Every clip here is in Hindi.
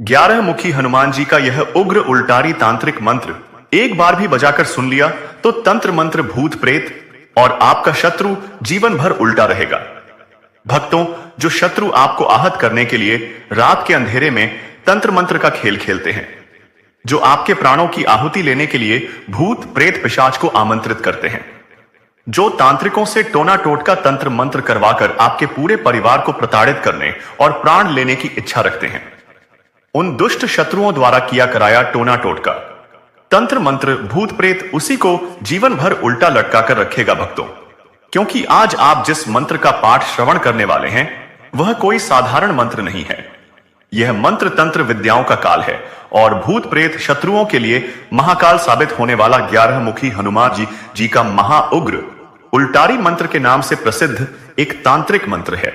11 मुखी हनुमान जी का यह उग्र उल्टारी तांत्रिक मंत्र एक बार भी बजाकर सुन लिया तो तंत्र मंत्र भूत प्रेत और आपका शत्रु जीवन भर उल्टा रहेगा। भक्तों, जो शत्रु आपको आहत करने के लिए रात के अंधेरे में तंत्र मंत्र का खेल खेलते हैं, जो आपके प्राणों की आहुति लेने के लिए भूत प्रेत पिशाच को आमंत्रित करते हैं, जो तांत्रिकों से टोना टोटका तंत्र मंत्र करवाकर आपके पूरे परिवार को प्रताड़ित करने और प्राण लेने की इच्छा रखते हैं, उन दुष्ट शत्रुओं द्वारा किया कराया टोना टोटका तंत्र मंत्र भूत प्रेत उसी को जीवन भर उल्टा लटका कर रखेगा। भक्तों, क्योंकि आज आप जिस मंत्र का पाठ श्रवण करने वाले हैं वह कोई साधारण मंत्र नहीं है। यह मंत्र तंत्र विद्याओं का काल है और भूत प्रेत शत्रुओं के लिए महाकाल साबित होने वाला 11 मुखी हनुमान जी का महाउग्र उल्टारी मंत्र के नाम से प्रसिद्ध एक तांत्रिक मंत्र है।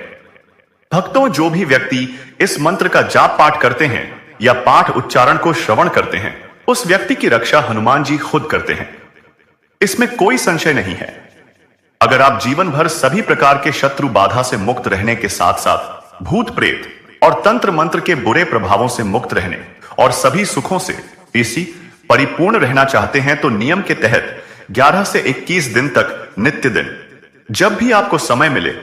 भक्तों, जो भी व्यक्ति इस मंत्र का जाप पाठ करते हैं या पाठ उच्चारण को श्रवण करते हैं, उस व्यक्ति की रक्षा हनुमान जी खुद करते हैं, इसमें कोई संशय नहीं है। अगर आप जीवन भर सभी प्रकार के शत्रु बाधा से मुक्त रहने के साथ साथ भूत प्रेत और तंत्र मंत्र के बुरे प्रभावों से मुक्त रहने और सभी सुखों से परिपूर्ण रहना चाहते हैं, तो नियम के तहत 11 से 21 दिन तक नित्य दिन जब भी आपको समय मिले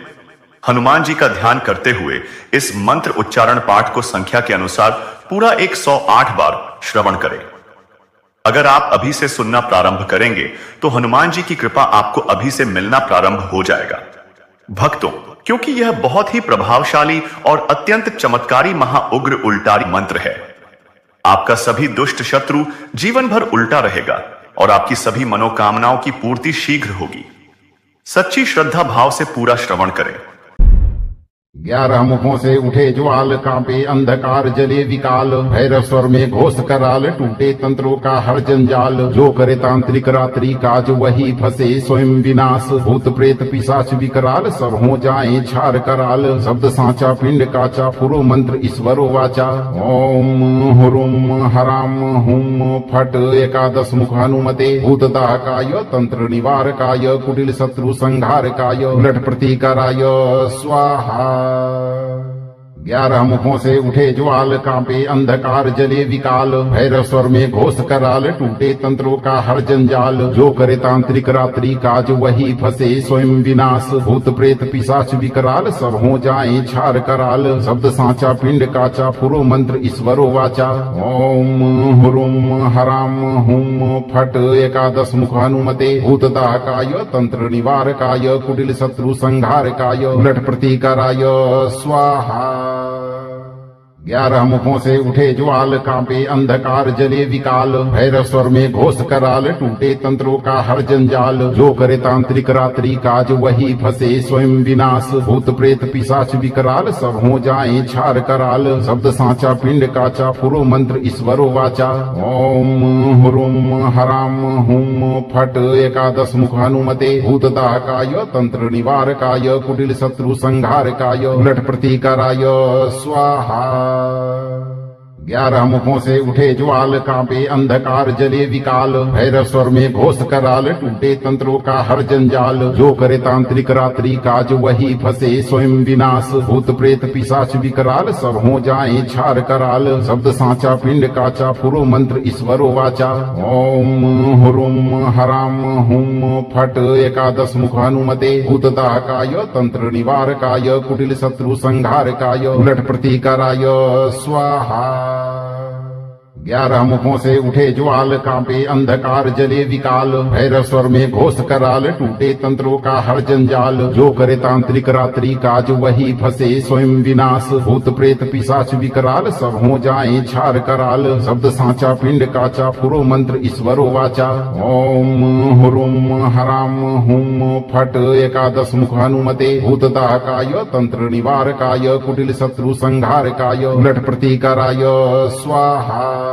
हनुमान जी का ध्यान करते हुए इस मंत्र उच्चारण पाठ को संख्या के अनुसार पूरा 108 बार श्रवण करें। अगर आप अभी से सुनना प्रारंभ करेंगे तो हनुमान जी की कृपा आपको अभी से मिलना प्रारंभ हो जाएगा। भक्तों, क्योंकि यह बहुत ही प्रभावशाली और अत्यंत चमत्कारी महाउग्र उल्टारी मंत्र है, आपका सभी दुष्ट शत्रु जीवन भर उल्टा रहेगा और आपकी सभी मनोकामनाओं की पूर्ति शीघ्र होगी। सच्ची श्रद्धा भाव से पूरा श्रवण करें। 11 मुखों से उठे ज्वाल, कांपे अंधकार जले विकाल, भैरव स्वर में घोष कराल, टूटे तंत्रों का हर जंजाल, जो करे तांत्रिक रात्रि काज वही फंसे स्वयं विनाश, भूत प्रेत पिशाच विकराल सब हो जाए छार कराल, शब्द सांचा पिंड काचा पुरो मंत्र ईश्वरो वाचा, ओम हुरुम हराम हुम फट एकादश मुख हनुमते, भूतदाहकाय तंत्र निवारकाय कुटिल शत्रु संहारकाय उलट प्रतिकाराय स्वाहा। 11 मुखों से उठे ज्वाल, कांपे अंधकार जले विकाल, भैरव स्वर में घोष कराल, टूटे तंत्रों का हर जंजाल, जो करे तांत्रिक रात्रि काज वही फंसे स्वयं विनाश, भूत प्रेत पिशाच विकराल सब हो जाए छार कराल, शब्द सांचा पिंड काचा पुरो मंत्र ईश्वरो वाचा, ओम हुरुम हराम हुम फट एकादश मुख हनुमते, भूतदाहकाय तंत्र निवारकाय कुटिल शत्रु संहारकाय उलट प्रतिकाराय स्वाहा। 11 मुखों से उठे ज्वाल, कांपे अंधकार जले विकाल, भैरव स्वर में घोष कराल, टूटे तंत्रों का हर जंजाल, जो करे तांत्रिक रात्रि काज वही फंसे स्वयं विनाश, भूत प्रेत पिशाच विकराल सब हो जाए छार कराल, शब्द सांचा पिंड काचा पुरो मंत्र ईश्वरो वाचा, ओम हुरुम हराम हुम फट एकादश मुख हनुमते, भूतदाहकाय तंत्र निवारकाय कुटिल शत्रु संहारकाय उलट प्रतिकाराय स्वाहा। 11 मुखों से उठे ज्वाल, कांपे अंधकार जले विकाल, भैरव स्वर में घोष कराल, टूटे तंत्रों का हर जंजाल, जो करे तांत्रिक रात्रि काज वही फंसे स्वयं विनाश, भूत प्रेत पिशाच विकराल सब हो जाए छार कराल, शब्द सांचा पिंड काचा पुरो मंत्र ईश्वरो वाचा, ओम हुरुम हराम हुम फट एकादश मुख हनुमते, भूतदाहकाय तंत्र निवारकाय कुटिल शत्रु संहारकाय उलट प्रतिकाराय स्वाहा। 11 मुखों से उठे ज्वाल, कांपे अंधकार जले विकाल, भैरव स्वर में घोष कराल, टूटे तंत्रों का हर जंजाल, जो करे तांत्रिक रात्रि काज वही फंसे स्वयं विनाश, भूत प्रेत पिशाच विकराल सब हो जाए छार कराल, शब्द सांचा पिंड काचा पुरो मंत्र ईश्वरो वाचा, ओम हुरुम हराम हुम फट एकादश मुख हनुमते, भूतदाहकाय तंत्र निवारकाय कुटिल शत्रु संहारकाय उलट प्रतिकाराय स्वाहा।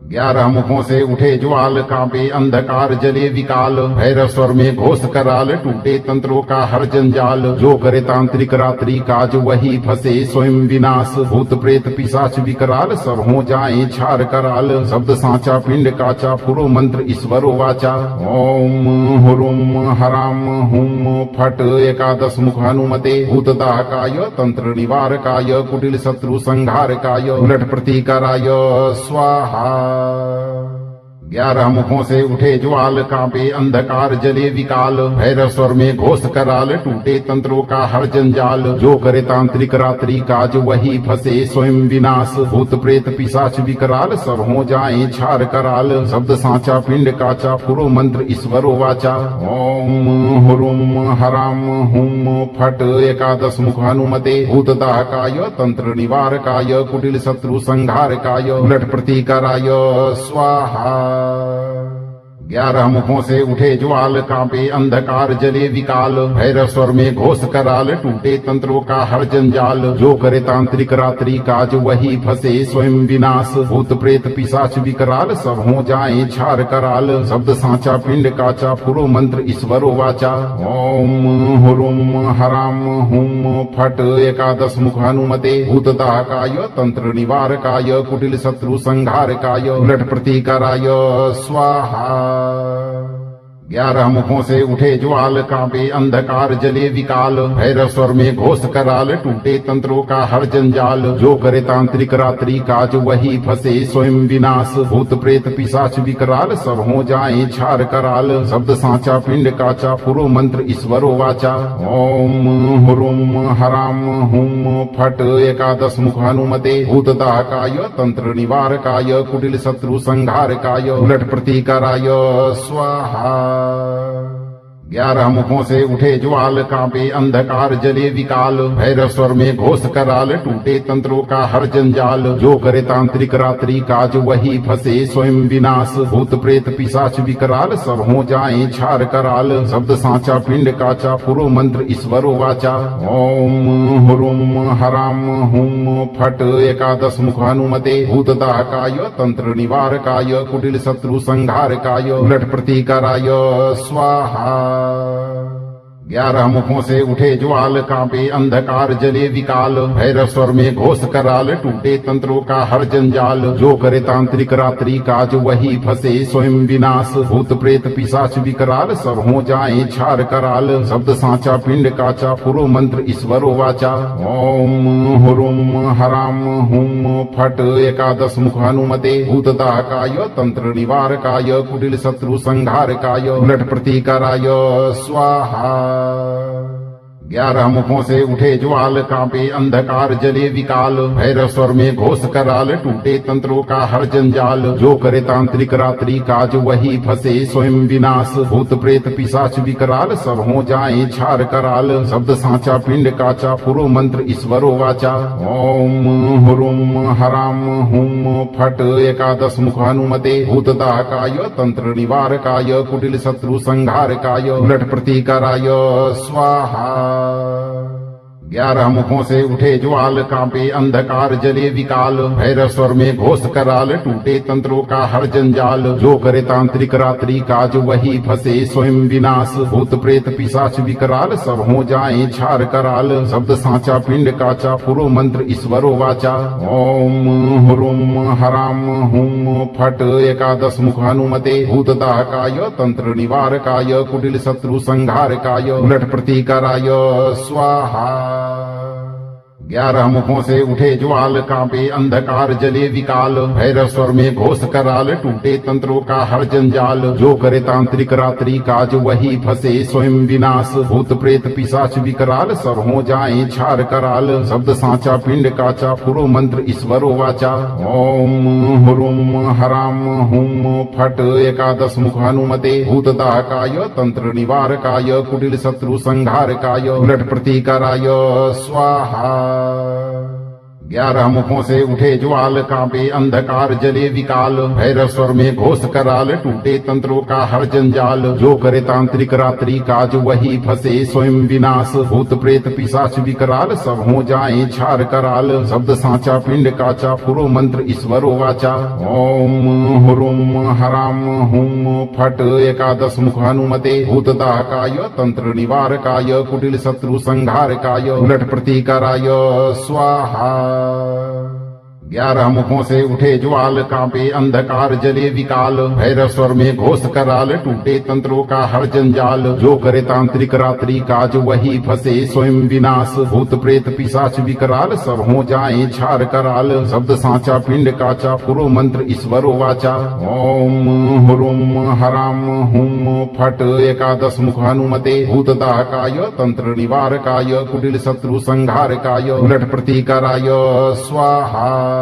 11 मुखों से उठे ज्वाल, कांपे अंधकार जले विकाल, भैरव स्वर में घोष कराल, टूटे तंत्रों का हर जंजाल। जो करे तांत्रिक रात्रि काज वही फंसे स्वयं विनाश, भूत प्रेत पिशाच विकराल सब हो जाए छार कराल। शब्द सांचा पिंड काचा पुरो मंत्र ईश्वरो वाचा, ओम हुरुम हराम हुम फट एकादश मुख हनुमते, भूतदाहकाय तंत्र निवारकाय कुटिल शत्रु संहारकाय उलट प्रतिकाराय स्वाहा। 11 मुखों से उठे ज्वाल, कांपे अंधकार जले विकाल, भैरव स्वर में घोष कराल, टूटे तंत्रों का हर जंजाल। जो करे तांत्रिक रात्रि काज वही फंसे स्वयं विनाश, भूत प्रेत पिशाच विकराल सब हो जाए छार कराल। शब्द सांचा पिंड काचा पुरो मंत्र ईश्वरो वाचा, ओम हुरुम हराम हुम फट एकादश मुख हनुमते, भूतदाहकाय तंत्र निवारकाय कुटिल शत्रु संहारकाय उलट प्रतिकाराय स्वाहा। 11 मुखों से उठे ज्वाल, कांपे अंधकार जले विकाल, भैरव स्वर में घोष कराल, टूटे तंत्रों का हर जंजाल। जो करे तांत्रिक रात्रि काज वही फंसे स्वयं विनाश, भूत प्रेत पिशाच विकराल सब हो जाए छार कराल। शब्द सांचा पिंड काचा पुरो मंत्र ईश्वरो वाचा, ओम हुरुम हराम हुम फट एकादश मुख हनुमते, भूतदाहकाय तंत्र निवारकाय कुटिल शत्रु संहारकाय उलट प्रतिकाराय स्वाहा। 11 मुखों से उठे ज्वाल, कांपे अंधकार जले विकाल, भैरव स्वर में घोष कराल, टूटे तंत्रों का हर जंजाल। जो करे तांत्रिक रात्रि काज वही फंसे स्वयं विनाश, भूत प्रेत पिशाच विकराल सब हो जाए छार कराल। शब्द सांचा पिंड काचा पुरो मंत्र ईश्वरो वाचा, ओम हुरुम हराम हुम फट एकादश मुख हनुमते, भूतदाहकाय तंत्र निवारकाय कुटिल शत्रु संहारकाय उलट प्रतिकाराय स्वाहा। 11 मुखों से उठे ज्वाल, कांपे अंधकार जले विकाल, भैरव स्वर में घोष कराल, टूटे तंत्रों का हर जंजाल। जो करे तांत्रिक रात्रि काज वही फंसे स्वयं विनाश, भूत प्रेत पिशाच विकराल सब हो जाए छार कराल। शब्द सांचा पिंड काचा पुरो मंत्र ईश्वरो वाचा, ओम हुरुम हराम हुम फट एकादश मुख हनुमते, भूतदाहकाय तंत्र निवारकाय कुटिल शत्रु संहारकाय उलट प्रतिकाराय स्वाहा। 11 मुखों से उठे ज्वाल, कांपे अंधकार जले विकाल, भैरव स्वर में घोष कराल, टूटे तंत्रों का हर जंजाल। जो करे तांत्रिक रात्रि काज वही फंसे स्वयं विनाश, भूत प्रेत पिशाच विकराल सब हो जाए छार कराल। शब्द सांचा पिंड काचा पुरो मंत्र ईश्वरो वाचा, ओम हुरुम हराम हुम फट एकादश मुख हनुमते, भूतदाहकाय तंत्र निवारकाय कुटिल शत्रु संहारकाय उलट प्रतिकाराय स्वाहा। 11 मुखों से उठे ज्वाल, कांपे अंधकार जले विकाल, भैरव स्वर में घोष कराल, टूटे तंत्रों का हर जंजाल। जो करे तांत्रिक रात्रि काज वही फंसे स्वयं विनाश, भूत प्रेत पिशाच विकराल सब हो जाए छार कराल। शब्द सांचा पिंड काचा पुरो मंत्र ईश्वरो वाचा, ओम हुरुम हराम हुम फट एकादश मुख हनुमते, भूतदाहकाय तंत्र निवारकाय कुटिल शत्रु संहारकाय उलट प्रतिकाराय स्वाहा। 11 मुखों से उठे ज्वाल, कांपे अंधकार जले विकाल, भैरव स्वर में घोष कराल, टूटे तंत्रों का हर जंजाल। जो करे तांत्रिक रात्रि काज वही फंसे स्वयं विनाश, भूत प्रेत पिशाच विकराल सब हो जाए छार कराल। शब्द सांचा पिंड काचा पुरो मंत्र ईश्वरो वाचा, ओम हुरुम हराम हुम फट एकादश मुख हनुमते, भूतदाहकाय तंत्र निवारकाय कुटिल शत्रु संहारकाय उलट प्रतिकाराय स्वाहा। 11 मुखों से उठे ज्वाल, कांपे अंधकार जले विकाल, भैरव स्वर में घोष कराल, टूटे तंत्रों का हर जंजाल। जो करे तांत्रिक रात्रि काज वही फंसे स्वयं विनाश, भूत प्रेत पिशाच विकराल सब हो जाए छार कराल। शब्द सांचा पिंड काचा पुरो मंत्र ईश्वरो वाचा, ओम हुरुम हराम हुम फट एकादश मुख हनुमते, भूतदाहकाय तंत्र निवारकाय कुटिल शत्रु संहारकाय उलट प्रतिकाराय स्वाहा। 11 मुखों से उठे ज्वाल, कांपे अंधकार जले विकाल, भैरव स्वर में घोष कराल, टूटे तंत्रों का हर जंजाल। जो करे तांत्रिक रात्रि काज वही फंसे स्वयं विनाश, भूत प्रेत पिशाच विकराल सब हो जाए छार कराल। शब्द सांचा पिंड काचा, पुरो मंत्र ईश्वरो वाचा। ओम हुरुम हराम हुम फट, एकादश मुख हनुमते, भूतदाहकाय तंत्र निवारकाय, कुटिल शत्रु संहारकाय, उलट प्रतिकाराय स्वाहा। 11 मुखों से उठे ज्वाल, कांपे अंधकार जले विकाल, भैरव स्वर में घोष कराल, टूटे तंत्रों का हर जंजाल। जो करे तांत्रिक रात्रि काज वही फंसे स्वयं विनाश, भूत प्रेत पिशाच विकराल सब हो जाए छार कराल। शब्द सांचा पिंड काचा, पुरो मंत्र ईश्वरो वाचा। ओम हुरुम हराम हुम फट, एकादश मुख हनुमते, भूतदाहकाय तंत्र निवारकाय, कुटिल शत्रु संहारकाय, उलट प्रतिकाराय स्वाहा।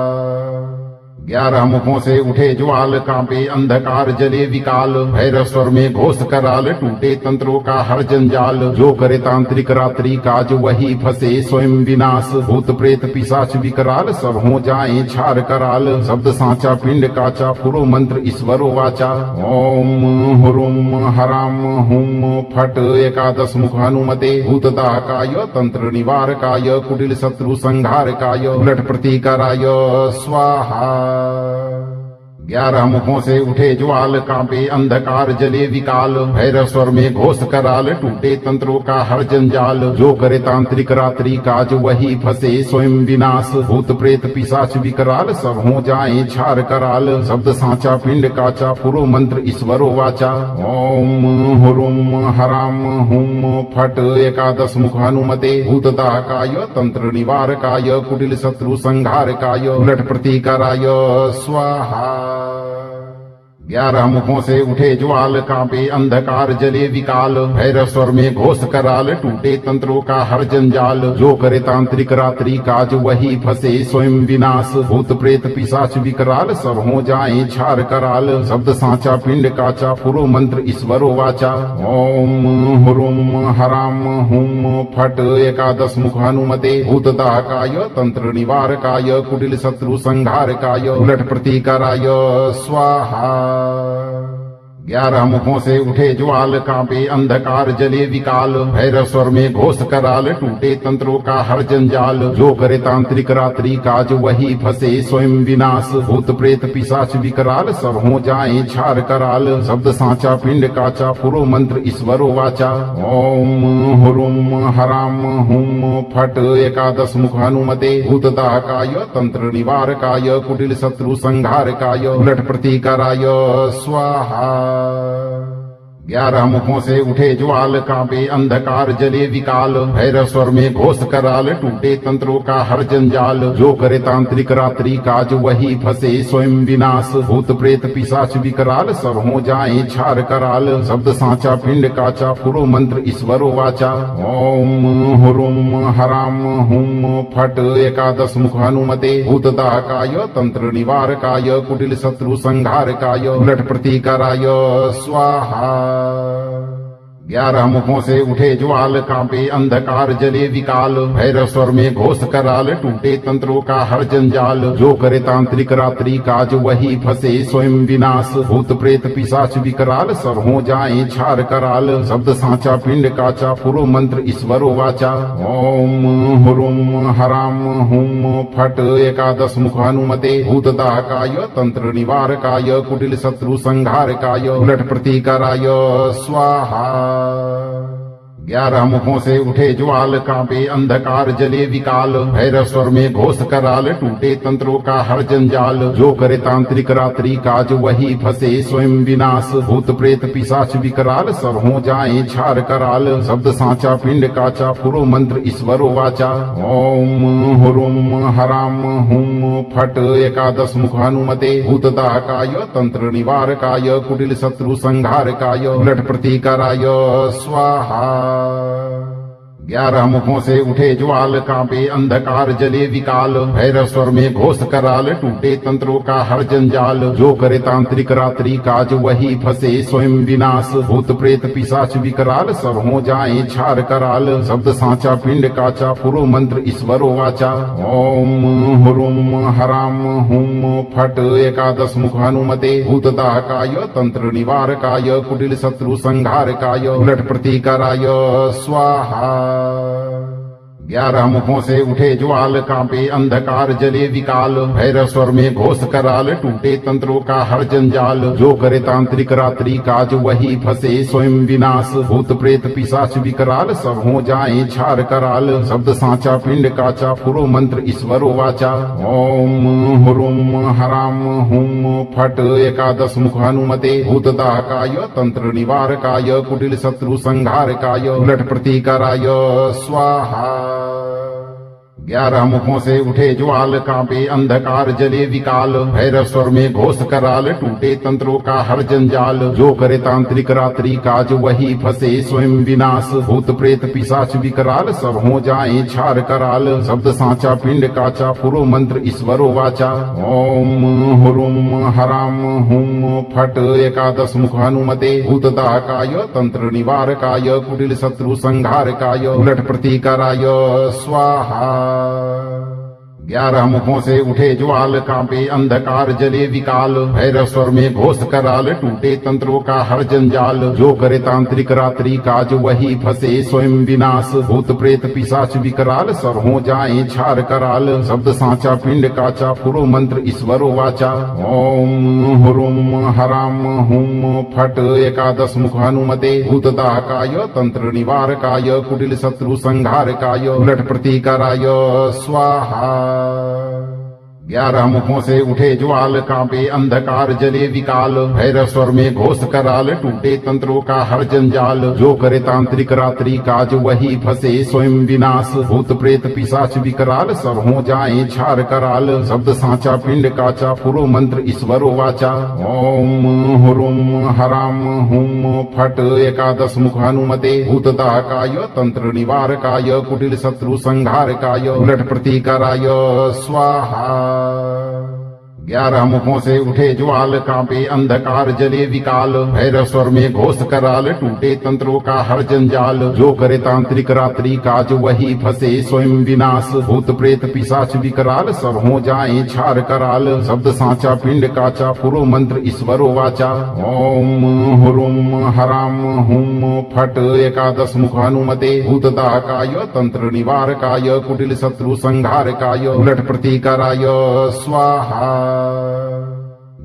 11 मुखों से उठे ज्वाल, कांपे अंधकार जले विकाल, भैरव स्वर में घोष कराल, टूटे तंत्रों का हर जंजाल। जो करे तांत्रिक रात्रि काज वही फंसे स्वयं विनाश, भूत प्रेत पिशाच विकराल सब हो जाए छार कराल। शब्द सांचा पिंड काचा, पुरो मंत्र ईश्वरो वाचा। ओम हुरुम हराम हुम फट, एकादश मुख हनुमते, भूतदाहकाय तंत्र निवारकाय, कुटिल शत्रु संहारकाय, उलट प्रतिकाराय स्वाहा। 11 मुखों से उठे ज्वाल, कांपे अंधकार जले विकाल, भैरव स्वर में घोष कराल, टूटे तंत्रों का हर जंजाल। जो करे तांत्रिक रात्रि काज वही फंसे स्वयं विनाश, भूत प्रेत पिशाच विकराल सब हो जाए छार कराल। शब्द सांचा पिंड काचा, पुरो मंत्र ईश्वरो वाचा। ओम हुरुम हराम हुम फट, एकादश मुख हनुमते, भूतदाहकाय तंत्र निवारकाय, कुटिल शत्रु संहारकाय, उलट प्रतिकाराय स्वाहा। 11 मुखों से उठे ज्वाल, कांपे अंधकार जले विकाल, भैरव स्वर में घोष कराल, टूटे तंत्रों का हर जंजाल। जो करे तांत्रिक रात्रि काज वही फंसे स्वयं विनाश, भूत प्रेत पिशाच विकराल सब हो जाए छार कराल। शब्द सांचा पिंड काचा, पुरो मंत्र ईश्वरो वाचा। ओम हुरुम हराम हुम फट, एकादश मुख हनुमते, भूतदाहकाय तंत्र निवारकाय, कुटिल शत्रु संहारकाय, उलट प्रतिकाराय स्वाहा। 11 मुखों से उठे ज्वाल, कांपे अंधकार जले विकाल, भैरव स्वर में घोष कराल, टूटे तंत्रों का हर जंजाल। जो करे तांत्रिक रात्रि काज वही फंसे स्वयं विनाश, भूत प्रेत पिशाच विकराल सब हो जाए छार कराल। शब्द सांचा पिंड काचा, पुरो मंत्र ईश्वरो वाचा। ओम हुरुम हराम हुम फट, एकादश मुख हनुमते, भूतदाहकाय तंत्र निवारकाय, कुटिल शत्रु संहारकाय, उलट प्रतिकाराय स्वाहा। 11 मुखों से उठे ज्वाल, कांपे अंधकार जले विकाल, भैरव स्वर में घोष कराल, टूटे तंत्रों का हर जंजाल। जो करे तांत्रिक रात्रि काज वही फंसे स्वयं विनाश, भूत प्रेत पिशाच विकराल सब हो जाए छार कराल। शब्द सांचा पिंड काचा, पुरो मंत्र ईश्वरो वाचा। ओम हुरुम हराम हुम फट, एकादश मुख हनुमते, भूतदाहकाय तंत्र निवारकाय, कुटिल शत्रु संहारकाय, उलट प्रतिकाराय स्वाहा। 11 मुखों से उठे ज्वाल, कांपे अंधकार जले विकाल, भैरव स्वर में घोष कराल, टूटे तंत्रों का हर जंजाल। जो करे तांत्रिक रात्रि काज वही फंसे स्वयं विनाश, भूत प्रेत पिशाच विकराल सब हो जाए छार कराल। शब्द सांचा पिंड काचा, पुरो मंत्र ईश्वरो वाचा। ओम हुरुम हराम हुम फट, एकादश मुख हनुमते, भूतदाहकाय तंत्र निवारकाय, कुटिल शत्रु संहारकाय, उलट प्रतिकाराय स्वाहा। 11 मुखों से उठे ज्वाल, कांपे अंधकार जले विकाल, भैरव स्वर में घोष कराल, टूटे तंत्रों का हर जंजाल। जो करे तांत्रिक रात्रि काज वही फंसे स्वयं विनाश, भूत प्रेत पिशाच विकराल सब हो जाए छार कराल। शब्द सांचा पिंड काचा, पुरो मंत्र ईश्वरो वाचा। ओम हुरुम हराम हुम फट, एकादश मुख हनुमते, भूतदाहकाय तंत्र निवारकाय, कुटिल शत्रु संहारकाय, उलट प्रतिकाराय स्वाहा। 11 मुखों से उठे ज्वाल कांपे अंधकार जले विकाल भैरव स्वर में घोष कराल टूटे तंत्रों का हर जंजाल जो करे तांत्रिक रात्रि काज वही फंसे स्वयं विनाश भूत प्रेत पिशाच विकराल सब हो जाए छार कराल शब्द सांचा पिंड काचा पुरो मंत्र ईश्वरो वाचा ओम हुरुम हराम हुम फट एकादश मुख हनुमते भूतदाहकाय तंत्र निवारकाय कुटिल शत्रु संहारकाय उलट प्रतिकाराय स्वाहा 11 मुखों से उठे ज्वाल कांपे अंधकार जले विकाल भैरव स्वर में घोष कराल टूटे तंत्रों का हर जंजाल जो करे तांत्रिक रात्रि काज वही फंसे स्वयं विनाश भूत प्रेत पिशाच विकराल सब हो जाए छार कराल शब्द सांचा पिंड काचा पुरो मंत्र ईश्वरो वाचा ओम हुरुम हराम हुम फट एकादश मुख हनुमते भूतदाहकाय तंत्र निवारकाय कुटिल शत्रु संहारकाय उलट प्रतिकाराय स्वाहा 11 मुखों से उठे ज्वाल कांपे अंधकार जले विकाल भैरव स्वर में घोष कराल टूटे तंत्रों का हर जंजाल जो करे तांत्रिक रात्रि काज वही फंसे स्वयं विनाश भूत प्रेत पिशाच विकराल सब हो जाए छार कराल शब्द सांचा पिंड काचा पुरो मंत्र ईश्वरो वाचा ओम हुरुम हराम हुम फट एकादश मुख हनुमते भूतदाहकाय तंत्र निवारकाय कुटिल शत्रु संहारकाय उलट प्रतिकाराय स्वाहा 11 मुखों से उठे ज्वाल कांपे अंधकार जले विकाल भैरव स्वर में घोष कराल टूटे तंत्रों का हर जंजाल जो करे तांत्रिक रात्रि काज वही फंसे स्वयं विनाश भूत प्रेत पिशाच विकराल सब हो जाए छार कराल शब्द सांचा पिंड काचा पुरो मंत्र ईश्वरो वाचा ओम हुरुम हराम हुम फट एकादश मुख हनुमते भूतदाहकाय तंत्र निवारकाय कुटिल शत्रु संहारकाय उलट प्रतिकाराय स्वाहा 11 मुखों से उठे ज्वाल कांपे अंधकार जले विकाल भैरव स्वर में घोष कराल टूटे तंत्रों का हर जंजाल जो करे तांत्रिक रात्रि काज वही फंसे स्वयं विनाश भूत प्रेत पिशाच विकराल सब हो जाए छार कराल शब्द सांचा पिंड काचा पुरो मंत्र ईश्वरो वाचा ओम हुरुम हराम हुम फट एकादश मुख हनुमते भूतदाहकाय तंत्र निवारकाय कुटिल शत्रु संहारकाय उलट प्रतिकाराय स्वाहा 11 मुखों से उठे ज्वाल कांपे अंधकार जले विकाल भैरव स्वर में घोष कराल टूटे तंत्रों का हर जंजाल जो करे तांत्रिक रात्रि काज वही फंसे स्वयं विनाश भूत प्रेत पिशाच विकराल सब हो जाए छार कराल शब्द सांचा पिंड काचा पुरो मंत्र ईश्वरो वाचा ओम हुरुम हराम हुम फट एकादश मुख हनुमते भूतदाहकाय तंत्र निवारकाय कुटिल शत्रु संहारकाय उलट प्रतिकाराय स्वाहा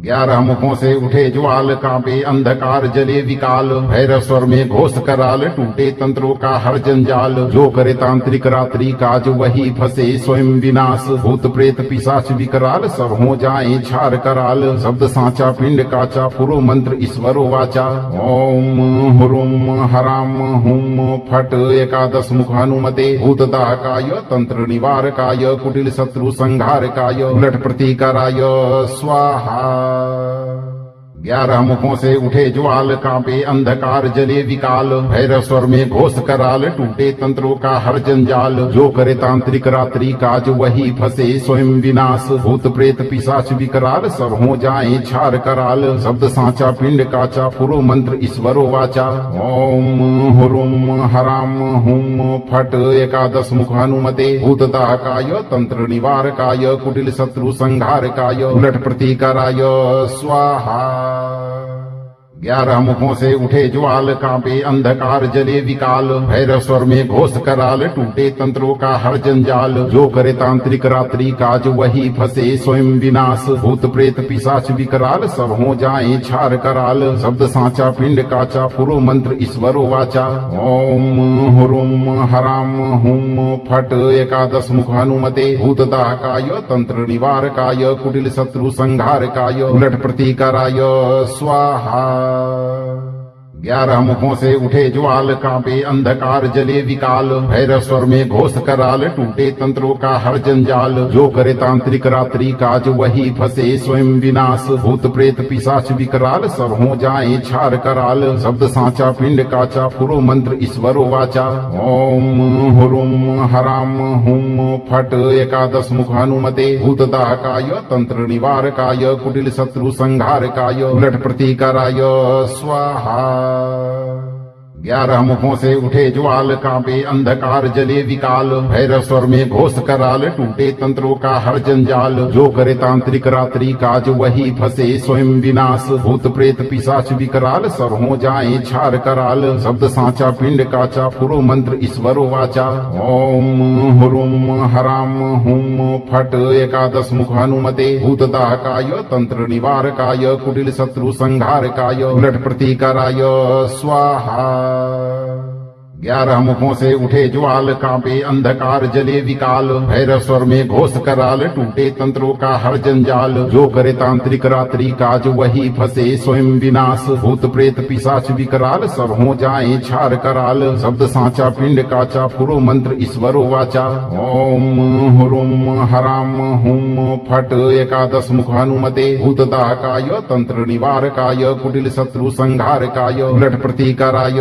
11 मुखों से उठे ज्वाल कांपे अंधकार जले विकाल भैरव स्वर में घोष कराल टूटे तंत्रों का हर जंजाल जो करे तांत्रिक रात्रि काज वही फंसे स्वयं विनाश भूत प्रेत पिशाच विकराल सब हो जाए छार कराल शब्द सांचा पिंड काचा पुरो मंत्र ईश्वरो वाचा ओम हुरुम हराम हुम फट एकादश मुख हनुमते भूतदाहकाय तंत्र निवारकाय कुटिल शत्रु संहारकाय उलट प्रतिकाराय स्वाहा 11 मुखों से उठे ज्वाल कांपे अंधकार जले विकाल भैरव स्वर में घोष कराल टूटे तंत्रों का हर जंजाल जो करे तांत्रिक रात्रि काज वही फंसे स्वयं विनाश भूत प्रेत पिशाच विकराल सब हो जाए छार कराल शब्द सांचा पिंड काचा पुरो मंत्र ईश्वरो वाचा ओम हुरुम हराम हुम फट एकादश मुख हनुमते भूतदाहकाय तंत्र निवारकाय कुटिल शत्रु संहारकाय उलट प्रतिकाराय स्वाहा 11 मुखों से उठे ज्वाल कांपे अंधकार जले विकाल भैरव स्वर में घोष कराल टूटे तंत्रों का हर जंजाल जो करे तांत्रिक रात्रि काज वही फंसे स्वयं विनाश भूत प्रेत पिशाच विकराल सब हो जाए छार कराल शब्द सांचा पिंड काचा पुरो मंत्र ईश्वरो वाचा ओम हुरुम हराम हुम फट एकादश मुख हनुमते भूतदाहकाय तंत्र निवारकाय कुटिल शत्रु संहारकाय उलट प्रतिकाराय स्वाहा 11 मुखों से उठे ज्वाल कांपे अंधकार जले विकाल भैरव स्वर में घोष कराल टूटे तंत्रों का हर जंजाल जो करे तांत्रिक रात्रि काज वही फंसे स्वयं विनाश भूत प्रेत पिशाच विकराल सब हो जाए छार कराल शब्द सांचा पिंड काचा फुरो मंत्र ईश्वरो वाचा ओम हुरुम हराम हुम फट एकादश मुख हनुमते भूतदाहकाय तंत्र निवारकाय कुटिल शत्रु संहारकाय उलट प्रतिकाराय स्वाहा 11 मुखों से उठे ज्वाल कांपे अंधकार जले विकाल भैरव स्वर में घोष कराल टूटे तंत्रों का हर जंजाल जो करे तांत्रिक रात्रि काज वही फंसे स्वयं विनाश भूत प्रेत पिशाच विकराल सब हो जाए छार कराल शब्द सांचा पिंड काचा फुरो मंत्र ईश्वरो वाचा ओम हुरुम हराम हुम फट एकादश मुख हनुमते भूतदाहकाय तंत्र निवारकाय कुटिल शत्रु संहारकाय उलट प्रतिकाराय स्वाहा 11 मुखों से उठे ज्वाल कांपे अंधकार जले विकाल भैरव स्वर में घोष कराल टूटे तंत्रों का हर जंजाल जो करे तांत्रिक रात्रि काज वही फंसे स्वयं विनाश भूत प्रेत पिशाच विकराल सब हो जाए छार कराल शब्द सांचा पिंड काचा फुरो मंत्र ईश्वरो वाचा ओम हुरुम हराम हुम फट एकादश मुख हनुमते भूतदाहकाय तंत्र निवारकाय कुटिल शत्रु संहारकाय उलट प्रतिकाराय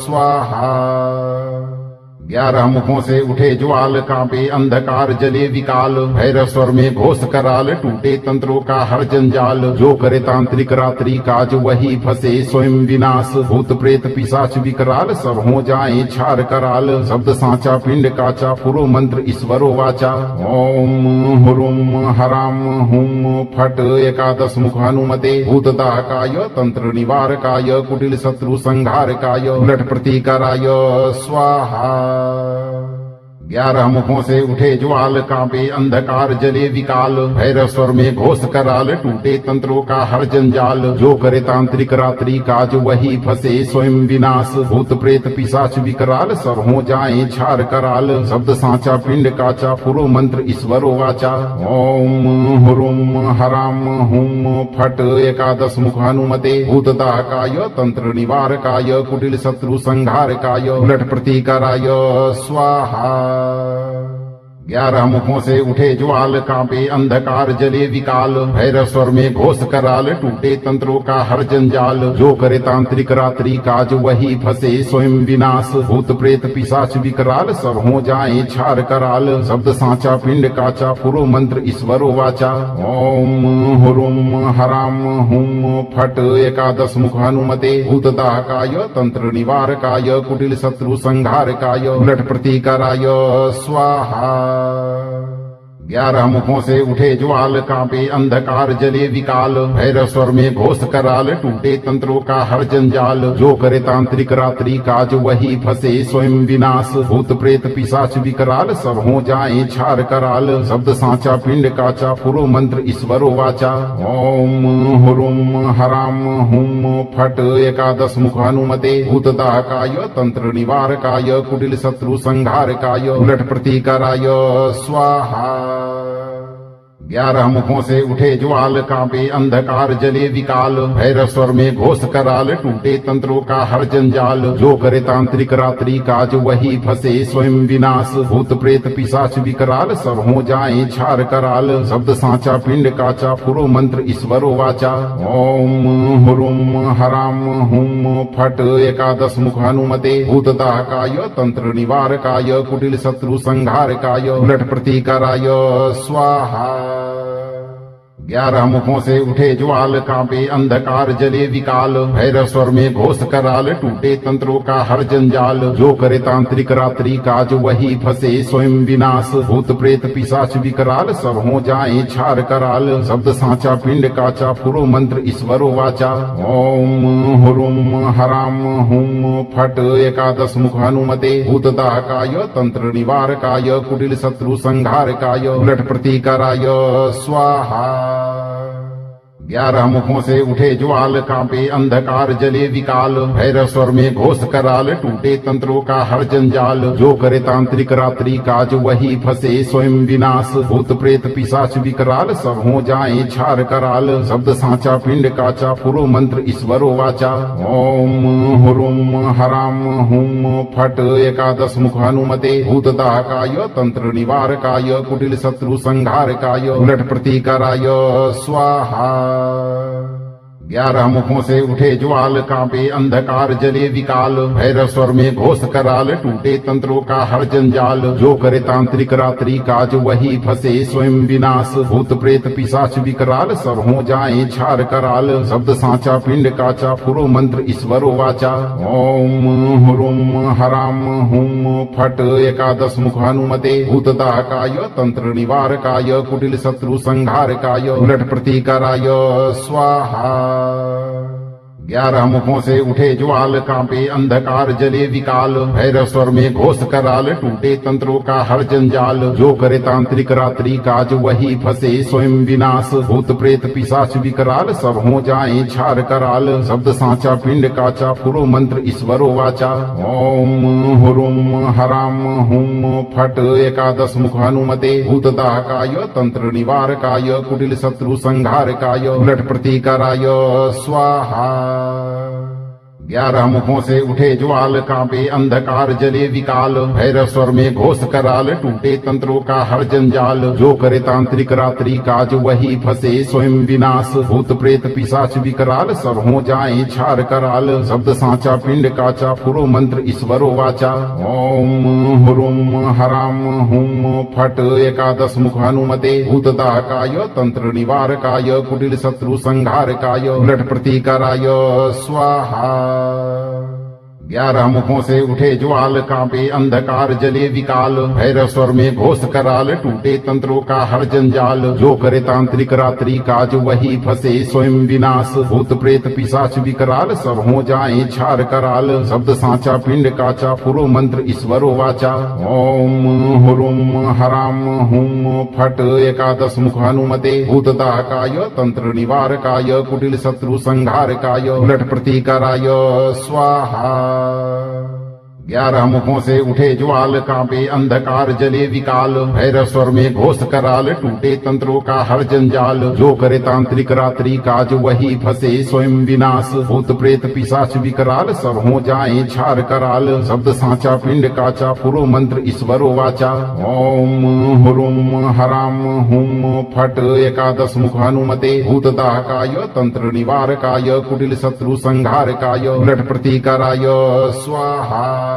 स्वाहा 11 मुखों से उठे ज्वाल कांपे अंधकार जले विकाल भैरव स्वर में घोष कराल टूटे तंत्रों का हर जंजाल जो करे तांत्रिक रात्रि काज वही फंसे स्वयं विनाश भूत प्रेत पिशाच विकराल सब हो जाए छार कराल शब्द सांचा पिंड काचा फुरो मंत्र ईश्वरो वाचा ओम हुरुम हराम हुम फट एकादश मुख हनुमते भूतदाहकाय तंत्र निवारकाय कुटिल शत्रु संहारकाय उलट प्रतिकाराय स्वाहा 11 मुखों से उठे ज्वाल कांपे अंधकार जले विकाल भैरव स्वर में घोष कराल टूटे तंत्रों का हर जंजाल जो करे तांत्रिक रात्रि काज वही फंसे स्वयं विनाश भूत प्रेत पिशाच विकराल सब हो जाए छार कराल शब्द सांचा पिंड काचा फुरो मंत्र ईश्वरो वाचा ओम हुरुम हराम हुम फट एकादश मुख हनुमते भूतदाहकाय तंत्र निवारकाय कुटिल शत्रु संहारकाय उलट प्रतिकाराय स्वाहा 11 मुखों से उठे ज्वाल कांपे अंधकार जले विकाल भैरव स्वर में घोष कराल टूटे तंत्रों का हर जंजाल जो करे तांत्रिक रात्रि काज वही फंसे स्वयं विनाश भूत प्रेत पिशाच विकराल सब हो जाए छार कराल शब्द सांचा पिंड काचा फुरो मंत्र ईश्वरो वाचा ओम हुरुम हराम हुम फट एकादश मुख हनुमते भूतदाहकाय तंत्र निवारकाय कुटिल शत्रु संहारकाय उलट प्रतिकाराय स्वाहा 11 मुखों से उठे ज्वाल कांपे अंधकार जले विकाल भैरव स्वर में घोष कराल टूटे तंत्रों का हर जंजाल जो करे तांत्रिक रात्रि काज वही फंसे स्वयं विनाश भूत प्रेत पिशाच विकराल सब हो जाए छार कराल शब्द सांचा पिंड काचा फुरो मंत्र ईश्वरो वाचा ओम हुरुम हराम हुम फट एकादश मुख हनुमते भूतदाहकाय तंत्र निवारकाय कुटिल शत्रु संहारकाय उलट प्रतिकाराय स्वाहा 11 मुखों से उठे ज्वाल कांपे अंधकार जले विकाल भैरव स्वर में घोष कराल टूटे तंत्रों का हर जंजाल जो करे तांत्रिक रात्रि काज वही फंसे स्वयं विनाश भूत प्रेत पिशाच विकराल सब हो जाए छार कराल शब्द सांचा पिंड काचा फुरो मंत्र ईश्वरो वाचा ओम हुरुम हराम हुम फट एकादश मुख हनुमते भूतदाहकाय तंत्र निवारकाय कुटिल शत्रु संहारकाय उलट प्रतिकाराय स्वाहा 11 मुखों से उठे ज्वाल कांपे अंधकार जले विकाल भैरव स्वर में घोष कराल टूटे तंत्रों का हर जंजाल जो करे तांत्रिक रात्रि काज वही फंसे स्वयं विनाश भूत प्रेत पिशाच विकराल सब हो जाए छार कराल शब्द सांचा पिंड काचा फुरो मंत्र ईश्वरो वाचा ओम हुरुम हराम हुम फट एकादश मुख हनुमते भूतदाहकाय तंत्र निवारकाय कुटिल शत्रु संहारकाय उलट प्रतिकाराय स्वाहा 11 मुखों से उठे ज्वाल, कांपे अंधकार जले विकाल, भैरव स्वर में घोष कराल, टूटे तंत्रों का हर जंजाल। जो करे तांत्रिक रात्रि काज वही फंसे स्वयं विनाश, भूत प्रेत पिशाच विकराल सब हो जाए छार कराल। शब्द सांचा पिंड काचा, पुरो मंत्र ईश्वरो वाचा। ओम हुरुम हराम हुम फट, एकादश मुख हनुमते, भूतदाहकाय तंत्र निवारकाय, कुटिल शत्रु संहारकाय, उलट प्रतिकाराय स्वाहा। 11 मुखों से उठे ज्वाल, कांपे अंधकार जले विकाल, भैरव स्वर में घोष कराल, टूटे तंत्रों का हर जंजाल। जो करे तांत्रिक रात्रि काज वही फंसे स्वयं विनाश, भूत प्रेत पिशाच विकराल सब हो जाए छार कराल। शब्द सांचा पिंड काचा, पुरो मंत्र ईश्वरो वाचा। ओम हुरुम हराम हुम फट, एकादश मुख हनुमते, भूतदाहकाय तंत्र निवारकाय, कुटिल शत्रु संहारकाय, उलट प्रतिकाराय स्वाहा। 11 मुखों से उठे ज्वाल, कांपे अंधकार जले विकाल, भैरव स्वर में घोष कराल, टूटे तंत्रों का हर जंजाल। जो करे तांत्रिक रात्रि काज वही फंसे स्वयं विनाश, भूत प्रेत पिशाच विकराल सब हो जाए छार कराल। शब्द सांचा पिंड काचा, पुरो मंत्र ईश्वरो वाचा। ओम हुरुम हराम हुम फट, एकादश मुख हनुमते, भूतदाहकाय तंत्र निवारकाय, कुटिल शत्रु संहारकाय, उलट प्रतिकाराय स्वाहा। 11 मुखों से उठे ज्वाल, कांपे अंधकार जले विकाल, भैरव स्वर में घोष कराल, टूटे तंत्रों का हर जंजाल। जो करे तांत्रिक रात्रि काज वही फंसे स्वयं विनाश, भूत प्रेत पिशाच विकराल सब हो जाए छार कराल। शब्द सांचा पिंड काचा, पुरो मंत्र ईश्वरो वाचा। ओम हुरुम हराम हुम फट, एकादश मुख हनुमते, भूतदाहकाय तंत्र निवारकाय, कुटिल शत्रु संहारकाय, उलट प्रतिकाराय स्वाहा। 11 मुखों से उठे ज्वाल, कांपे अंधकार जले विकाल, भैरव स्वर में घोष कराल, टूटे तंत्रों का हर जंजाल। जो करे तांत्रिक रात्रि काज वही फंसे स्वयं विनाश, भूत प्रेत पिशाच विकराल सब हो जाए छार कराल। शब्द सांचा पिंड काचा, पुरो मंत्र ईश्वरो वाचा। ओम हुरुम हराम हुम फट, एकादश मुख हनुमते, भूतदाहकाय तंत्र निवारकाय, कुटिल शत्रु संहारकाय, उलट प्रतिकाराय स्वाहा। 11 मुखों से उठे ज्वाल, कांपे अंधकार जले विकाल, भैरव स्वर में घोष कराल, टूटे तंत्रों का हर जंजाल। जो करे तांत्रिक रात्रि काज वही फंसे स्वयं विनाश, भूत प्रेत पिशाच विकराल सब हो जाए छार कराल। शब्द सांचा पिंड काचा, पुरो मंत्र ईश्वरो वाचा। ओम हुरुम हराम हुम फट, एकादश मुख हनुमते, भूतदाहकाय तंत्र निवारकाय, कुटिल शत्रु संहारकाय, उलट प्रतिकाराय स्वाहा।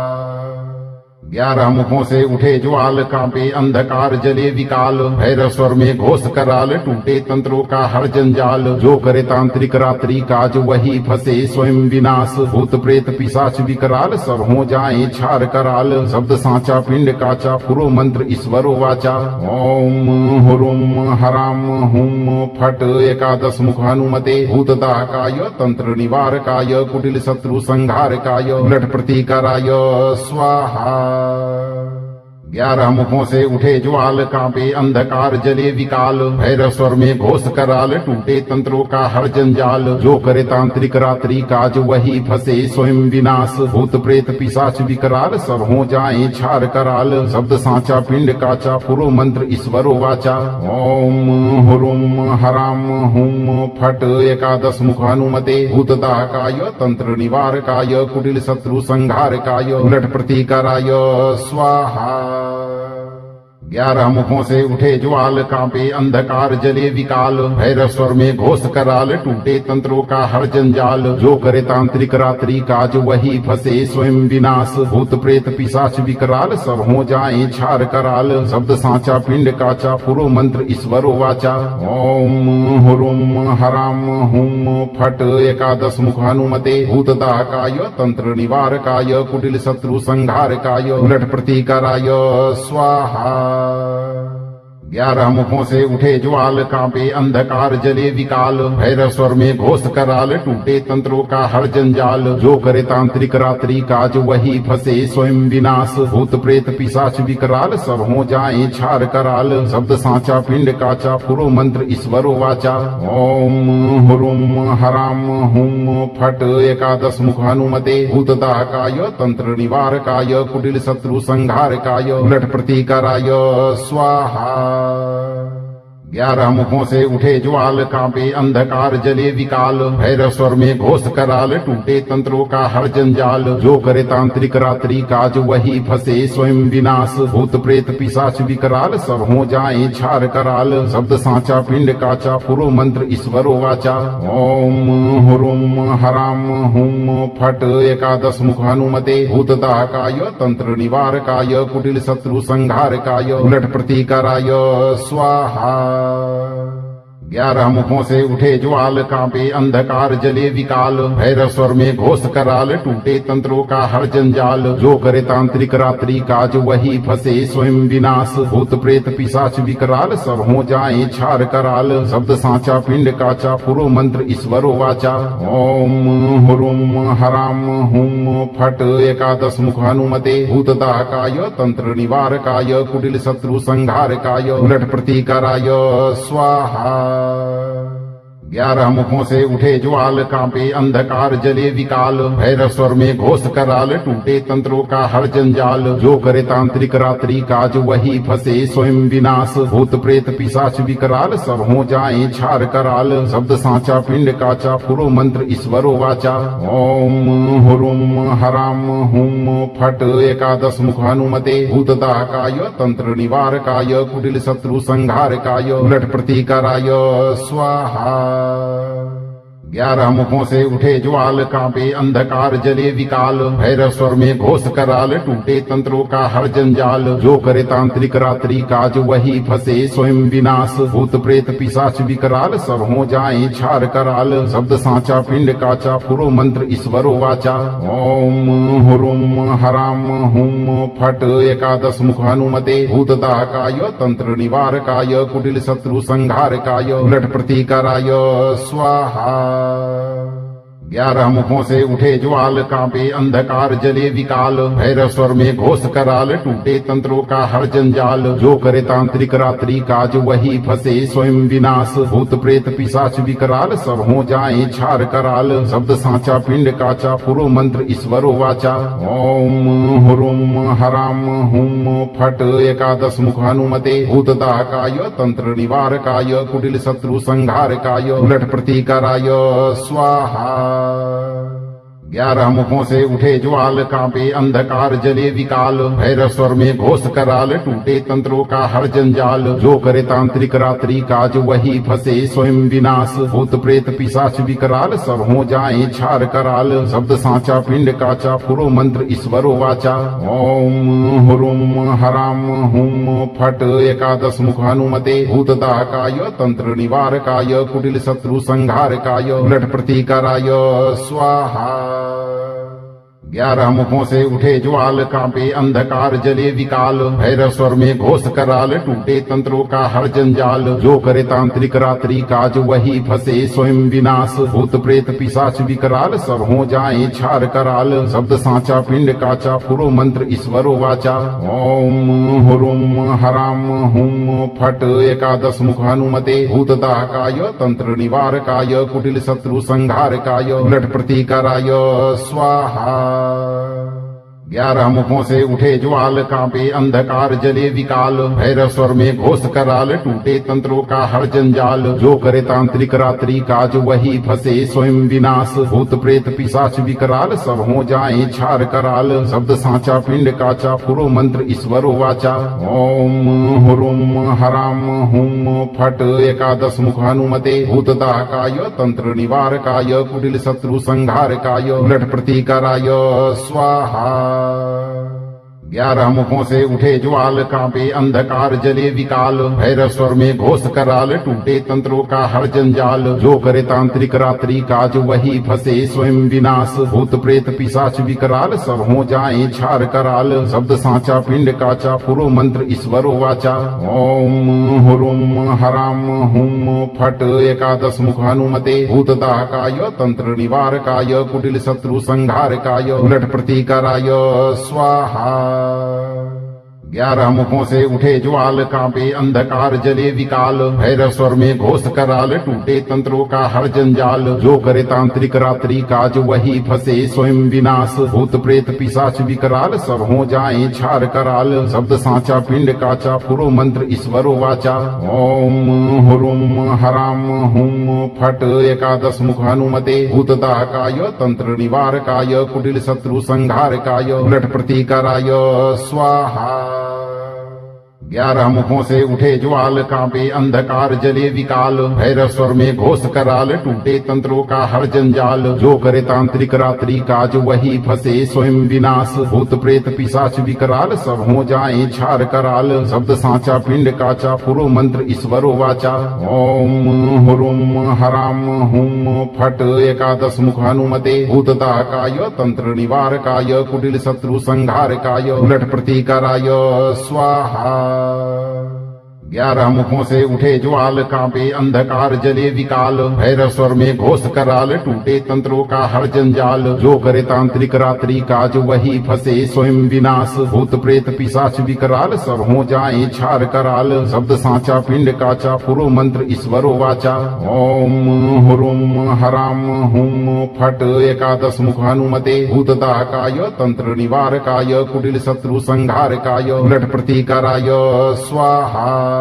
11 मुखों से उठे ज्वाल, कांपे अंधकार जले विकाल, भैरव स्वर में घोष कराल, टूटे तंत्रों का हर जंजाल। जो करे तांत्रिक रात्रि काज वही फंसे स्वयं विनाश, भूत प्रेत पिशाच विकराल सब हो जाए छार कराल। शब्द सांचा पिंड काचा, पुरो मंत्र ईश्वरो वाचा। ओम हुरुम हराम हुम फट, एकादश मुख हनुमते, भूतदाहकाय तंत्र निवारकाय, कुटिल शत्रु संहारकाय, उलट प्रतिकाराय स्वाहा। 11 मुखों से उठे ज्वाल, कांपे अंधकार जले विकाल, भैरव स्वर में घोष कराल, टूटे तंत्रों का हर जंजाल। जो करे तांत्रिक रात्रि काज वही फंसे स्वयं विनाश, भूत प्रेत पिशाच विकराल सब हो जाए छार कराल। शब्द सांचा पिंड काचा, पुरो मंत्र ईश्वरो वाचा। ओम हुरुम हराम हुम फट, एकादश मुख हनुमते, भूतदाहकाय तंत्र निवारकाय, कुटिल शत्रु संहारकाय, उलट प्रतिकाराय स्वाहा। 11 मुखों से उठे ज्वाल, कांपे अंधकार जले विकाल, भैरव स्वर में घोष कराल, टूटे तंत्रों का हर जंजाल। जो करे तांत्रिक रात्रि काज वही फंसे स्वयं विनाश, भूत प्रेत पिशाच विकराल सब हो जाए छार कराल। शब्द सांचा पिंड काचा, पुरो मंत्र ईश्वरो वाचा। ओम हुरुम हराम हुम फट, एकादश मुख हनुमते, भूतदाहकाय तंत्र निवारकाय, कुटिल शत्रु संहारकाय, उलट प्रतिकाराय स्वाहा। 11 मुखों से उठे ज्वाल, कांपे अंधकार जले विकाल, भैरव स्वर में घोष कराल, टूटे तंत्रों का हर जंजाल। जो करे तांत्रिक रात्रि काज वही फंसे स्वयं विनाश, भूत प्रेत पिशाच विकराल सब हो जाए छार कराल। शब्द सांचा पिंड काचा पुरो मंत्र ईश्वरो वाचा, ओम हुरुम हराम हुम फट। 11 मुख हनुमते भूतदाहकाय, तंत्र निवारकाय, कुटिल शत्रु संहारकाय, उलट प्रतिकाराय स्वाहा। 11 मुखों से उठे ज्वाल, कांपे अंधकार जले विकाल, भैरव स्वर में घोष कराल, टूटे तंत्रों का हर जंजाल। जो करे तांत्रिक रात्रि काज वही फंसे स्वयं विनाश, भूत प्रेत पिशाच विकराल सब हो जाए छार कराल। शब्द सांचा पिंड काचा पुरो मंत्र ईश्वरो वाचा, ओम हुरुम हराम हुम फट। 11 मुख हनुमते भूतदाहकाय, तंत्र निवारकाय, कुटिल शत्रु संहारकाय, उलट प्रतिकाराय स्वाहा। 11 मुखों से उठे ज्वाल, कांपे अंधकार जले विकाल, भैरव स्वर में घोष कराल, टूटे तंत्रों का हर जंजाल। जो करे तांत्रिक रात्रि काज वही फंसे स्वयं विनाश, भूत प्रेत पिशाच विकराल सब हो जाए छार कराल। शब्द सांचा पिंड काचा पुरो मंत्र ईश्वरो वाचा, ओम हुरुम हराम हुम फट। 11 मुख हनुमते भूतदाहकाय, तंत्र निवारकाय, कुटिल शत्रु संहारकाय, उलट प्रतिकाराय स्वाहा। 11 मुखों से उठे ज्वाल, कांपे अंधकार जले विकाल, भैरव स्वर में घोष कराल, टूटे तंत्रों का हर जंजाल। जो करे तांत्रिक रात्रि काज वही फंसे स्वयं विनाश, भूत प्रेत पिशाच विकराल सब हो जाए छार कराल। शब्द सांचा पिंड काचा पुरो मंत्र ईश्वरो वाचा, ओम हुरुम हराम हुम फट। 11 मुख हनुमते भूतदाहकाय, तंत्र निवारकाय, कुटिल शत्रु संहारकाय, उलट प्रतिकाराय स्वाहा। 11 मुखों से उठे ज्वाल, कांपे अंधकार जले विकाल, भैरव स्वर में घोष कराल, टूटे तंत्रों का हर जंजाल। जो करे तांत्रिक रात्रि काज वही फंसे स्वयं विनाश, भूत प्रेत पिशाच विकराल सब हो जाए छार कराल। शब्द सांचा पिंड काचा पुरो मंत्र ईश्वरो वाचा, ओम हुरुम हराम हुम फट। 11 मुख हनुमते भूतदाहकाय, तंत्र निवारकाय, कुटिल शत्रु संहारकाय, उलट प्रतिकाराय स्वाहा। 11 मुखों से उठे ज्वाल, कांपे अंधकार जले विकाल, भैरव स्वर में घोष कराल, टूटे तंत्रों का हर जंजाल। जो करे तांत्रिक रात्रि काज वही फंसे स्वयं विनाश, भूत प्रेत पिशाच विकराल सब हो जाए छार कराल। शब्द सांचा पिंड काचा पुरो मंत्र ईश्वरो वाचा, ओम हुरुम हराम हुम फट। 11 मुख हनुमते भूतदाहकाय, तंत्र निवारकाय, कुटिल शत्रु संहारकाय, उलट प्रतिकाराय स्वाहा। 11 मुखों से उठे ज्वाल, कांपे अंधकार जले विकाल, भैरव स्वर में घोष कराल, टूटे तंत्रों का हर जंजाल। जो करे तांत्रिक रात्रि काज वही फंसे स्वयं विनाश, भूत प्रेत पिशाच विकराल सब हो जाए छार कराल। शब्द सांचा पिंड काचा पुरो मंत्र ईश्वरो वाचा, ओम हुरुम हराम हुम फट। 11 मुख हनुमते भूतदाहकाय, तंत्र निवारकाय, कुटिल शत्रु संहारकाय, उलट प्रतिकाराय स्वाहा। 11 मुखों से उठे ज्वाल, कांपे अंधकार जले विकाल, भैरव स्वर में घोष कराल, टूटे तंत्रों का हर जंजाल। जो करे तांत्रिक रात्रि काज वही फंसे स्वयं विनाश, भूत प्रेत पिशाच विकराल सब हो जाए छार कराल। शब्द सांचा पिंड काचा पुरो मंत्र ईश्वरो वाचा, ओम हुरुम हराम हुम फट। 11 मुख हनुमते भूतदाहकाय, तंत्र निवारकाय, कुटिल शत्रु संहारकाय, उलट प्रतिकाराय स्वाहा। 11 मुखों से उठे ज्वाल, कांपे अंधकार जले विकाल, भैरव स्वर में घोष कराल, टूटे तंत्रों का हर जंजाल। जो करे तांत्रिक रात्रि काज वही फंसे स्वयं विनाश, भूत प्रेत पिशाच विकराल सब हो जाए छार कराल। शब्द सांचा पिंड काचा पुरो मंत्र ईश्वरो वाचा, ओम हुरुम हराम हुम फट। 11 मुख हनुमते भूतदाहकाय, तंत्र निवारकाय, कुटिल शत्रु संहारकाय, उलट प्रतिकाराय स्वाहा। 11 मुखों से उठे ज्वाल कांपे अंधकार जले विकाल भैरव स्वर में घोष कराल टूटे तंत्रों का हर जंजाल जो करे तांत्रिक रात्रि काज वही फंसे स्वयं विनाश भूत प्रेत पिशाच विकराल सब हो जाए छार कराल शब्द सांचा पिंड काचा पुरो मंत्र ईश्वरो वाचा ओम हुरुम हराम हुम फट एकादश मुख हनुमते भूतदाहकाय तंत्र निवारकाय कुटिल शत्रु संहारकाय उलट प्रतिकाराय स्वाहा 11 मुखों से उठे ज्वाल कांपे अंधकार जले विकाल भैरव स्वर में घोष कराल टूटे तंत्रों का हर जंजाल जो करे तांत्रिक रात्रि काज वही फंसे स्वयं विनाश भूत प्रेत पिशाच विकराल सब हो जाए छार कराल शब्द सांचा पिंड काचा पुरो मंत्र ईश्वरो वाचा ओम हुरुम हराम हुम फट एकादश मुख हनुमते भूतदाहकाय तंत्र निवारकाय कुटिल शत्रु संहारकाय उलट प्रतिकाराय स्वाहा 11 मुखों से उठे ज्वाल कांपे अंधकार जले विकाल भैरव स्वर में घोष कराल टूटे तंत्रों का हर जंजाल जो करे तांत्रिक रात्रि काज वही फंसे स्वयं विनाश भूत प्रेत पिशाच विकराल सब हो जाए छार कराल शब्द सांचा पिंड काचा पुरो मंत्र ईश्वरो वाचा ओम हुरुम हराम हुम फट एकादश मुख हनुमते भूतदाहकाय तंत्र निवारकाय कुटिल शत्रु संहारकाय उलट प्रतिकाराय स्वाहा 11 मुखों से उठे ज्वाल कांपे अंधकार जले विकाल भैरव स्वर में घोष कराल टूटे तंत्रों का हर जंजाल जो करे तांत्रिक रात्रि काज वही फंसे स्वयं विनाश भूत प्रेत पिशाच विकराल सब हो जाए छार कराल शब्द सांचा पिंड काचा पुरो मंत्र ईश्वरो वाचा ओम हुरुम हराम हुम फट एकादश मुख हनुमते भूतदाहकाय तंत्र निवारकाय कुटिल शत्रु संहारकाय उलट प्रतिकाराय स्वाहा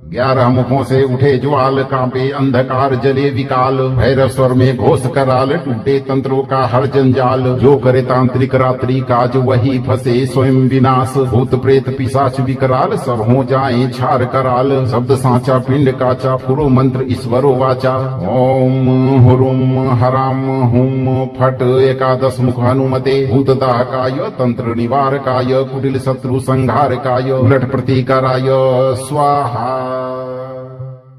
11 मुखों से उठे ज्वाल कांपे अंधकार जले विकाल भैरव स्वर में घोष कराल टूटे तंत्रों का हर जंजाल जो करे तांत्रिक रात्रि काज वही फंसे स्वयं विनाश भूत प्रेत पिशाच विकराल सब हो जाए छार कराल शब्द सांचा पिंड काचा पुरो मंत्र ईश्वरो वाचा ओम हुरुम हराम हुम फट एकादश मुख हनुमते भूतदाहकाय तंत्र निवारकाय कुटिल शत्रु संहारकाय उलट प्रतिकाराय स्वाहा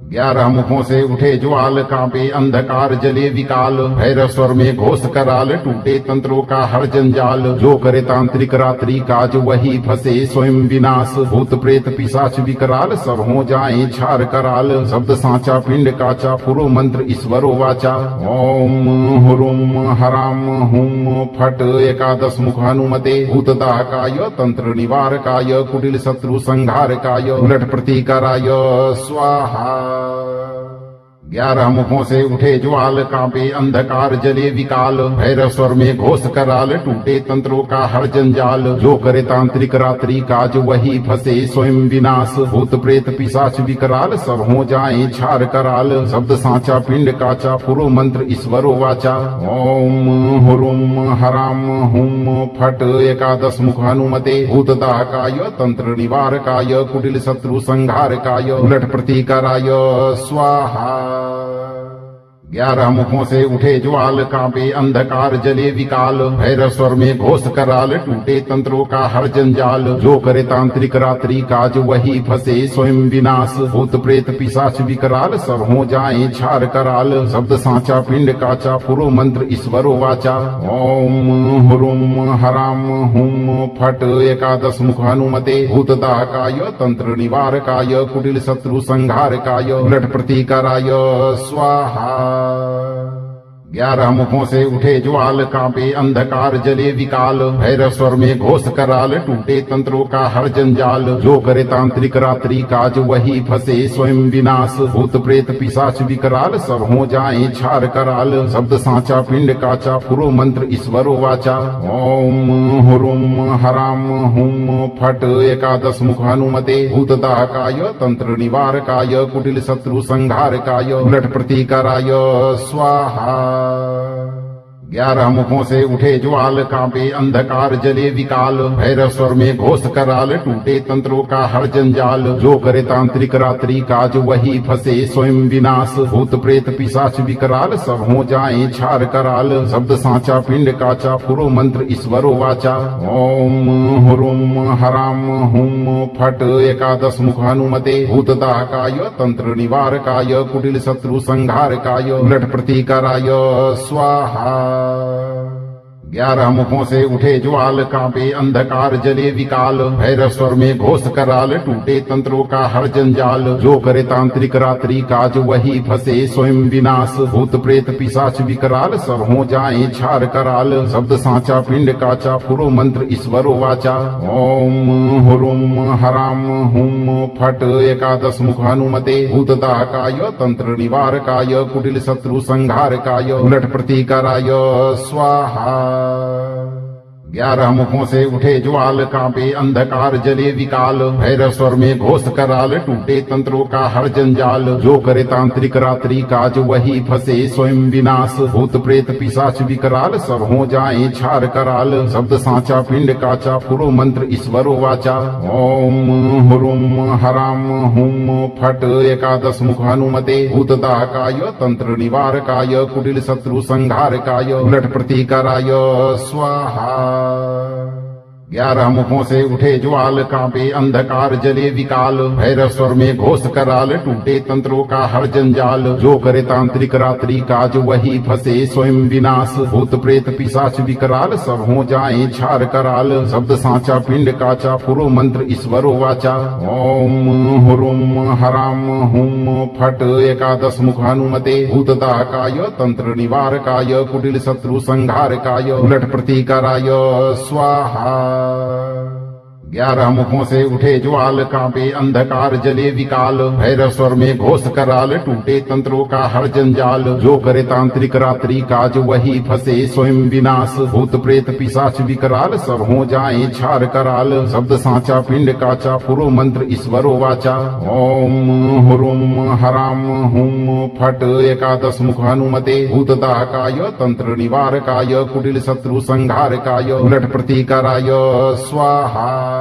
11 मुखों से उठे ज्वाल कांपे अंधकार जले विकाल भैरव स्वर में घोष कराल टूटे तंत्रों का हर जंजाल जो करे तांत्रिक रात्रि काज वही फंसे स्वयं विनाश भूत प्रेत पिशाच विकराल सब हो जाए छार कराल शब्द सांचा पिंड काचा पुरो मंत्र ईश्वरो वाचा ओम हुरुम हराम हुम फट एकादश मुख हनुमते भूतदाहकाय तंत्र निवारकाय कुटिल शत्रु संहारकाय उलट प्रतिकाराय स्वाहा 11 मुखों से उठे ज्वाल कांपे अंधकार जले विकाल भैरव स्वर में घोष कराल टूटे तंत्रों का हर जंजाल जो करे तांत्रिक रात्रि काज वही फंसे स्वयं विनाश भूत प्रेत पिशाच विकराल सब हो जाए छार कराल शब्द सांचा पिंड काचा पुरो मंत्र ईश्वरो वाचा ओम हुरुम हराम हुम फट एकादश मुख हनुमते भूतदाहकाय तंत्र निवारकाय कुटिल शत्रु संहारकाय उलट प्रतिकाराय स्वाहा 11 मुखों से उठे ज्वाल कांपे अंधकार जले विकाल भैरव स्वर में घोष कराल टूटे तंत्रों का हर जंजाल जो करे तांत्रिक रात्रि काज वही फंसे स्वयं विनाश भूत प्रेत पिशाच विकराल सब हो जाए छार कराल शब्द सांचा पिंड काचा पुरो मंत्र ईश्वरो वाचा ओम हुरुम हराम हुम फट एकादश मुख हनुमते भूतदाहकाय तंत्र निवारकाय कुटिल शत्रु संहारकाय उलट प्रतिकाराय स्वाहा 11 मुखों से उठे ज्वाल कांपे अंधकार जले विकाल भैरव स्वर में घोष कराल टूटे तंत्रों का हर जंजाल जो करे तांत्रिक रात्रि काज वही फंसे स्वयं विनाश भूत प्रेत पिशाच विकराल सब हो जाए छार कराल शब्द सांचा पिंड काचा पुरो मंत्र ईश्वरो वाचा ओम हुरुम हराम हुम फट एकादश मुख हनुमते भूतदाहकाय तंत्र निवारकाय कुटिल शत्रु संहारकाय उलट प्रतिकाराय स्वाहा 11 मुखों से उठे ज्वाल कांपे अंधकार जले विकाल भैरव स्वर में घोष कराल टूटे तंत्रों का हर जंजाल जो करे तांत्रिक रात्रि काज वही फंसे स्वयं विनाश भूत प्रेत पिशाच विकराल सब हो जाए छार कराल शब्द सांचा पिंड काचा पुरो मंत्र ईश्वरो वाचा ओम हुरुम हराम हुम फट एकादश मुख हनुमते भूतदाहकाय तंत्र निवारकाय कुटिल शत्रु संहारकाय उलट प्रतिकाराय स्वाहा 11 मुखों से उठे ज्वाल कांपे अंधकार जले विकाल भैरव स्वर में घोष कराल टूटे तंत्रों का हर जंजाल जो करे तांत्रिक रात्रि काज वही फंसे स्वयं विनाश भूत प्रेत पिशाच विकराल सब हो जाए छार कराल शब्द सांचा पिंड काचा पुरो मंत्र ईश्वरो वाचा ओम हुरुम हराम हुम फट एकादश मुख हनुमते भूतदाहकाय तंत्र निवारकाय कुटिल शत्रु संहारकाय उलट प्रतिकाराय स्वाहा 11 मुखों से उठे ज्वाल कांपे अंधकार जले विकाल भैरव स्वर में घोष कराल टूटे तंत्रों का हर जंजाल जो करे तांत्रिक रात्रि काज वही फंसे स्वयं विनाश भूत प्रेत पिशाच विकराल सब हो जाए छार कराल शब्द सांचा पिंड काचा पुरो मंत्र ईश्वरो वाचा ओम हुरुम हराम हुम फट एकादश मुख हनुमते भूतदाहकाय तंत्र निवारकाय कुटिल शत्रु संहारकाय उलट प्रतिकाराय स्वाहा 11 मुखों से उठे ज्वाल कांपे अंधकार जले विकाल भैरव स्वर में घोष कराल टूटे तंत्रों का हर जंजाल जो करे तांत्रिक रात्रि काज वही फंसे स्वयं विनाश भूत प्रेत पिशाच विकराल सब हो जाए छार कराल शब्द सांचा पिंड काचा पुरो मंत्र ईश्वरो वाचा ओम हुरुम हराम हुम फट एकादश मुख हनुमते भूतदाहकाय तंत्र निवारकाय कुटिल शत्रु संहारकाय उलट प्रतिकाराय स्वाहा 11 मुखों से उठे ज्वाल कांपे अंधकार जले विकाल भैरव स्वर में घोष कराल टूटे तंत्रों का हर जंजाल जो करे तांत्रिक रात्रि काज वही फंसे स्वयं विनाश भूत प्रेत पिशाच विकराल सब हो जाए छार कराल शब्द सांचा पिंड काचा पुरो मंत्र ईश्वरो वाचा ओम हुरुम हराम हुम फट एकादश मुख हनुमते भूतदाहकाय तंत्र निवारकाय कुटिल शत्रु संहारकाय उलट प्रतिकाराय स्वाहा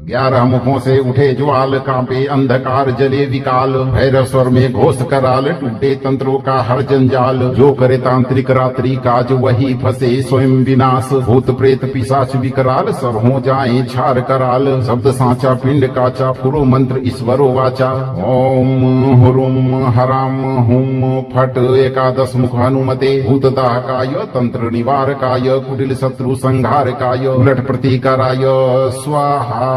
11 मुखों से उठे ज्वाल कांपे अंधकार जले विकाल भैरव स्वर में घोष कराल टूटे तंत्रों का हर जंजाल जो करे तांत्रिक रात्रि काज वही फंसे स्वयं विनाश भूत प्रेत पिशाच विकराल सब हो जाए छार कराल शब्द सांचा पिंड काचा पुरो मंत्र ईश्वरो वाचा ओम हुरुम हराम हुम फट एकादश मुख हनुमते भूतदाहकाय तंत्र निवारकाय कुटिल शत्रु संहारकाय उलट प्रतिकाराय स्वाहा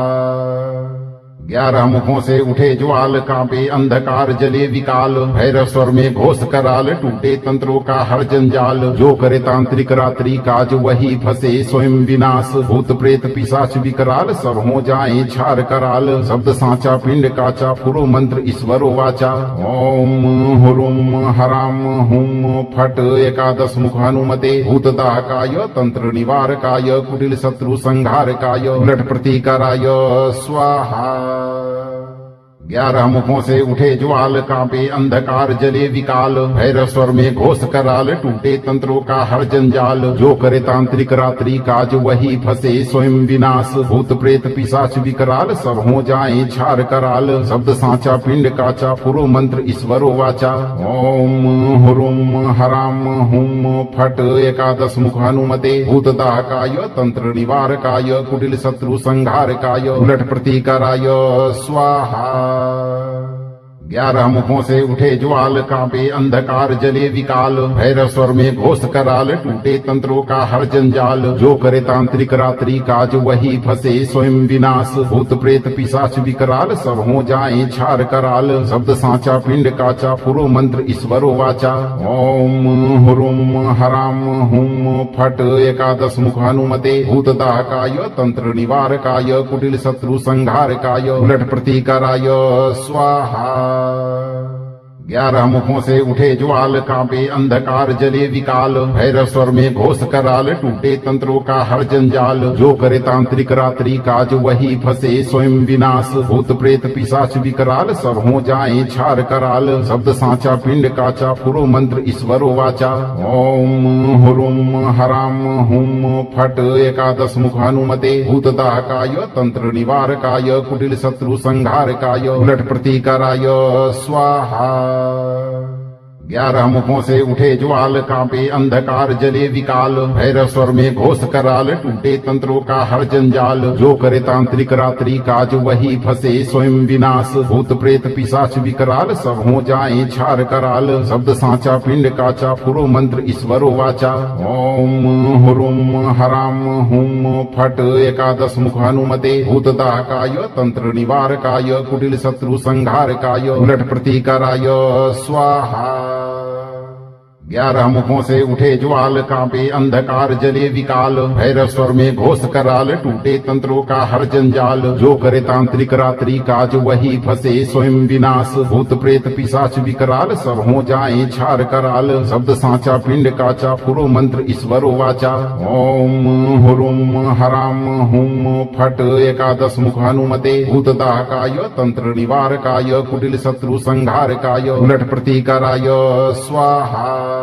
11 मुखों से उठे ज्वाल कांपे अंधकार जले विकाल भैरव स्वर में घोष कराल टूटे तंत्रों का हर जंजाल जो करे तांत्रिक रात्रि काज वही फंसे स्वयं विनाश भूत प्रेत पिशाच विकराल सब हो जाए छार कराल शब्द सांचा पिंड काचा पुरो मंत्र ईश्वरो वाचा ओम हुरुम हराम हुम फट एकादश मुख हनुमते भूतदाहकाय तंत्र निवारकाय कुटिल शत्रु संहारकाय उलट प्रतिकाराय स्वाहा 11 मुखों से उठे ज्वाल कांपे अंधकार जले विकाल भैरव स्वर में घोष कराल टूटे तंत्रों का हर जंजाल जो करे तांत्रिक रात्रि काज वही फंसे स्वयं विनाश भूत प्रेत पिशाच विकराल सब हो जाए छार कराल शब्द सांचा पिंड काचा पुरो मंत्र ईश्वरो वाचा ओम हुरुम हराम हुम फट एकादश मुख हनुमते भूतदाहकाय तंत्र निवारकाय कुटिल शत्रु संहारकाय उलट प्रतिकाराय स्वाहा 11 मुखों से उठे ज्वाल कांपे अंधकार जले विकाल भैरव स्वर में घोष कराल टूटे तंत्रों का हर जंजाल जो करे तांत्रिक रात्रि काज वही फंसे स्वयं विनाश भूत प्रेत पिशाच विकराल सब हो जाए छार कराल शब्द सांचा पिंड काचा पुरो मंत्र ईश्वरो वाचा ओम हुरुम हराम हुम फट एकादश मुख हनुमते भूतदाहकाय तंत्र निवारकाय कुटिल शत्रु संहारकाय उलट प्रतिकाराय स्वाहा 11 मुखों से उठे ज्वाल कांपे अंधकार जले विकाल भैरव स्वर में घोष कराल टूटे तंत्रों का हर जंजाल जो करे तांत्रिक रात्रि काज वही फंसे स्वयं विनाश भूत प्रेत पिशाच विकराल सब हो जाए छार कराल शब्द सांचा पिंड काचा पुरो मंत्र ईश्वरो वाचा ओम हुरुम हराम हुम फट एकादश मुखानुमते भूतदाहकाय तंत्र निवारकाय कुटिल शत्रु संहारकाय उलट प्रतिकाराय स्वाहा 11 मुखों से उठे ज्वाल कांपे अंधकार जले विकाल भैरव स्वर में घोष कराल टूटे तंत्रों का हर जंजाल जो करे तांत्रिक रात्रि काज वही फंसे स्वयं विनाश भूत प्रेत पिशाच विकराल सब हो जाए छार कराल शब्द सांचा पिंड काचा पुरो मंत्र ईश्वरो वाचा ओम हुरुम हराम हुम फट एकादश मुखानुमते भूतदाहकाय तंत्र निवारकाय कुटिल शत्रु संहारकाय उलट प्रतिकाराय स्वाहा 11 मुखों से उठे ज्वाल कांपे अंधकार जले विकाल भैरव स्वर में घोष कराल टूटे तंत्रों का हर जंजाल जो करे तांत्रिक रात्रि काज वही फंसे स्वयं विनाश भूत प्रेत पिशाच विकराल सब हो जाए छार कराल शब्द सांचा पिंड काचा पुरो मंत्र ईश्वरो वाचा ओम हुरुम हराम हुम फट एकादश मुखानुमते भूतदाहकाय तंत्र निवारकाय कुटिल शत्रु संहारकाय उलट प्रतिकाराय स्वाहा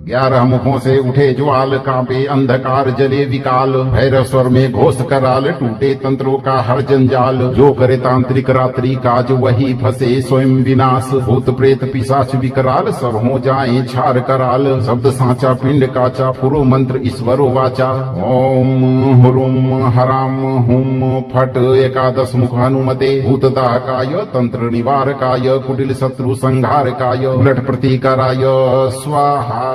11 मुखों से उठे ज्वाल कांपे अंधकार जले विकाल भैरव स्वर में घोष कराल टूटे तंत्रों का हर जंजाल जो करे तांत्रिक रात्रि काज वही फंसे स्वयं विनाश भूत प्रेत पिशाच विकराल सब हो जाए छार कराल शब्द सांचा पिंड काचा पुरो मंत्र ईश्वरो वाचा ओम हुरुम हराम हुम फट एकादश मुखानुमते भूतदाहकाय तंत्र निवारकाय कुटिल शत्रु संहारकाय उलट प्रतिकाराय स्वाहा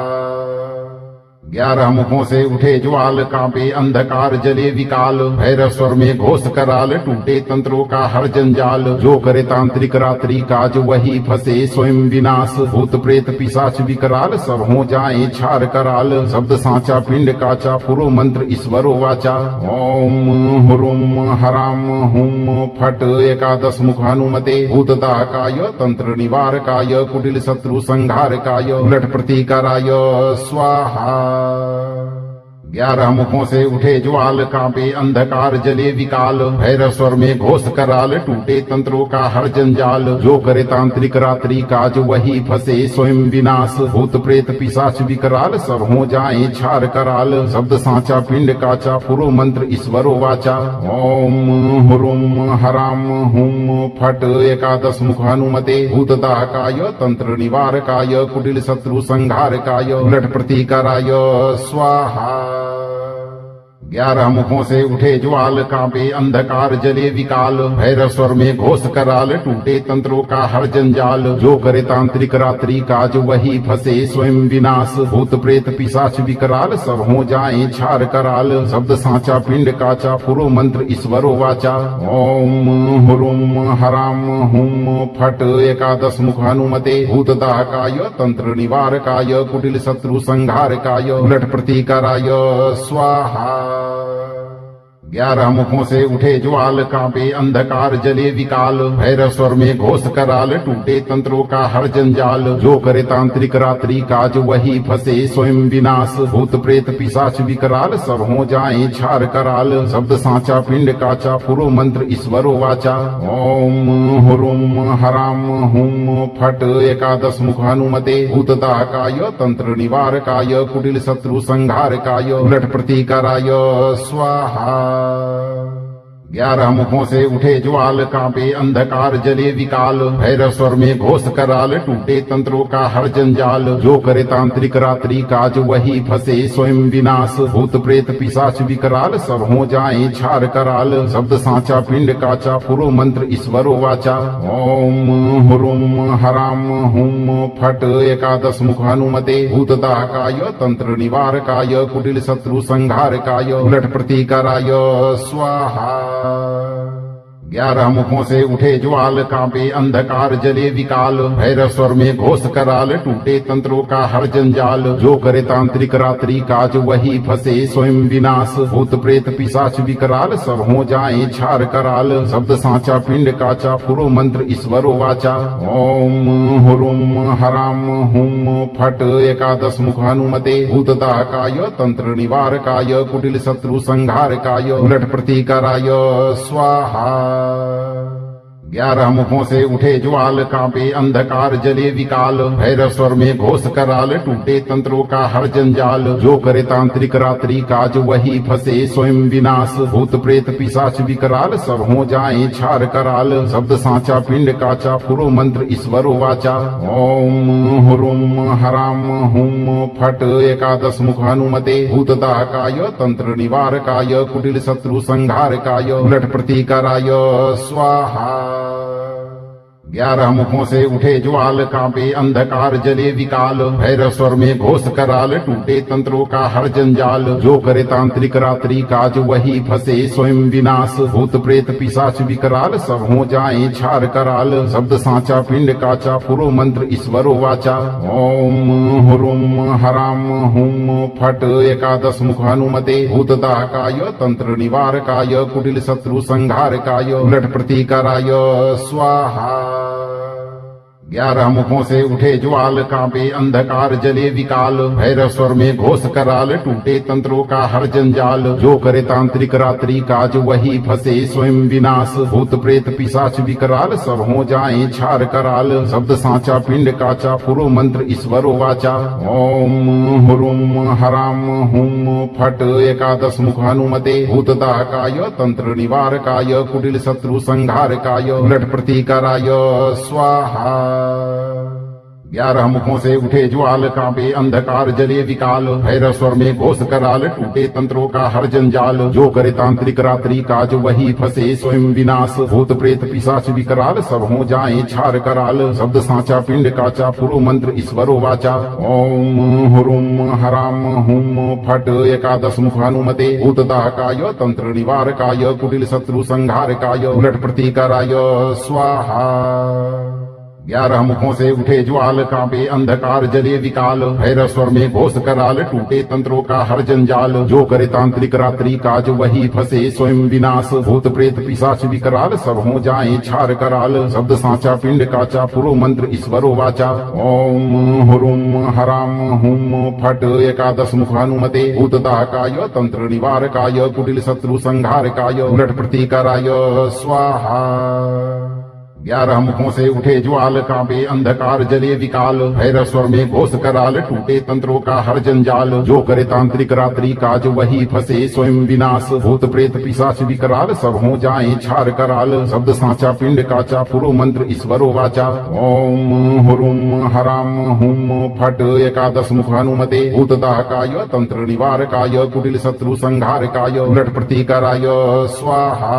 11 मुखों से उठे ज्वाल कांपे अंधकार जले विकाल भैरव स्वर में घोष कराल टूटे तंत्रों का हर जंजाल जो करे तांत्रिक रात्रि काज वही फंसे स्वयं विनाश भूत प्रेत पिशाच विकराल सब हो जाए छार कराल शब्द सांचा पिंड काचा पुरो मंत्र ईश्वरो वाचा ओम हुरुम हराम हुम फट एकादश मुखानुमते भूतदाहकाय तंत्र निवारकाय कुटिल शत्रु संहारकाय उलट प्रतिकाराय स्वाहा 11 मुखों से उठे ज्वाल कांपे अंधकार जले विकाल भैरव स्वर में घोष कराल टूटे तंत्रों का हर जंजाल जो करे तांत्रिक रात्रि काज वही फंसे स्वयं विनाश भूत प्रेत पिशाच विकराल सब हो जाए छार कराल शब्द सांचा पिंड काचा पुरो मंत्र ईश्वरो वाचा ओम हुरुम हराम हुम फट एकादश मुखानुमते भूतदाहकाय तंत्र निवारकाय कुटिल शत्रु संहारकाय उलट प्रतिकाराय स्वाहा 11 मुखों से उठे ज्वाल कांपे अंधकार जले विकाल भैरव स्वर में घोष कराल टूटे तंत्रों का हर जंजाल जो करे तांत्रिक रात्रि काज वही फंसे स्वयं विनाश भूत प्रेत पिशाच विकराल सब हो जाए छार कराल शब्द सांचा पिंड काचा पुरो मंत्र ईश्वरो वाचा ओम हुरुम हराम हुम फट एकादश मुखानुमते भूतदाहकाय तंत्र निवारकाय कुटिल शत्रु संहारकाय उलट प्रतिकाराय स्वाहा 11 मुखों से उठे ज्वाल कांपे अंधकार जले विकाल भैरव स्वर में घोष कराल टूटे तंत्रों का हर जंजाल जो करे तांत्रिक रात्रि काज वही फंसे स्वयं विनाश भूत प्रेत पिशाच विकराल सब हो जाए छार कराल शब्द सांचा पिंड काचा पुरो मंत्र ईश्वरो वाचा ओम हुरुम हराम हुम फट एकादश मुखानुमते भूतदाहकाय तंत्र निवारकाय कुटिल शत्रु संहारकाय उलट प्रतिकाराय स्वाहा 11 मुखों से उठे ज्वाल कांपे अंधकार जले विकाल भैरव स्वर में घोष कराल टूटे तंत्रों का हर जंजाल जो करे तांत्रिक रात्रि काज वही फंसे स्वयं विनाश भूत प्रेत पिशाच विकराल सब हो जाए छार कराल शब्द सांचा पिंड काचा पुरो मंत्र ईश्वरो वाचा ओम हुरुम हराम हुम फट एकादश मुखानुमते भूतदाहकाय तंत्र निवारकाय कुटिल शत्रु संहारकाय उलट प्रतिकाराय स्वाहा 11 मुखों से उठे ज्वाल कांपे अंधकार जले विकाल भैरव स्वर में घोष कराल टूटे तंत्रों का हर जंजाल जो करे तांत्रिक रात्रि काज वही फंसे स्वयं विनाश भूत प्रेत पिशाच विकराल सब हो जाए छार कराल शब्द सांचा पिंड काचा पुरो मंत्र ईश्वरो वाचा ओम हुरुम हराम हुम फट एकादश मुख हनुमते भूतदाहकाय तंत्र निवारकाय कुटिल शत्रु संहारकाय उलट प्रतिकाराय स्वाहा 11 मुखों से उठे ज्वाल कांपे अंधकार जले विकाल भैरव स्वर में घोष कराल टूटे तंत्रों का हर जंजाल जो करे तांत्रिक रात्रि काज वही फंसे स्वयं विनाश भूत प्रेत पिशाच विकराल सब हो जाए छार कराल शब्द सांचा पिंड काचा पुरो मंत्र ईश्वरो वाचा ओम हुरुम हराम हुम फट एकादश मुख हनुमते भूतदाहकाय तंत्र निवारकाय कुटिल शत्रु संहारकाय उलट प्रतिकाराय स्वाहा 11 मुखों से उठे ज्वाल कांपे अंधकार जले विकाल भैरव स्वर में घोष कराल टूटे तंत्रों का हर जंजाल जो करे तांत्रिक रात्रि काज वही फंसे स्वयं विनाश भूत प्रेत पिशाच विकराल सब हो जाए छार कराल शब्द सांचा पिंड काचा पुरो मंत्र ईश्वरो वाचा ओम हुरुम हराम हुम फट एकादश मुख हनुमते भूतदाहकाय तंत्र निवारकाय कुटिल शत्रु संहारकाय उलट प्रतिकाराय स्वाहा 11 मुखों से उठे ज्वाल कांपे अंधकार जले विकाल भैरव स्वर में घोष कराल टूटे तंत्रों का हर जंजाल जो करे तांत्रिक रात्रि काज वही फंसे स्वयं विनाश भूत प्रेत पिशाच विकराल सब हो जाए छार कराल शब्द सांचा पिंड काचा पुरो मंत्र ईश्वरो वाचा ओम हुरुम हराम हुम फट एकादश मुख हनुमते भूतदाहकाय तंत्र निवारकाय कुटिल शत्रु संहारकाय उलट प्रतिकाराय स्वाहा 11 मुखों से उठे ज्वाल कांपे अंधकार जले विकाल भैरव स्वर में घोष कराल टूटे तंत्रों का हर जंजाल जो करे तांत्रिक रात्रि काज वही फंसे स्वयं विनाश भूत प्रेत पिशाच विकराल सब हो जाए छार कराल शब्द सांचा पिंड काचा पुरो मंत्र ईश्वरो वाचा ओम हुरुम हराम हुम फट एकादश मुख हनुमते भूतदाहकाय तंत्र निवारकाय कुटिल शत्रु संहारकाय उलट प्रतिकाराय स्वाहा 11 मुखों से उठे ज्वाल कांपे अंधकार जले विकाल भैरव स्वर में घोष कराल टूटे तंत्रों का हर जंजाल जो करे तांत्रिक रात्रि काज वही फंसे स्वयं विनाश भूत प्रेत पिशाच विकराल सब हो जाए छार कराल शब्द सांचा पिंड काचा पुरो मंत्र ईश्वरो वाचा ओम हुरुम हराम हुम फट एकादश मुख हनुमते भूतदाहकाय तंत्र निवारकाय कुटिल शत्रु संहारकाय उलट प्रतिकाराय स्वाहा 11 मुखों से उठे ज्वाल कांपे अंधकार जले विकाल भैरव स्वर में घोष कराल टूटे तंत्रों का हर जंजाल जो करे तांत्रिक रात्रि काज वही फंसे स्वयं विनाश भूत प्रेत पिशाच विकराल सब हो जाए छार कराल शब्द सांचा पिंड काचा पुरो मंत्र ईश्वरो वाचा ओम हुरुम हराम हुम फट एकादश मुख हनुमते भूतदाहकाय तंत्र निवारकाय कुटिल शत्रु संहारकाय उलट प्रतिकाराय स्वाहा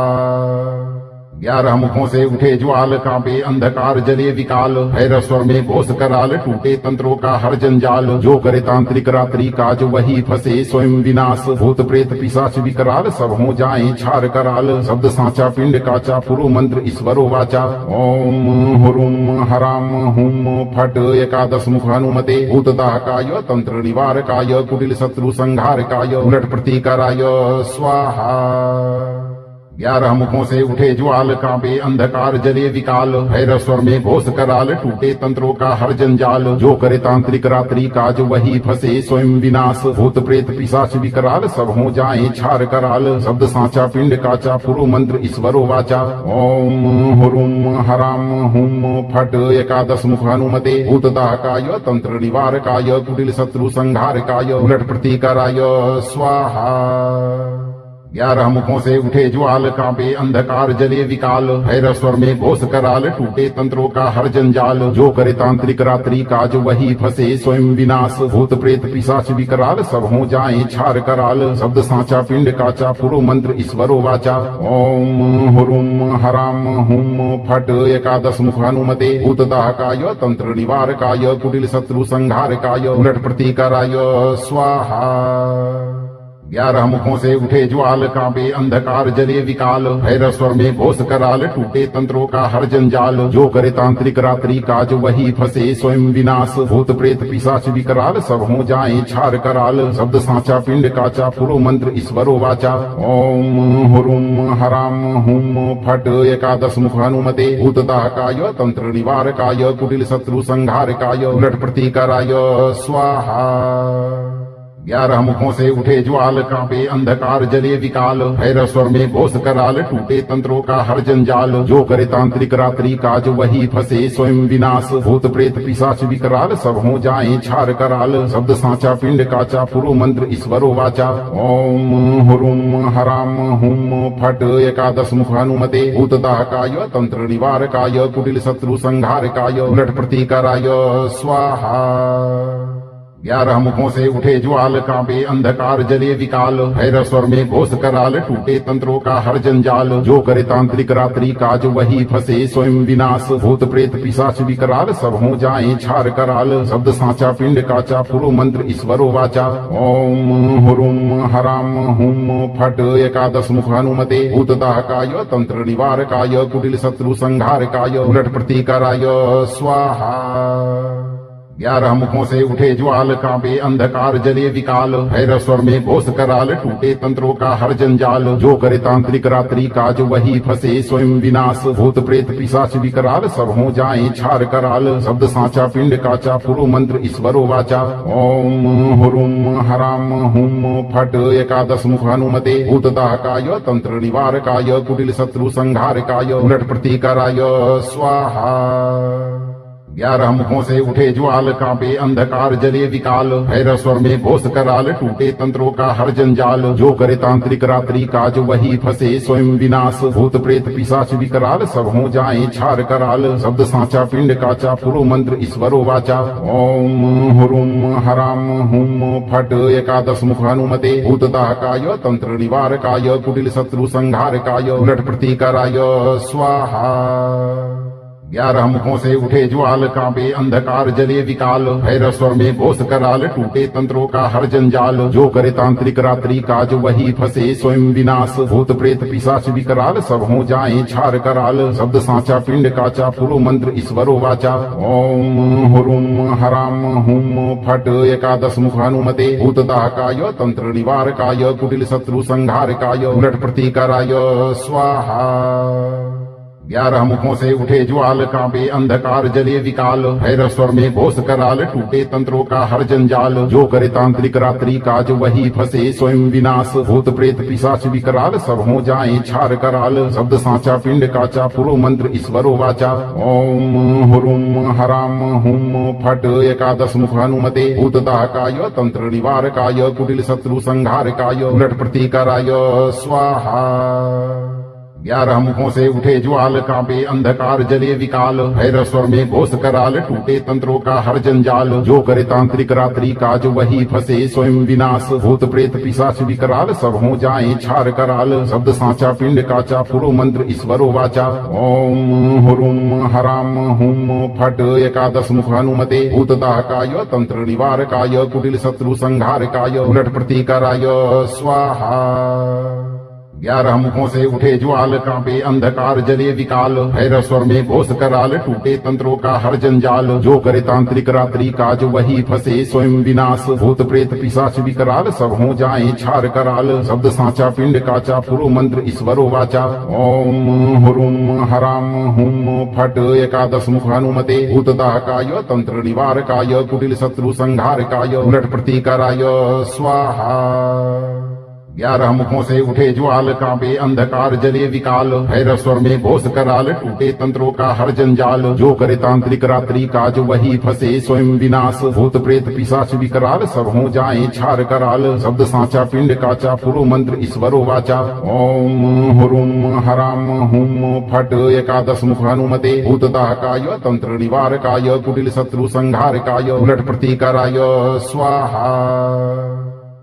11 मुखों से उठे ज्वाल कांपे अंधकार जले विकाल भैरव स्वर में घोष कराल टूटे तंत्रों का हर जंजाल जो करे तांत्रिक रात्रि काज वही फंसे स्वयं विनाश भूत प्रेत पिशाच विकराल सब हो जाए छार कराल शब्द सांचा पिंड काचा पुरो मंत्र ईश्वरो वाचा ओम हुरुम हराम हुम फट एकादश मुख हनुमते भूतदाहकाय तंत्र निवारकाय कुटिल शत्रु संहारकाय उलट प्रतिकाराय स्वाहा 11 मुखों से उठे ज्वाल कांपे अंधकार जले विकाल भैरव स्वर में घोष कराल टूटे तंत्रों का हर जंजाल जो करे तांत्रिक रात्रि काज वही फंसे स्वयं विनाश भूत प्रेत पिशाच विकराल सब हो जाए छार कराल शब्द सांचा पिंड काचा पुरो मंत्र ईश्वरो वाचा ओम हुरुम हराम हुम फट एकादश मुख हनुमते भूतदाहकाय तंत्र निवारकाय कुटिल शत्रु संहारकाय उलट प्रतिकाराय स्वाहा 11 मुखों से उठे ज्वाल कांपे अंधकार जले विकाल भैरव स्वर में घोष कराल टूटे तंत्रों का हर जंजाल जो करे तांत्रिक रात्रि काज वही फंसे स्वयं विनाश भूत प्रेत पिशाच विकराल सब हो जाए छार कराल शब्द सांचा पिंड काचा पुरो मंत्र ईश्वरो वाचा ओम हुरुम हराम हुम फट एकादश मुख हनुमते भूतदाहकाय तंत्र निवारकाय कुटिल शत्रु संहारकाय उलट प्रतिकाराय स्वाहा 11 मुखों से उठे ज्वाल कांपे अंधकार जले विकाल भैरव स्वर में घोष कराल टूटे तंत्रों का हर जंजाल जो करे तांत्रिक रात्रि काज वही फंसे स्वयं विनाश भूत प्रेत पिशाच विकराल सब हो जाए छार कराल शब्द साचा पिंड काचा पुरो मंत्र ईश्वरो वाचा ओम हुरुम हराम हुम फट एकादश मुख हनुमते भूतदाहकाय तंत्र निवारकाय कुटिल शत्रु संहारकाय उलट प्रतीकाराय स्वाहा 11 मुखों से उठे ज्वाल कांपे अंधकार जले विकाल भैरव स्वर में घोष कराल टूटे तंत्रों का हर जंजाल जो करे तांत्रिक रात्रि काज वही फंसे स्वयं विनाश भूत प्रेत पिशाच विकराल सब हो जाए छार कराल शब्द साचा पिंड काचा पुरो मंत्र ईश्वरो वाचा ओम हुरुम हराम हुम फट एकादश मुख हनुमते भूतदाहकाय तंत्र निवारकाय कुटिल शत्रु संहारकाय उलट प्रतीकाराय स्वाहा 11 मुखों से उठे ज्वाल कांपे अंधकार जले विकाल भैरव स्वर में घोष कराल टूटे तंत्रों का हर जंजाल जो करे तांत्रिक रात्रि काज वही फंसे स्वयं विनाश भूत प्रेत पिशाच विकराल सब हो जाए छार कराल शब्द साचा पिंड काचा पुरो मंत्र ईश्वरो वाचा ओम हुरुम हराम हुम फट एकादश मुख हनुमते भूतदाहकाय तंत्र निवारकाय कुटिल शत्रु संहारकाय उलट प्रतीकाराय स्वाहा 11 मुखों से उठे ज्वाल कांपे अंधकार जले विकाल भैरव स्वर में घोष कराल टूटे तंत्रों का हर जंजाल जो करे तांत्रिक रात्रि काज वही फंसे स्वयं विनाश भूत प्रेत पिशाच विकराल सब हो जाए छार कराल शब्द साचा पिंड काचा पुरो मंत्र ईश्वरो वाचा ओम हुरुम हराम हुम फट एकादश मुख हनुमते भूतदाहकाय तंत्र निवारकाय कुटिल शत्रु संहारकाय उलट प्रतीकाराय स्वाहा 11 मुखों से उठे ज्वाल कांपे अंधकार जले विकाल भैरव स्वर में घोष कराल टूटे तंत्रों का हर जंजाल जो करे तांत्रिक रात्रि काज वही फंसे स्वयं विनाश भूत प्रेत पिशाच विकराल सब हो जाए छार कराल शब्द साचा पिंड काचा पुरो मंत्र ईश्वरो वाचा ओम हुरुम हराम हुम फट एकादश मुख हनुमते भूतदाहकाय तंत्र निवारकाय कुटिल शत्रु संहारकाय उलट प्रतीकाराय स्वाहा 11 मुखों से उठे ज्वाल कांपे अंधकार जले विकाल भैरव स्वर में घोष कराल टूटे तंत्रों का हर जंजाल जो करे तांत्रिक रात्रि काज वही फंसे स्वयं विनाश भूत प्रेत पिशाच विकराल सब हो जाए छार कराल शब्द साचा पिंड काचा पुरो मंत्र ईश्वरो वाचा ओम हुरुम हराम हुम फट एकादश मुख हनुमते भूतदाहकाय तंत्र निवारकाय कुटिल शत्रु संहारकाय उलट प्रतीकाराय स्वाहा 11 मुखों से उठे ज्वाल कांपे अंधकार जले विकाल भैरव स्वर में घोष कराल टूटे तंत्रों का हर जंजाल जो करे तांत्रिक रात्रि काज वही फंसे स्वयं विनाश भूत प्रेत पिशाच विकराल सब हो जाए छार कराल शब्द साचा पिंड काचा पुरो मंत्र ईश्वरो वाचा ओम हुरुम हराम हुम फट एकादश मुख हनुमते भूतदाहकाय तंत्र निवारकाय कुटिल शत्रु संहारकाय उलट प्रतीकाराय स्वाहा 11 मुखों से उठे ज्वाल कांपे अंधकार जले विकाल भैरव स्वर में घोष कराल टूटे तंत्रों का हर जंजाल जो करे तांत्रिक रात्रि काज वही फंसे स्वयं विनाश भूत प्रेत पिशाच विकराल सब हो जाए छार कराल शब्द साचा पिंड काचा पुरो मंत्र ईश्वरो वाचा ओम हुरुम हराम हुम फट एकादश मुख हनुमते भूतदाहकाय तंत्र निवारकाय कुटिल शत्रु संहारकाय उलट प्रतीकाराय स्वाहा 11 मुखों से उठे ज्वाल कांपे अंधकार जले विकाल भैरव स्वर में घोष कराल टूटे तंत्रों का हर जंजाल जो करे तांत्रिक रात्रि काज वही फंसे स्वयं विनाश भूत प्रेत पिशाच विकराल सब हो जाए छार कराल शब्द साचा पिंड काचा पुरो मंत्र ईश्वरो वाचा ओम हुरुम हराम हुम फट एकादश मुख हनुमते भूतदाहकाय तंत्र निवारकाय कुटिल शत्रु संहारकाय उलट प्रतीकाराय स्वाहा 11 मुखों से उठे ज्वाल कांपे अंधकार जले विकाल भैरव स्वर में घोष कराल टूटे तंत्रों का हर जंजाल जो करे तांत्रिक रात्रि काज वही फंसे स्वयं विनाश भूत प्रेत पिशाच विकराल सब हो जाए छार कराल शब्द साचा पिंड काचा पुरो मंत्र ईश्वरो वाचा ओम हुरुम हराम हुम फट एकादश मुख हनुमते भूतदाहकाय तंत्र निवारकाय कुटिल शत्रु संहारकाय उलट प्रतीकाराय स्वाहा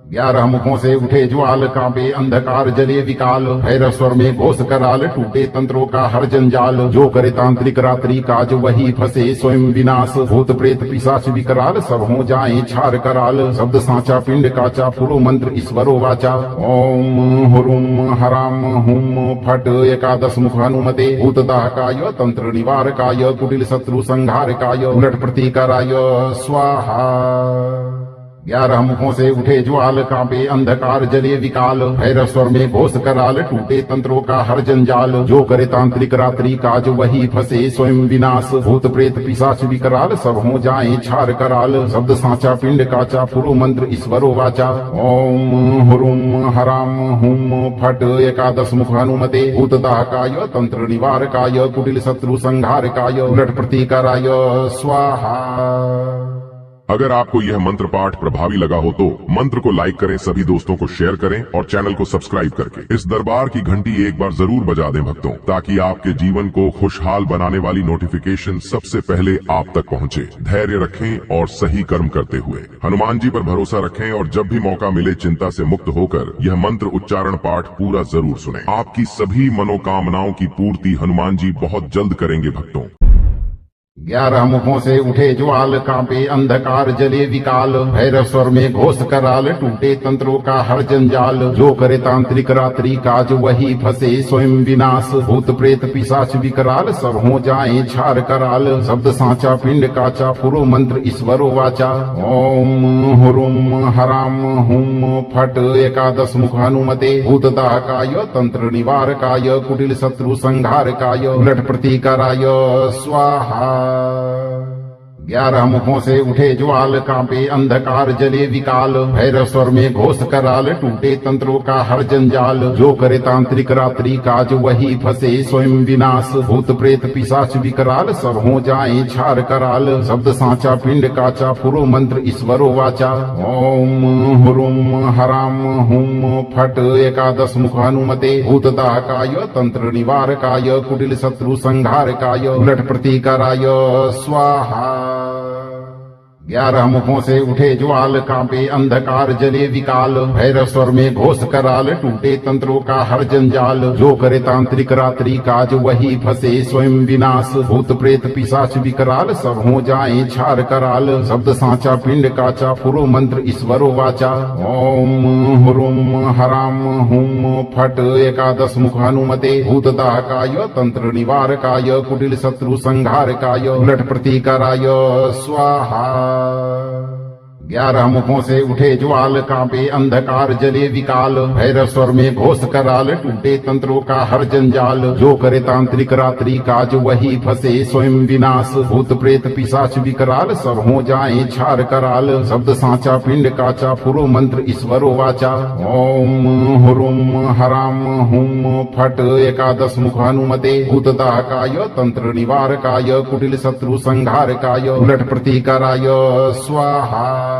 11 मुखों से उठे ज्वाल, कांपे अंधकार जले विकाल, भैरव स्वर में घोष कराल, टूटे तंत्रों का हर जंजाल। जो करे तांत्रिक रात्रि काज वही फंसे स्वयं विनाश, भूत प्रेत पिशाच विकराल सब हो जाए छार कराल। शब्द साचा पिंड काचा, पुरो मंत्र ईश्वरो वाचा। ओम हुरुम हराम हुम फट, एकादश मुख हनुमते, भूतदाहकाय तंत्र निवारकाय, कुटिल शत्रु संहारकाय, उलट प्रतिकाराय स्वाहा। 11 मुखों से उठे ज्वाल, कांपे अंधकार जले विकाल, भैरव स्वर में घोष कराल, टूटे तंत्रों का हर जंजाल। जो करे तांत्रिक रात्रि काज वही फंसे स्वयं विनाश, भूत प्रेत पिशाच विकराल सब हो जाए छार कराल। शब्द साचा पिंड काचा, पुरो मंत्र ईश्वरो वाचा। ओम हुरुम हराम हुम फट, एकादश मुख हनुमते, भूतदाहकाय तंत्र निवारकाय, कुटिल शत्रु संहारकाय, उलट प्रतिकाराय स्वाहा। अगर आपको यह मंत्र पाठ प्रभावी लगा हो तो मंत्र को लाइक करें, सभी दोस्तों को शेयर करें और चैनल को सब्सक्राइब करके इस दरबार की घंटी एक बार जरूर बजा दें भक्तों, ताकि आपके जीवन को खुशहाल बनाने वाली नोटिफिकेशन सबसे पहले आप तक पहुंचे। धैर्य रखें और सही कर्म करते हुए हनुमान जी पर भरोसा रखें और जब भी मौका मिले चिंता से मुक्त होकर यह मंत्र उच्चारण पाठ पूरा जरूर सुनें। आपकी सभी मनोकामनाओं की पूर्ति हनुमान जी बहुत जल्द करेंगे भक्तों। 11 मुखों से उठे ज्वाल, कांपे अंधकार जले विकाल, भैरव स्वर में घोष कराल, टूटे तंत्रों का हर जंजाल। जो करे तांत्रिक रात्रि काज वही फंसे स्वयं विनाश, भूत प्रेत पिशाच विकराल सब हो जाए छार कराल। शब्द साचा पिंड काचा, पुरो मंत्र ईश्वरो वाचा। ओम हुरुम हराम हुम फट, एकादश मुख हनुमते, भूतदाहकाय तंत्र निवारकाय, कुटिल शत्रु संहारकाय, उलट प्रतिकाराय स्वाहा। 11 मुखों से उठे ज्वाल, कांपे अंधकार जले विकाल, भैरव स्वर में घोष कराल, टूटे तंत्रों का हर जंजाल। जो करे तांत्रिक रात्रि काज वही फंसे स्वयं विनाश, भूत प्रेत पिशाच विकराल सब हो जाए छार कराल। शब्द साचा पिंड काचा, पुरो मंत्र ईश्वरो वाचा। ओम हुरुम हराम हुम फट, एकादश मुख हनुमते, भूतदाहकाय तंत्र निवारकाय, कुटिल शत्रु संहारकाय, उलट प्रतिकाराय स्वाहा। 11 मुखों से उठे ज्वाल, कांपे अंधकार जले विकाल, भैरव स्वर में घोष कराल, टूटे तंत्रों का हर जंजाल। जो करे तांत्रिक रात्रि काज वही फंसे स्वयं विनाश, भूत प्रेत पिशाच विकराल सब हो जाए छार कराल। शब्द साचा पिंड काचा, पुरो मंत्र ईश्वरो वाचा। ओम हुरुम हराम हुम फट, एकादश मुख हनुमते, भूतदाहकाय तंत्र निवारकाय, कुटिल शत्रु संहारकाय, उलट प्रतिकाराय स्वाहा। 11 मुखों से उठे ज्वाल, कांपे अंधकार जले विकाल, भैरव स्वर में घोष कराल, टूटे तंत्रों का हर जंजाल। जो करे तांत्रिक रात्रि काज वही फंसे स्वयं विनाश, भूत प्रेत पिशाच विकराल सब हो जाए छार कराल। शब्द साचा पिंड काचा, पुरो मंत्र ईश्वरो वाचा। ओम हुरुम हराम हुम फट, एकादश मुख हनुमते, भूतदाहकाय तंत्र निवारकाय, कुटिल शत्रु संहारकाय, उलट प्रतिकाराय स्वाहा।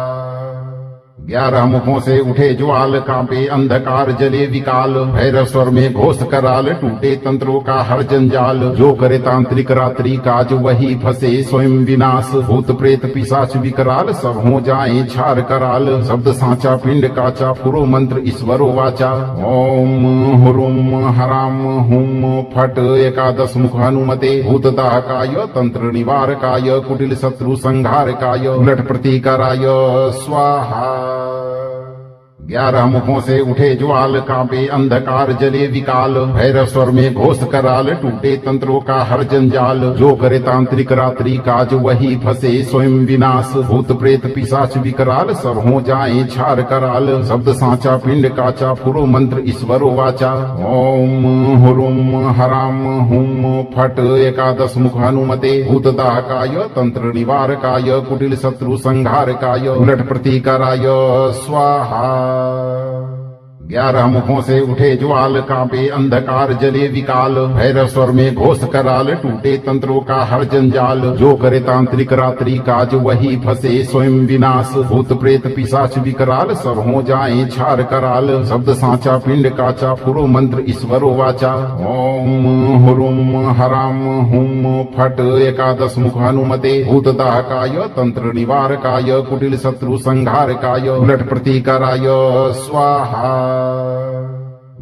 11 मुखों से उठे ज्वाल, कांपे अंधकार जले विकाल, भैरव स्वर में घोष कराल, टूटे तंत्रों का हर जंजाल। जो करे तांत्रिक रात्रि काज वही फंसे स्वयं विनाश, भूत प्रेत पिशाच विकराल सब हो जाए छार कराल। शब्द साचा पिंड काचा, पुरो मंत्र ईश्वरो वाचा। ओम हुरुम हराम हुम फट, एकादश मुख हनुमते, भूतदाहकाय तंत्र निवारकाय, कुटिल शत्रु संहारकाय, उलट प्रतिकाराय स्वाहा। 11 मुखों से उठे ज्वाल, कांपे अंधकार जले विकाल, भैरव स्वर में घोष कराल, टूटे तंत्रों का हर जंजाल। जो करे तांत्रिक रात्रि काज वही फंसे स्वयं विनाश, भूत प्रेत पिशाच विकराल सब हो जाए छार कराल। शब्द साचा पिंड काचा, पुरो मंत्र ईश्वरो वाचा। ओम हुरुम हराम हुम फट, एकादश मुख हनुमते, भूतदाहकाय तंत्र निवारकाय, कुटिल शत्रु संहारकाय, उलट प्रतिकाराय स्वाहा। 11 मुखों से उठे ज्वाल कांपे अंधकार जले विकाल भैरव स्वर में घोष कराल टूटे तंत्रों का हर जंजाल जो करे तांत्रिक रात्रि काज वही फंसे स्वयं विनाश भूत प्रेत पिशाच विकराल सब हो जाए छार कराल शब्द सांचा पिंड काचा पुरो मंत्र ईश्वरो वाचा ओम हुरुम हराम हुम फट एकादश मुख हनुमते भूतदाहकाय तंत्र निवारकाय कुटिल शत्रु संहारकाय उलट प्रतिकाराय स्वाहा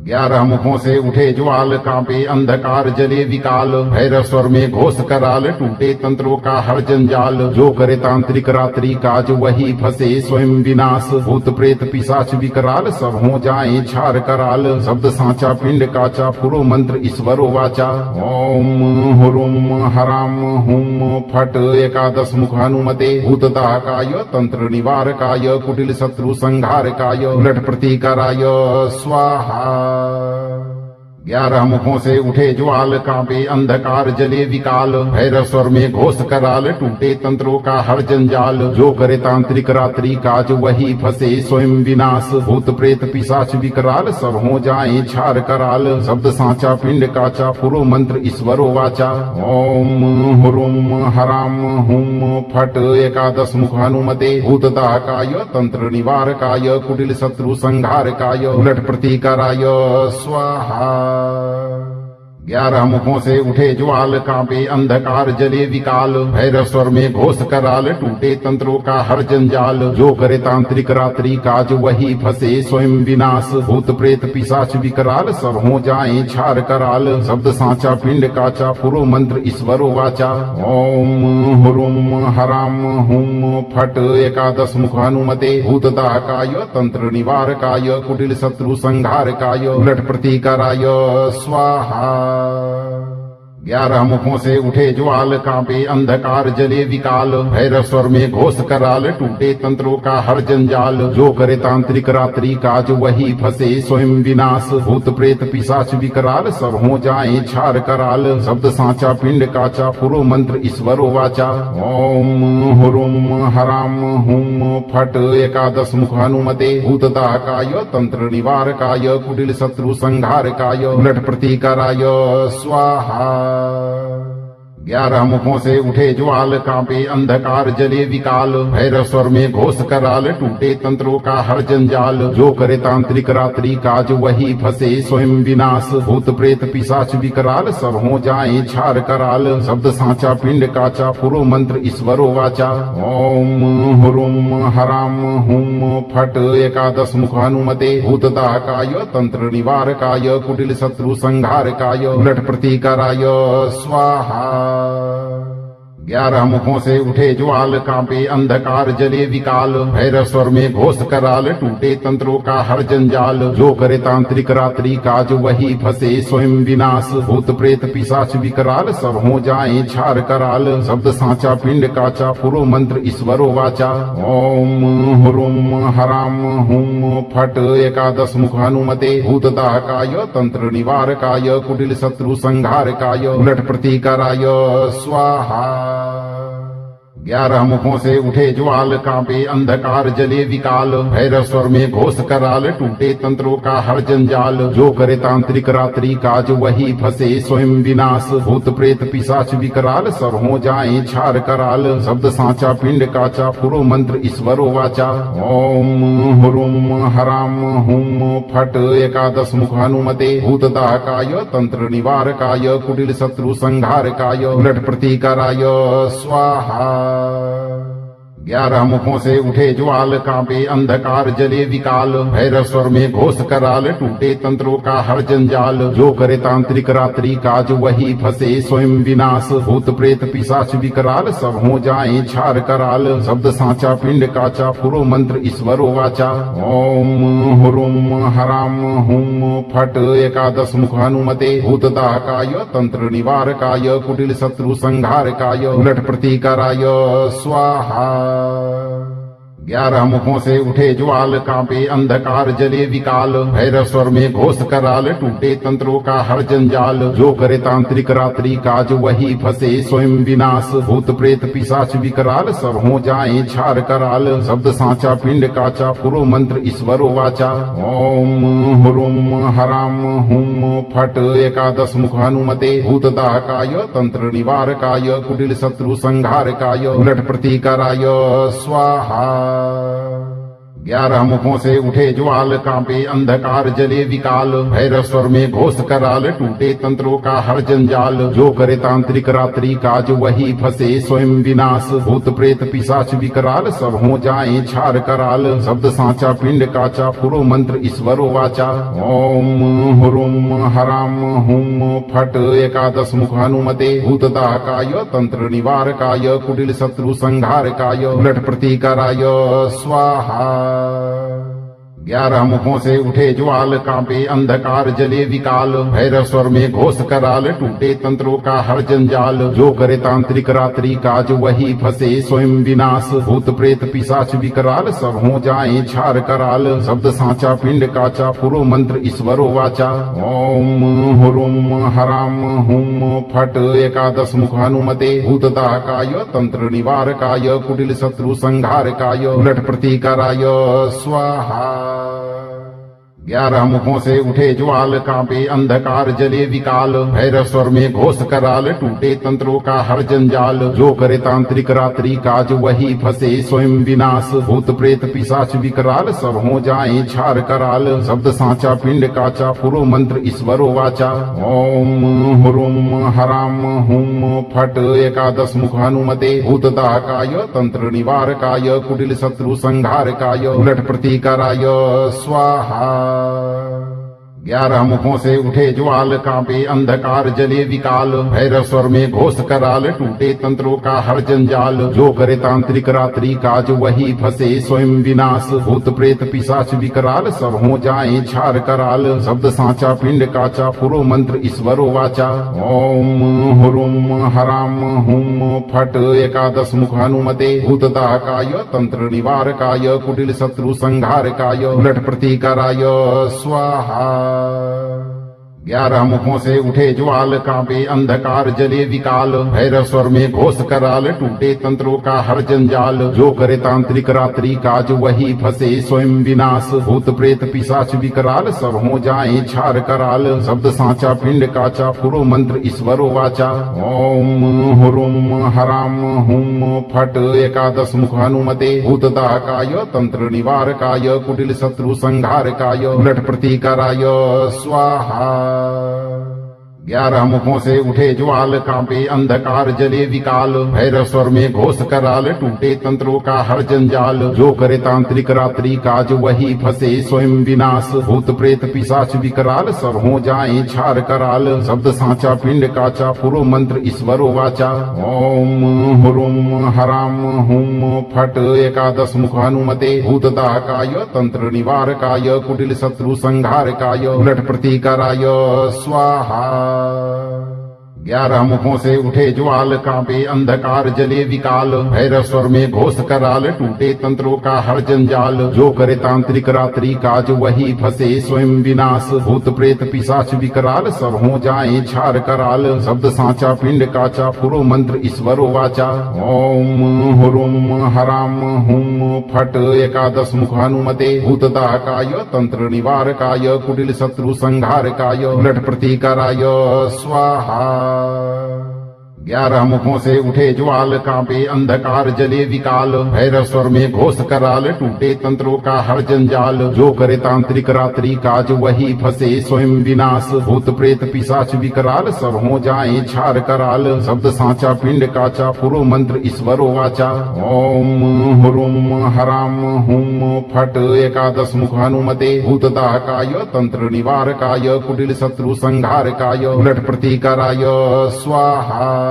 11 मुखों से उठे ज्वाल कांपे अंधकार जले विकाल भैरव स्वर में घोष कराल टूटे तंत्रों का हर जंजाल जो करे तांत्रिक रात्रि काज वही फंसे स्वयं विनाश भूत प्रेत पिशाच विकराल सब हो जाए छार कराल शब्द सांचा पिंड काचा पुरो मंत्र ईश्वरो वाचा ओम हुरुम हराम हुम फट एकादश मुख हनुमते भूतदाहकाय तंत्र निवारकाय कुटिल शत्रु संहारकाय उलट प्रतिकाराय स्वाहा 11 मुखों से उठे ज्वाल कांपे अंधकार जले विकाल भैरव स्वर में घोष कराल टूटे तंत्रों का हर जंजाल जो करे तांत्रिक रात्रि काज वही फंसे स्वयं विनाश भूत प्रेत पिशाच विकराल सब हो जाए छार कराल शब्द सांचा पिंड काचा पुरो मंत्र ईश्वरो वाचा ओम हुरुम हराम हुम फट एकादश मुख हनुमते भूतदाहकाय तंत्र निवारकाय कुटिल शत्रु संहारकाय उलट प्रतिकाराय स्वाहा 11 मुखों से उठे ज्वाल कांपे अंधकार जले विकाल भैरव स्वर में घोष कराल टूटे तंत्रों का हर जंजाल जो करे तांत्रिक रात्रि काज वही फंसे स्वयं विनाश भूत प्रेत पिशाच विकराल सब हो जाए छार कराल शब्द सांचा पिंड काचा पुरो मंत्र ईश्वरो वाचा ओम हुरुम हराम हुम फट एकादश मुख हनुमते भूतदाहकाय तंत्र निवारकाय कुटिल शत्रु संहारकाय उलट प्रतिकाराय स्वाहा 11 मुखों से उठे ज्वाल कांपे अंधकार जले विकाल भैरव स्वर में घोष कराल टूटे तंत्रों का हर जंजाल जो करे तांत्रिक रात्रि काज वही फंसे स्वयं विनाश भूत प्रेत पिशाच विकराल सब हो जाए छार कराल शब्द सांचा पिंड काचा पुरो मंत्र ईश्वरो वाचा ओम हुरुम हराम हुम फट एकादश मुख हनुमते भूतदाहकाय तंत्र निवारकाय कुटिल शत्रु संहारकाय उलट प्रतिकाराय स्वाहा 11 मुखों से उठे ज्वाल कांपे अंधकार जले विकाल भैरव स्वर में घोष कराल टूटे तंत्रों का हर जंजाल जो करे तांत्रिक रात्रि काज वही फंसे स्वयं विनाश भूत प्रेत पिशाच विकराल सब हो जाए छार कराल शब्द सांचा पिंड काचा पुरो मंत्र ईश्वरो वाचा ओम हुरुम हराम हुम फट एकादश मुख हनुमते भूतदाहकाय तंत्र निवारकाय कुटिल शत्रु संहारकाय उलट प्रतिकाराय स्वाहा 11 मुखों से उठे ज्वाल कांपे अंधकार जले विकाल भैरव स्वर में घोष कराल टूटे तंत्रों का हर जंजाल जो करे तांत्रिक रात्रि काज वही फंसे स्वयं विनाश भूत प्रेत पिशाच विकराल सब हो जाए छार कराल शब्द सांचा पिंड काचा पुरो मंत्र ईश्वरो वाचा ओम हुरुम हराम हुम फट एकादश मुख हनुमते भूतदाहकाय तंत्र निवारकाय कुटिल शत्रु संहारकाय उलट प्रतिकाराय स्वाहा 11 मुखों से उठे ज्वाल कांपे अंधकार जले विकाल भैरव स्वर में घोष कराल टूटे तंत्रों का हर जंजाल जो करे तांत्रिक रात्रि काज वही फंसे स्वयं विनाश भूत प्रेत पिशाच विकराल सब हो जाए छार कराल शब्द सांचा पिंड काचा पुरो मंत्र ईश्वरो वाचा ओम हुरुम हराम हुम फट एकादश मुख हनुमते भूतदाहकाय तंत्र निवारकाय कुटिल शत्रु संहारकाय उलट प्रतिकाराय स्वाहा 11 मुखों से उठे ज्वाल कांपे अंधकार जले विकाल भैरव स्वर में घोष कराल टूटे तंत्रों का हर जंजाल जो करे तांत्रिक रात्रि काज वही फंसे स्वयं विनाश भूत प्रेत पिशाच विकराल सब हो जाए छार कराल शब्द सांचा पिंड काचा पुरो मंत्र ईश्वरो वाचा ओम हुरुम हराम हुम फट एकादश मुख हनुमते भूतदाहकाय तंत्र निवारकाय कुटिल शत्रु संहारकाय उलट प्रतिकाराय स्वाहा 11 मुखों से उठे ज्वाल, कांपे अंधकार जले विकाल, भैरव स्वर में घोष कराल, टूटे तंत्रों का हर जंजाल। जो करे तांत्रिक रात्रि काज वही फंसे स्वयं विनाश, भूत प्रेत पिशाच विकराल सब हो जाए छार कराल। शब्द सांचा पिंड काचा, पुरो मंत्र ईश्वरो वाचा। ओम ह्रूम हराम हुम फट, एकादश मुख हनुमते, भूत दाहकाय तंत्र निवारकाय, कुटिल शत्रु संहारकाय, उलट प्रतिकाराय स्वाहा। 11 मुखों से उठे ज्वाल, कांपे अंधकार जले विकाल, भैरव स्वर में घोष कराल, टूटे तंत्रों का हर जंजाल। जो करे तांत्रिक रात्रि काज वही फंसे स्वयं विनाश, भूत प्रेत पिशाच विकराल सब हो जाए छार कराल। शब्द सांचा पिंड काचा, पुरो मंत्र ईश्वरो वाचा। ओम ह्रूम हराम हुम फट, एकादश मुख हनुमते, भूत दाहकाय तंत्र निवारकाय, कुटिल शत्रु संहारकाय, उलट प्रतिकाराय स्वाहा। 11 मुखों से उठे ज्वाल, कांपे अंधकार जले विकाल, भैरव स्वर में घोष कराल, टूटे तंत्रों का हर जंजाल। जो करे तांत्रिक रात्रि काज वही फंसे स्वयं विनाश, भूत प्रेत पिशाच विकराल सब हो जाए छार कराल। शब्द सांचा पिंड काचा, पुरो मंत्र ईश्वरो वाचा। ओम ह्रूम हराम हुम फट, एकादश मुख हनुमते, भूत दाहकाय तंत्र निवारकाय, कुटिल शत्रु संहारकाय, उलट प्रतिकाराय स्वाहा। 11 मुखों से उठे ज्वाल, कांपे अंधकार जले विकाल, भैरव स्वर में घोष कराल, टूटे तंत्रों का हर जंजाल। जो करे तांत्रिक रात्रि काज वही फंसे स्वयं विनाश, भूत प्रेत पिशाच विकराल सब हो जाए छार कराल। शब्द सांचा पिंड काचा, पुरो मंत्र ईश्वरो वाचा। ओम ह्रूम हराम हुम फट, एकादश मुख हनुमते, भूत दाहकाय तंत्र निवारकाय, कुटिल शत्रु संहारकाय, उलट प्रतिकाराय स्वाहा। 11 मुखों से उठे ज्वाल, कांपे अंधकार जले विकाल, भैरव स्वर में घोष कराल, टूटे तंत्रों का हर जंजाल। जो करे तांत्रिक रात्रि काज वही फंसे स्वयं विनाश, भूत प्रेत पिशाच विकराल सब हो जाए छार कराल। शब्द सांचा पिंड काचा, पुरो मंत्र ईश्वरो वाचा। ओम ह्रूम हराम हुम फट, एकादश मुख हनुमते, भूत दाहकाय तंत्र निवारकाय, कुटिल शत्रु संहारकाय, उलट प्रतिकाराय स्वाहा। 11 मुखों से उठे ज्वाल, कांपे अंधकार जले विकाल, भैरव स्वर में घोष कराल, टूटे तंत्रों का हर जंजाल। जो करे तांत्रिक रात्रि काज वही फंसे स्वयं विनाश, भूत प्रेत पिशाच विकराल सब हो जाए छार कराल। शब्द सांचा पिंड काचा, पुरो मंत्र ईश्वरो वाचा। ओम ह्रूम हराम हुम फट, एकादश मुख हनुमते, भूत दाहकाय तंत्र निवारकाय, कुटिल शत्रु संहारकाय, उलट प्रतिकाराय स्वाहा। 11 मुखों से उठे ज्वाल, कांपे अंधकार जले विकाल, भैरव स्वर में घोष कराल, टूटे तंत्रों का हर जंजाल। जो करे तांत्रिक रात्रि काज वही फंसे स्वयं विनाश, भूत प्रेत पिशाच विकराल सब हो जाए छार कराल। शब्द सांचा पिंड काचा, पुरो मंत्र ईश्वरो वाचा। ओम ह्रूम हराम हुम फट, एकादश मुख हनुमते, भूत दाहकाय तंत्र निवारकाय, कुटिल शत्रु संहारकाय, उलट प्रतिकाराय स्वाहा। 11 मुखों से उठे ज्वाल, कांपे अंधकार जले विकाल, भैरव स्वर में घोष कराल, टूटे तंत्रों का हर जंजाल। जो करे तांत्रिक रात्रि काज वही फंसे स्वयं विनाश, भूत प्रेत पिशाच विकराल सब हो जाए छार कराल। शब्द सांचा पिंड काचा, पुरो मंत्र ईश्वरो वाचा। ओम ह्रूम हराम हुम फट, एकादश मुख हनुमते, भूत दाहकाय तंत्र निवारकाय, कुटिल शत्रु संहारकाय, उलट प्रतिकाराय स्वाहा। 11 मुखों से उठे ज्वाल, कांपे अंधकार जले विकाल, भैरव स्वर में घोष कराल, टूटे तंत्रों का हर जंजाल। जो करे तांत्रिक रात्रि काज वही फंसे स्वयं विनाश, भूत प्रेत पिशाच विकराल सब हो जाए छार कराल। शब्द सांचा पिंड काचा, पुरो मंत्र ईश्वरो वाचा। ओम ह्रूम हराम हुम फट, एकादश मुख हनुमते, भूत दाहकाय तंत्र निवारकाय, कुटिल शत्रु संहारकाय, उलट प्रतिकाराय स्वाहा।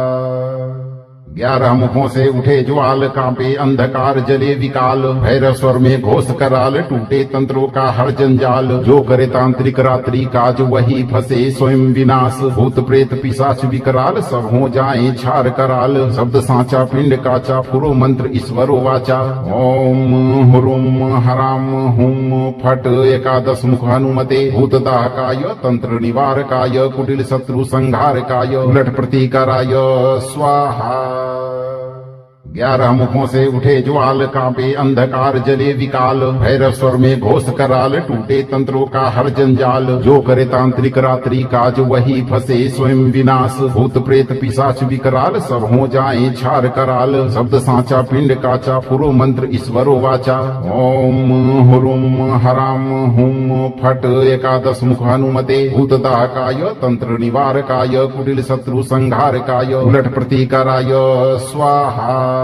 11 मुखों से उठे ज्वाल कांपे अंधकार जले विकाल भैरव स्वर में घोष कराल टूटे तंत्रों का हर जंजाल जो करे तांत्रिक रात्रि काज वही फंसे स्वयं विनाश भूत प्रेत पिशाच विकराल सब हो जाए छार कराल शब्द सांचा पिंड काचा पुरो मंत्र ईश्वरो वाचा ओम ह्रूम हराम हुम फट एकादश मुख हनुमते भूतदाहकाय तंत्र निवारकाय कुटिल शत्रु संहारकाय उलट प्रतिकाराय स्वाहा 11 मुखों से उठे ज्वाल कांपे अंधकार जले विकाल भैरव स्वर में घोष कराल टूटे तंत्रों का हर जंजाल जो करे तांत्रिक रात्रि काज वही फंसे स्वयं विनाश भूत प्रेत पिशाच विकराल सब हो जाए छार कराल शब्द सांचा पिंड काचा पुरो मंत्र ईश्वरो वाचा ओम ह्रूम हराम हुम फट एकादश मुख हनुमते भूतदाहकाय तंत्र निवारकाय कुटिल शत्रु संहारकाय उलट प्रतिकाराय स्वाहा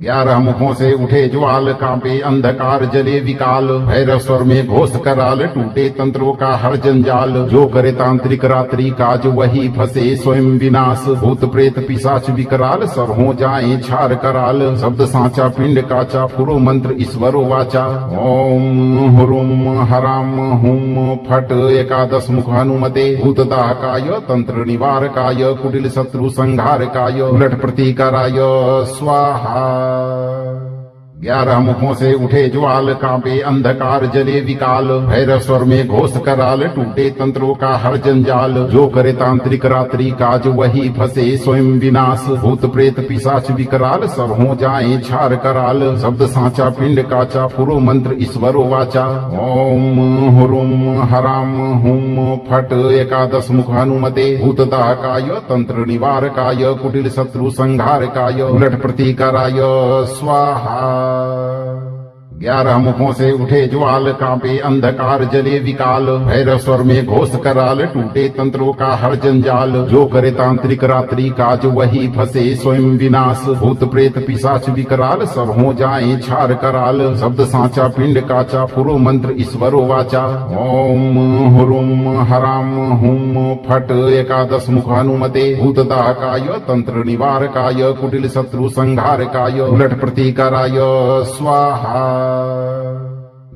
11 मुखों से उठे ज्वाल कांपे अंधकार जले विकाल भैरव स्वर में घोष कराल टूटे तंत्रों का हर जंजाल जो करे तांत्रिक रात्रि काज वही फंसे स्वयं विनाश भूत प्रेत पिशाच विकराल सब हो जाए छार कराल शब्द सांचा पिंड काचा पुरो मंत्र ईश्वरो वाचा ओम ह्रूम हराम हुम फट एकादश मुख हनुमते भूतदाहकाय तंत्र निवारकाय कुटिल शत्रु संहारकाय उलट प्रतिकाराय स्वाहा 11 मुखों से उठे ज्वाल कांपे अंधकार जले विकाल भैरव स्वर में घोष कराल टूटे तंत्रों का हर जंजाल जो करे तांत्रिक रात्रि काज वही फंसे स्वयं विनाश भूत प्रेत पिशाच विकराल सब हो जाए छार कराल शब्द सांचा पिंड काचा पुरो मंत्र ईश्वरो वाचा ओम ह्रूम हराम हुम फट एकादश मुख हनुमते भूतदाहकाय तंत्र निवारकाय कुटिल शत्रु संहारकाय उलट प्रतिकाराय स्वाहा 11 मुखों से उठे ज्वाल कांपे अंधकार जले विकाल भैरव स्वर में घोष कराल टूटे तंत्रों का हर जंजाल जो करे तांत्रिक रात्रि काज वही फंसे स्वयं विनाश भूत प्रेत पिशाच विकराल सब हो जाए छार कराल शब्द सांचा पिंड काचा पुरो मंत्र ईश्वरो वाचा ओम ह्रूम हराम हुम फट एकादश मुख हनुमते भूतदाहकाय तंत्र निवारकाय कुटिल शत्रु संहारकाय उलट प्रतिकाराय स्वाहा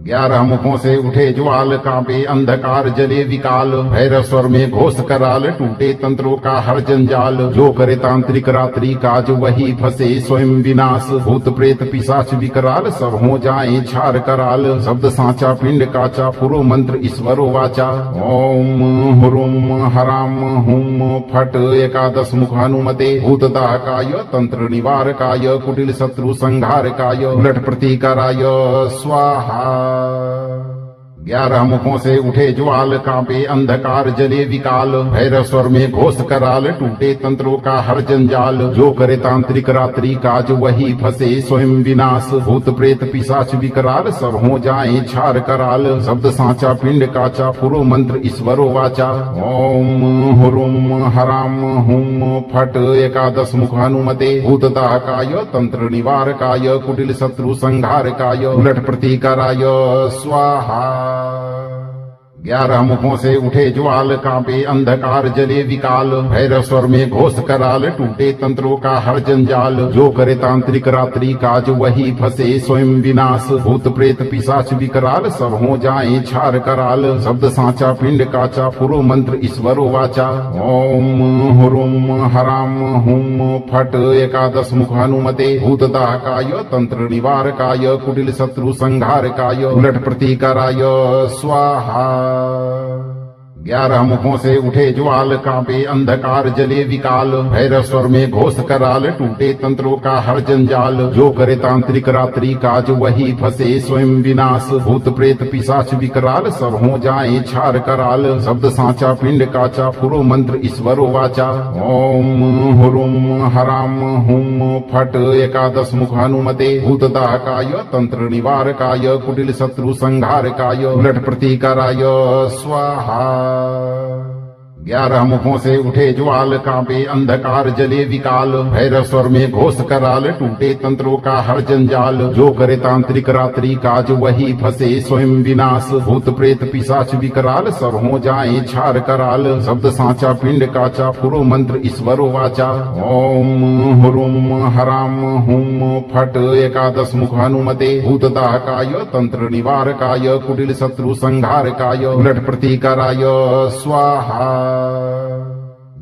11 मुखों से उठे ज्वाल कांपे अंधकार जले विकाल भैरव स्वर में घोष कराल टूटे तंत्रों का हर जंजाल जो करे तांत्रिक रात्रि काज वही फंसे स्वयं विनाश भूत प्रेत पिशाच विकराल सब हो जाए छार कराल शब्द सांचा पिंड काचा पुरो मंत्र ईश्वरो वाचा ओम ह्रूम हराम हुम फट एकादश मुख हनुमते भूतदाहकाय तंत्र निवारकाय कुटिल शत्रु संहारकाय उलट प्रतिकाराय स्वाहा 11 मुखों से उठे ज्वाल कांपे अंधकार जले विकाल भैरव स्वर में घोष कराल टूटे तंत्रों का हर जंजाल जो करे तांत्रिक रात्रि काज वही फंसे स्वयं विनाश भूत प्रेत पिशाच विकराल सब हो जाए छार कराल शब्द सांचा पिंड काचा पुरो मंत्र ईश्वरो वाचा ओम ह्रूम हराम हुम फट एकादश मुख हनुमते भूतदाहकाय तंत्र निवारकाय कुटिल शत्रु संहारकाय उलट प्रतिकाराय स्वाहा 11 मुखों से उठे ज्वाल कांपे अंधकार जले विकाल भैरव स्वर में घोष कराल टूटे तंत्रों का हर जंजाल जो करे तांत्रिक रात्रि काज वही फंसे स्वयं विनाश भूत प्रेत पिशाच विकराल सब हो जाए छार कराल शब्द सांचा पिंड काचा पुरो मंत्र ईश्वरो वाचा ओम ह्रूम हराम हुम फट एकादश मुख हनुमते भूतदाहकाय तंत्र निवारकाय कुटिल शत्रु संहारकाय उलट प्रतिकाराय स्वाहा 11 मुखों से उठे ज्वाल कांपे अंधकार जले विकाल भैरव स्वर में घोष कराल टूटे तंत्रों का हर जंजाल जो करे तांत्रिक रात्रि काज वही फंसे स्वयं विनाश भूत प्रेत पिशाच विकराल सब हो जाए छार कराल शब्द सांचा पिंड काचा पुरो मंत्र ईश्वरो वाचा ओम ह्रूम हराम हुम फट एकादश मुख हनुमते भूतदाहकाय तंत्र निवारकाय कुटिल शत्रु संहारकाय उलट प्रतिकाराय स्वाहा 11 मुखों से उठे ज्वाल कांपे अंधकार जले विकाल भैरव स्वर में घोष कराल टूटे तंत्रों का हर जंजाल जो करे तांत्रिक रात्रि काज वही फंसे स्वयं विनाश भूत प्रेत पिशाच विकराल सब हो जाए छार कराल शब्द सांचा पिंड काचा पुरो मंत्र ईश्वरो वाचा ओम ह्रूम हराम हुम फट एकादश मुख हनुमते भूतदाहकाय तंत्र निवारकाय कुटिल शत्रु संहारकाय उलट प्रतिकाराय स्वाहा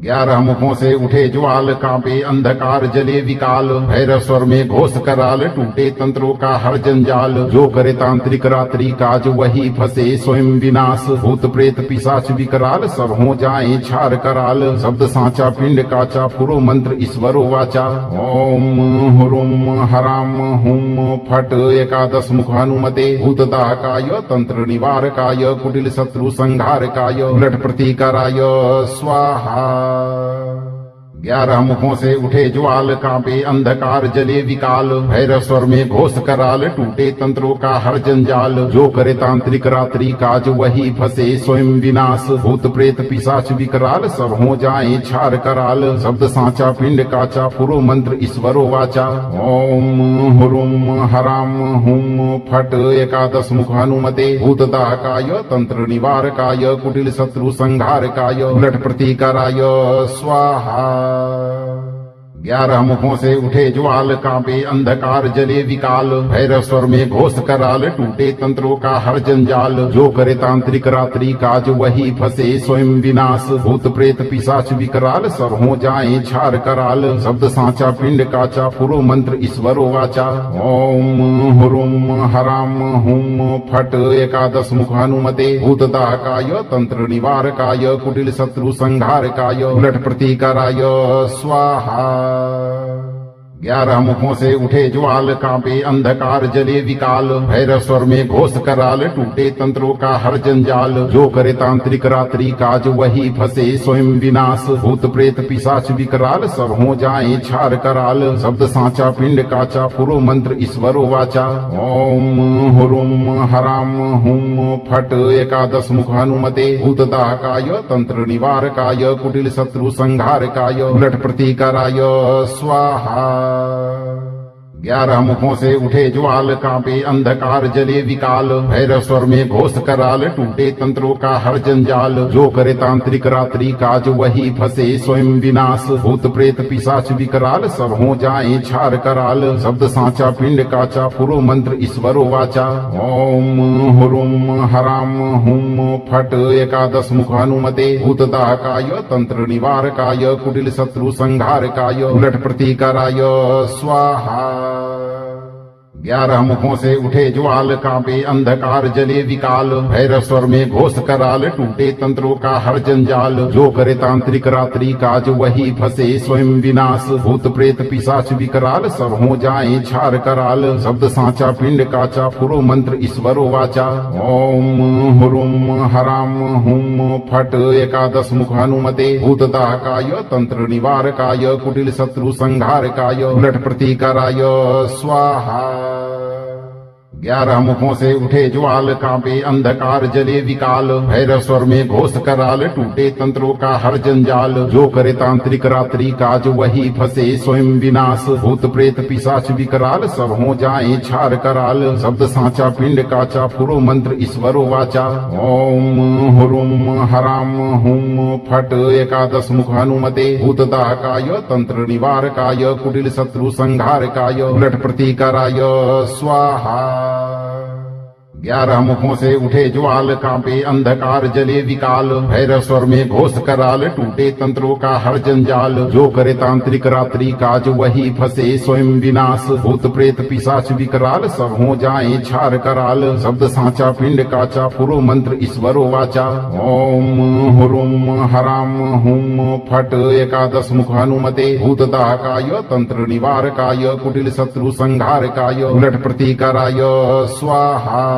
11 मुखों से उठे ज्वाल कांपे अंधकार जले विकाल भैरव स्वर में घोष कराल टूटे तंत्रों का हर जंजाल जो करे तांत्रिक रात्रि काज वही फंसे स्वयं विनाश भूत प्रेत पिशाच विकराल सब हो जाए छार कराल शब्द सांचा पिंड काचा पुरो मंत्र ईश्वरो वाचा ओम ह्रूम हराम हुम फट एकादश मुख हनुमते भूतदाहकाय तंत्र निवारकाय कुटिल शत्रु संहारकाय उलट प्रतिकाराय स्वाहा 11 मुखों से उठे ज्वाल कांपे अंधकार जले विकाल भैरव स्वर में घोष कराल टूटे तंत्रों का हर जंजाल जो करे तांत्रिक रात्रि काज वही फंसे स्वयं विनाश भूत प्रेत पिशाच विकराल सब हो जाए छार कराल शब्द सांचा पिंड काचा पुरो मंत्र ईश्वरो वाचा ओम ह्रूम हराम हुम फट एकादश मुख हनुमते भूतदाहकाय तंत्र निवारकाय कुटिल शत्रु संहारकाय उलट प्रतिकाराय स्वाहा 11 मुखों से उठे ज्वाल कांपे अंधकार जले विकाल भैरव स्वर में घोष कराल टूटे तंत्रों का हर जंजाल जो करे तांत्रिक रात्रि काज वही फंसे स्वयं विनाश भूत प्रेत पिशाच विकराल सब हो जाए छार कराल शब्द सांचा पिंड काचा पुरो मंत्र ईश्वरो वाचा ओम ह्रूम हराम हुम फट एकादश मुख हनुमते भूतदाहकाय तंत्र निवारकाय कुटिल शत्रु संहारकाय उलट प्रतिकाराय स्वाहा 11 मुखों से उठे ज्वाल कांपे अंधकार जले विकाल भैरव स्वर में घोष कराल टूटे तंत्रों का हर जंजाल जो करे तांत्रिक रात्रि काज वही फंसे स्वयं विनाश भूत प्रेत पिशाच विकराल सब हो जाए छार कराल शब्द सांचा पिंड काचा पुरो मंत्र ईश्वरो वाचा ओम ह्रूम हराम हुम फट एकादश मुख हनुमते भूतदाहकाय तंत्र निवारकाय कुटिल शत्रु संहारकाय उलट प्रतिकाराय स्वाहा 11 मुखों से उठे ज्वाल कांपे अंधकार जले विकाल भैरव स्वर में घोष कराल टूटे तंत्रों का हर जंजाल जो करे तांत्रिक रात्रि काज वही फंसे स्वयं विनाश भूत प्रेत पिशाच विकराल सब हो जाए छार कराल शब्द सांचा पिंड काचा पुरो मंत्र ईश्वरो वाचा ओम ह्रूम हराम हुम फट एकादश मुख हनुमते भूतदाहकाय तंत्र निवारकाय कुटिल शत्रु संहारकाय उलट प्रतिकाराय स्वाहा 11 मुखों से उठे ज्वाल कांपे अंधकार जले विकाल भैरव स्वर में घोष कराल टूटे तंत्रों का हर जंजाल जो करे तांत्रिक रात्रि काज वही फंसे स्वयं विनाश भूत प्रेत पिशाच विकराल सब हो जाए छार कराल शब्द सांचा पिंड काचा पुरो मंत्र ईश्वरो वाचा ओम ह्रूम हराम हुम फट एकादश मुख हनुमते भूतदाहकाय तंत्र निवारकाय कुटिल शत्रु संहारकाय उलट प्रतिकाराय स्वाहा 11 मुखों से उठे ज्वाल कांपे अंधकार जले विकाल भैरव स्वर में घोष कराल टूटे तंत्रों का हर जंजाल जो करे तांत्रिक रात्रि काज वही फंसे स्वयं विनाश भूत प्रेत पिशाच विकराल सब हो जाए छार कराल शब्द सांचा पिंड काचा पुरो मंत्र ईश्वरो वाचा ओम ह्रूम हराम हुम फट एकादश मुख हनुमते भूतदाहकाय तंत्र निवारकाय कुटिल शत्रु संहारकाय उलट प्रतिकाराय स्वाहा 11 मुखों से उठे ज्वाल कांपे अंधकार जले विकाल भैरव स्वर में घोष कराल टूटे तंत्रों का हर जंजाल जो करे तांत्रिक रात्रि काज वही फंसे स्वयं विनाश भूत प्रेत पिशाच विकराल सब हो जाए छार कराल शब्द सांचा पिंड काचा पुरो मंत्र ईश्वरो वाचा ओम ह्रूम हराम हुम फट एकादश मुख हनुमते भूतदाहकाय तंत्र निवारकाय कुटिल शत्रु संहारकाय उलट प्रतिकाराय स्वाहा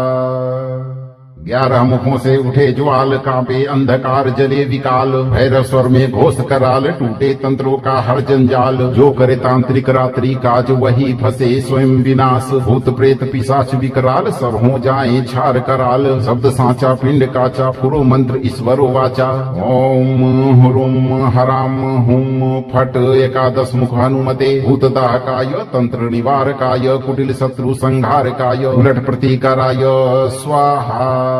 11 मुखों से उठे ज्वाल कांपे अंधकार जले विकाल भैरव स्वर में घोष कराल टूटे तंत्रों का हर जंजाल जो करे तांत्रिक रात्रि काज वही फंसे स्वयं विनाश भूत प्रेत पिशाच विकराल सब हो जाए छार कराल शब्द सांचा पिंड काचा पुरो मंत्र ईश्वरो वाचा ओम ह्रूम हराम हुम फट एकादश मुख हनुमते भूतदाहकाय तंत्र निवारकाय कुटिल शत्रु संहारकाय उलट प्रतीकाराय स्वाहा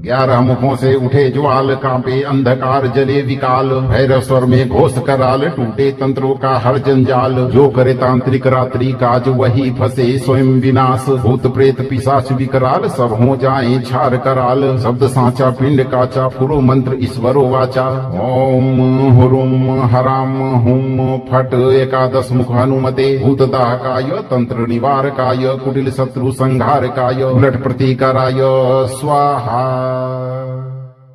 11 मुखों से उठे ज्वाल कांपे अंधकार जले विकाल भैरव स्वर में घोष कराल टूटे तंत्रों का हर जंजाल जो करे तांत्रिक रात्रि काज वही फंसे स्वयं विनाश भूत प्रेत पिशाच विकराल सब हो जाए छार कराल शब्द सांचा पिंड काचा पुरो मंत्र ईश्वरो वाचा ओम ह्रूम हराम हुम फट एकादश मुख हनुमते भूतदाहकाय तंत्र निवारकाय कुटिल शत्रु संहारकाय उलट प्रतीकाराय स्वाहा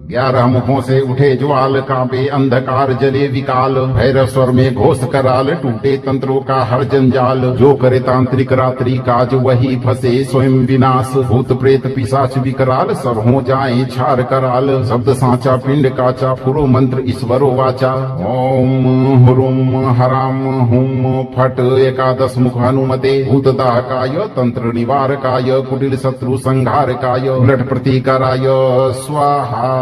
11 मुखों से उठे ज्वाल कांपे अंधकार जले विकाल भैरव स्वर में घोष कराल टूटे तंत्रों का हर जंजाल जो करे तांत्रिक रात्रि काज वही फंसे स्वयं विनाश भूत प्रेत पिशाच विकराल सब हो जाए छार कराल शब्द सांचा पिंड काचा पुरो मंत्र ईश्वरो वाचा ओम ह्रूम हराम हुम फट एकादश मुख हनुमते भूतदाहकाय तंत्र निवारकाय कुटिल शत्रु संहारकाय उलट प्रतीकाराय स्वाहा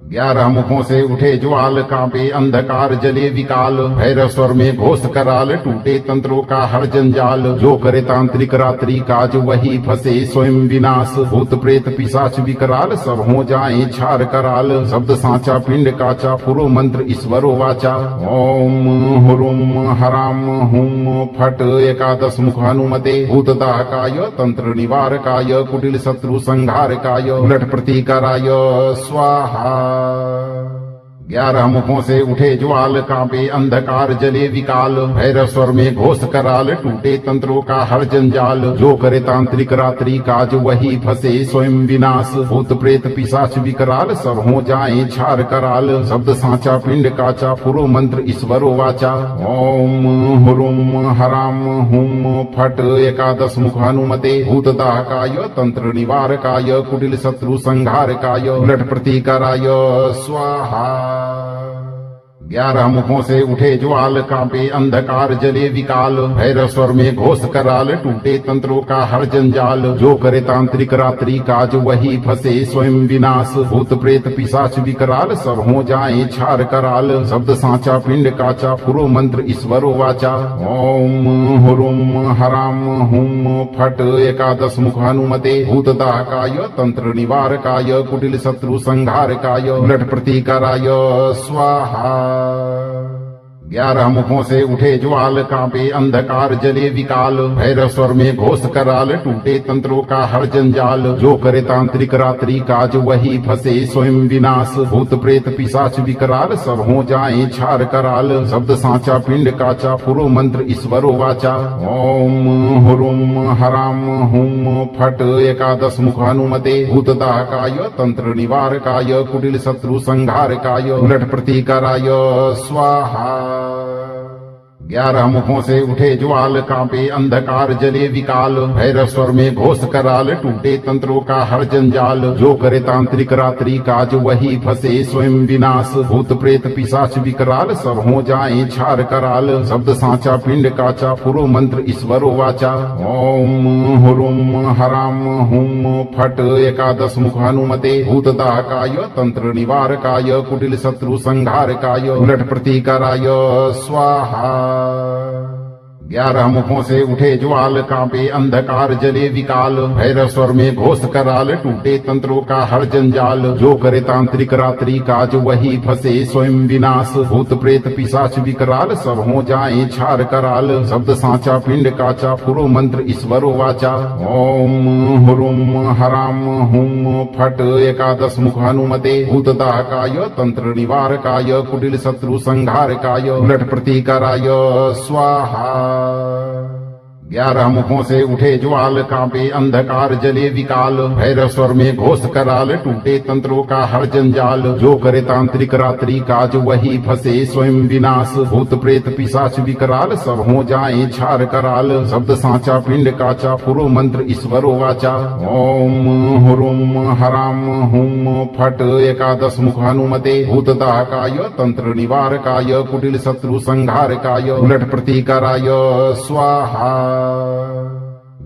11 मुखों से उठे ज्वाल कांपे अंधकार जले विकाल भैरव स्वर में घोष कराल टूटे तंत्रों का हर जंजाल जो करे तांत्रिक रात्रि काज वही फंसे स्वयं विनाश भूत प्रेत पिशाच विकराल सब हो जाए छार कराल शब्द सांचा पिंड काचा पुरो मंत्र ईश्वरो वाचा ओम ह्रूम हराम हुम फट एकादश मुख हनुमते भूतदाहकाय तंत्र निवारकाय कुटिल शत्रु संहारकाय उलट प्रतीकाराय स्वाहा 11 मुखों से उठे ज्वाल कांपे अंधकार जले विकाल भैरव स्वर में घोष कराल टूटे तंत्रों का हर जंजाल जो करे तांत्रिक रात्रि काज वही फंसे स्वयं विनाश भूत प्रेत पिशाच विकराल सब हो जाए छार कराल शब्द सांचा पिंड काचा पुरो मंत्र ईश्वरो वाचा ओम ह्रूम हराम हुम फट एकादश मुख हनुमते भूतदाहकाय तंत्र निवारकाय कुटिल शत्रु संहारकाय उलट प्रतीकाराय स्वाहा 11 मुखों से उठे ज्वाल कांपे अंधकार जले विकाल भैरव स्वर में घोष कराल टूटे तंत्रों का हर जंजाल जो करे तांत्रिक रात्रि काज वही फंसे स्वयं विनाश भूत प्रेत पिशाच विकराल सब हो जाए छार कराल शब्द सांचा पिंड काचा पुरो मंत्र ईश्वरो वाचा ओम ह्रूम हराम हुम फट एकादश मुख हनुमते भूतदाहकाय तंत्र निवारकाय कुटिल शत्रु संहारकाय उलट प्रतीकाराय स्वाहा 11 मुखों से उठे ज्वाल कांपे अंधकार जले विकाल भैरव स्वर में घोष कराल टूटे तंत्रों का हर जंजाल जो करे तांत्रिक रात्रि काज वही फंसे स्वयं विनाश भूत प्रेत पिशाच विकराल सब हो जाए छार कराल शब्द सांचा पिंड काचा पुरो मंत्र ईश्वरो वाचा ओम ह्रूम हराम हुम फट एकादश मुख हनुमते भूतदाहकाय तंत्र निवारकाय कुटिल शत्रु संहारकाय उलट प्रतीकाराय स्वाहा 11 मुखों से उठे ज्वाल कांपे अंधकार जले विकाल भैरव स्वर में घोष कराल टूटे तंत्रों का हर जंजाल जो करे तांत्रिक रात्रि काज वही फंसे स्वयं विनाश भूत प्रेत पिशाच विकराल सब हो जाए छार कराल शब्द सांचा पिंड काचा पुरो मंत्र ईश्वरो वाचा ओम ह्रूम हराम हुम फट एकादश मुख हनुमते भूतदाहकाय तंत्र निवारकाय कुटिल शत्रु संहारकाय उलट प्रतीकाराय स्वाहा 11 मुखों से उठे ज्वाल कांपे अंधकार जले विकाल भैरव स्वर में घोष कराल टूटे तंत्रों का हर जंजाल जो करे तांत्रिक रात्रि काज वही फंसे स्वयं विनाश भूत प्रेत पिशाच विकराल सब हो जाए छार कराल शब्द सांचा पिंड काचा पुरो मंत्र ईश्वरो वाचा ओम ह्रूम हराम हुम फट एकादश मुख हनुमते भूतदाहकाय तंत्र निवारकाय कुटिल शत्रु संहारकाय उलट प्रतीकाराय स्वाहा 11 मुखों से उठे ज्वाल कांपे अंधकार जले विकाल भैरव स्वर में घोष कराल टूटे तंत्रों का हर जंजाल जो करे तांत्रिक रात्रि काज वही फंसे स्वयं विनाश भूत प्रेत पिशाच विकराल सब हो जाए छार कराल शब्द सांचा पिंड काचा पुरो मंत्र ईश्वरो वाचा ओम हुरुम हराम हुम फट एकादश मुख हनुमते भूतदाहकाय तंत्र निवारकाय कुटिल शत्रु संहारकाय उलट प्रतीकाराय स्वाहा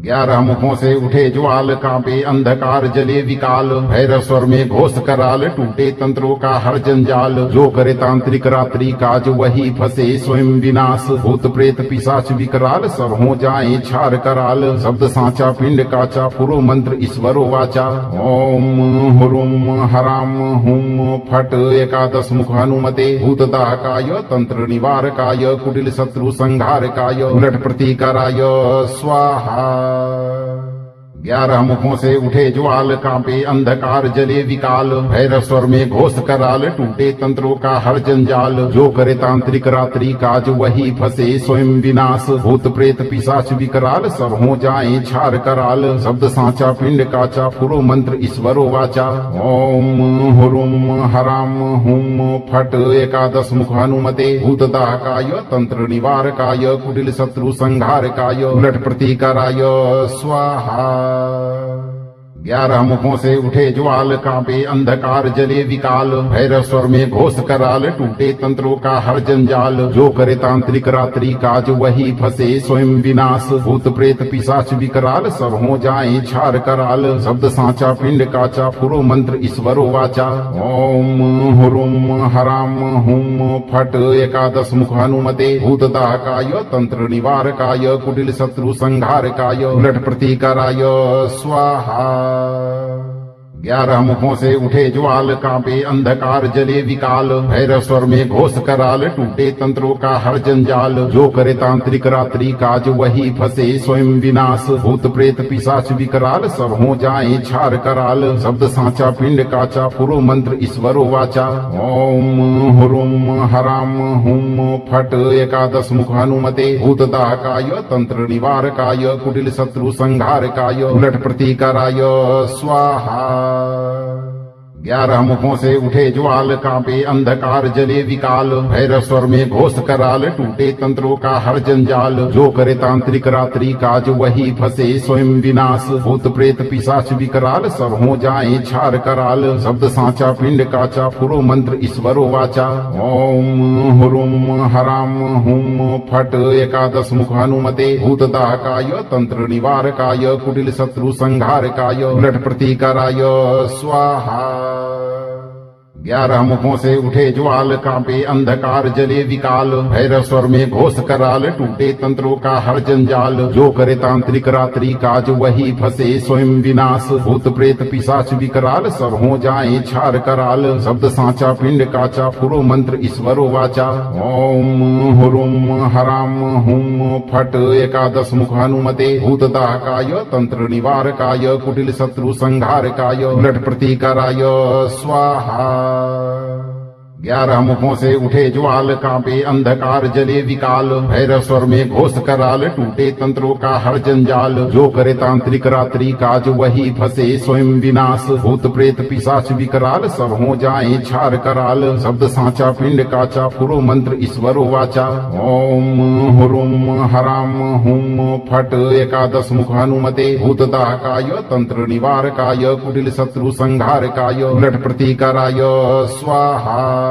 11 मुखों से उठे ज्वाल कांपे अंधकार जले विकाल भैरव स्वर में घोष कराल टूटे तंत्रों का हर जंजाल जो करे तांत्रिक रात्रि काज वही फंसे स्वयं विनाश भूत प्रेत पिशाच विकराल सब हो जाए छार कराल शब्द सांचा पिंड काचा पुरो मंत्र ईश्वरो वाचा ओम हुरुम हराम हुम फट एकादश मुख हनुमते भूतदाहकाय तंत्र निवारकाय कुटिल शत्रु संहारकाय उलट प्रतीकाराय स्वाहा 11 मुखों से उठे ज्वाल कांपे अंधकार जले विकाल भैरव स्वर में घोष कराल टूटे तंत्रों का हर जंजाल जो करे तांत्रिक रात्रि काज वही फंसे स्वयं विनाश भूत प्रेत पिशाच विकराल सब हो जाए छार कराल शब्द सांचा पिंड काचा पुरो मंत्र ईश्वरो वाचा ओम हुरुम हराम हुम फट एकादश मुख हनुमते भूतदाहकाय तंत्र निवारकाय कुटिल शत्रु संहारकाय उलट प्रतीकाराय स्वाहा 11 मुखों से उठे ज्वाल कांपे अंधकार जले विकाल भैरव स्वर में घोष कराल टूटे तंत्रों का हर जंजाल जो करे तांत्रिक रात्रि काज वही फंसे स्वयं विनाश भूत प्रेत पिशाच विकराल सब हो जाए छार कराल शब्द सांचा पिंड काचा पुरो मंत्र ईश्वरो वाचा ओम हुरुम हराम हुम फट एकादश मुख हनुमते भूतदाहकाय तंत्र निवारकाय कुटिल शत्रु संहारकाय उलट प्रतीकाराय स्वाहा 11 मुखों से उठे ज्वाल कांपे अंधकार जले विकाल भैरव स्वर में घोष कराल टूटे तंत्रों का हर जंजाल जो करे तांत्रिक रात्रि काज वही फंसे स्वयं विनाश भूत प्रेत पिशाच विकराल सब हो जाए छार कराल शब्द सांचा पिंड काचा पुरो मंत्र ईश्वरो वाचा ओम हुरुम हराम हुम फट एकादश मुख हनुमते भूतदाहकाय तंत्र निवारकाय कुटिल शत्रु संहारकाय उलट प्रतीकाराय स्वाहा 11 मुखों से उठे ज्वाल कांपे अंधकार जले विकाल भैरव स्वर में घोष कराल टूटे तंत्रों का हर जंजाल जो करे तांत्रिक रात्रि काज वही फंसे स्वयं विनाश भूत प्रेत पिशाच विकराल सब हो जाए छार कराल शब्द सांचा पिंड काचा पुरो मंत्र ईश्वरो वाचा ओम हुरुम हराम हुम फट एकादश मुख हनुमते भूतदाहकाय तंत्र निवारकाय कुटिल शत्रु संहारकाय उलट प्रतीकाराय स्वाहा 11 मुखों से उठे ज्वाल कांपे अंधकार जले विकाल भैरव स्वर में घोष कराल टूटे तंत्रों का हर जंजाल जो करे तांत्रिक रात्रि काज वही फंसे स्वयं विनाश भूत प्रेत पिशाच विकराल सब हो जाए छार कराल शब्द सांचा पिंड काचा पुरो मंत्र ईश्वरो वाचा ओम हुरुम हराम हुम फट एकादश मुख हनुमते भूतदाहकाय तंत्र निवारकाय कुटिल शत्रु संहारकाय उलट प्रतीकाराय स्वाहा 11 मुखों से उठे ज्वाल कांपे अंधकार जले विकाल भैरव स्वर में घोष कराल टूटे तंत्रों का हर जंजाल जो करे तांत्रिक रात्रि काज वही फंसे स्वयं विनाश भूत प्रेत पिशाच विकराल सब हो जाए छार कराल शब्द सांचा पिंड काचा पुरो मंत्र ईश्वरो वाचा ओम हुरुम हराम हुम फट एकादश मुख हनुमते भूतदाहकाय तंत्र निवारकाय कुटिल शत्रु संहारकाय उलट प्रतीकाराय स्वाहा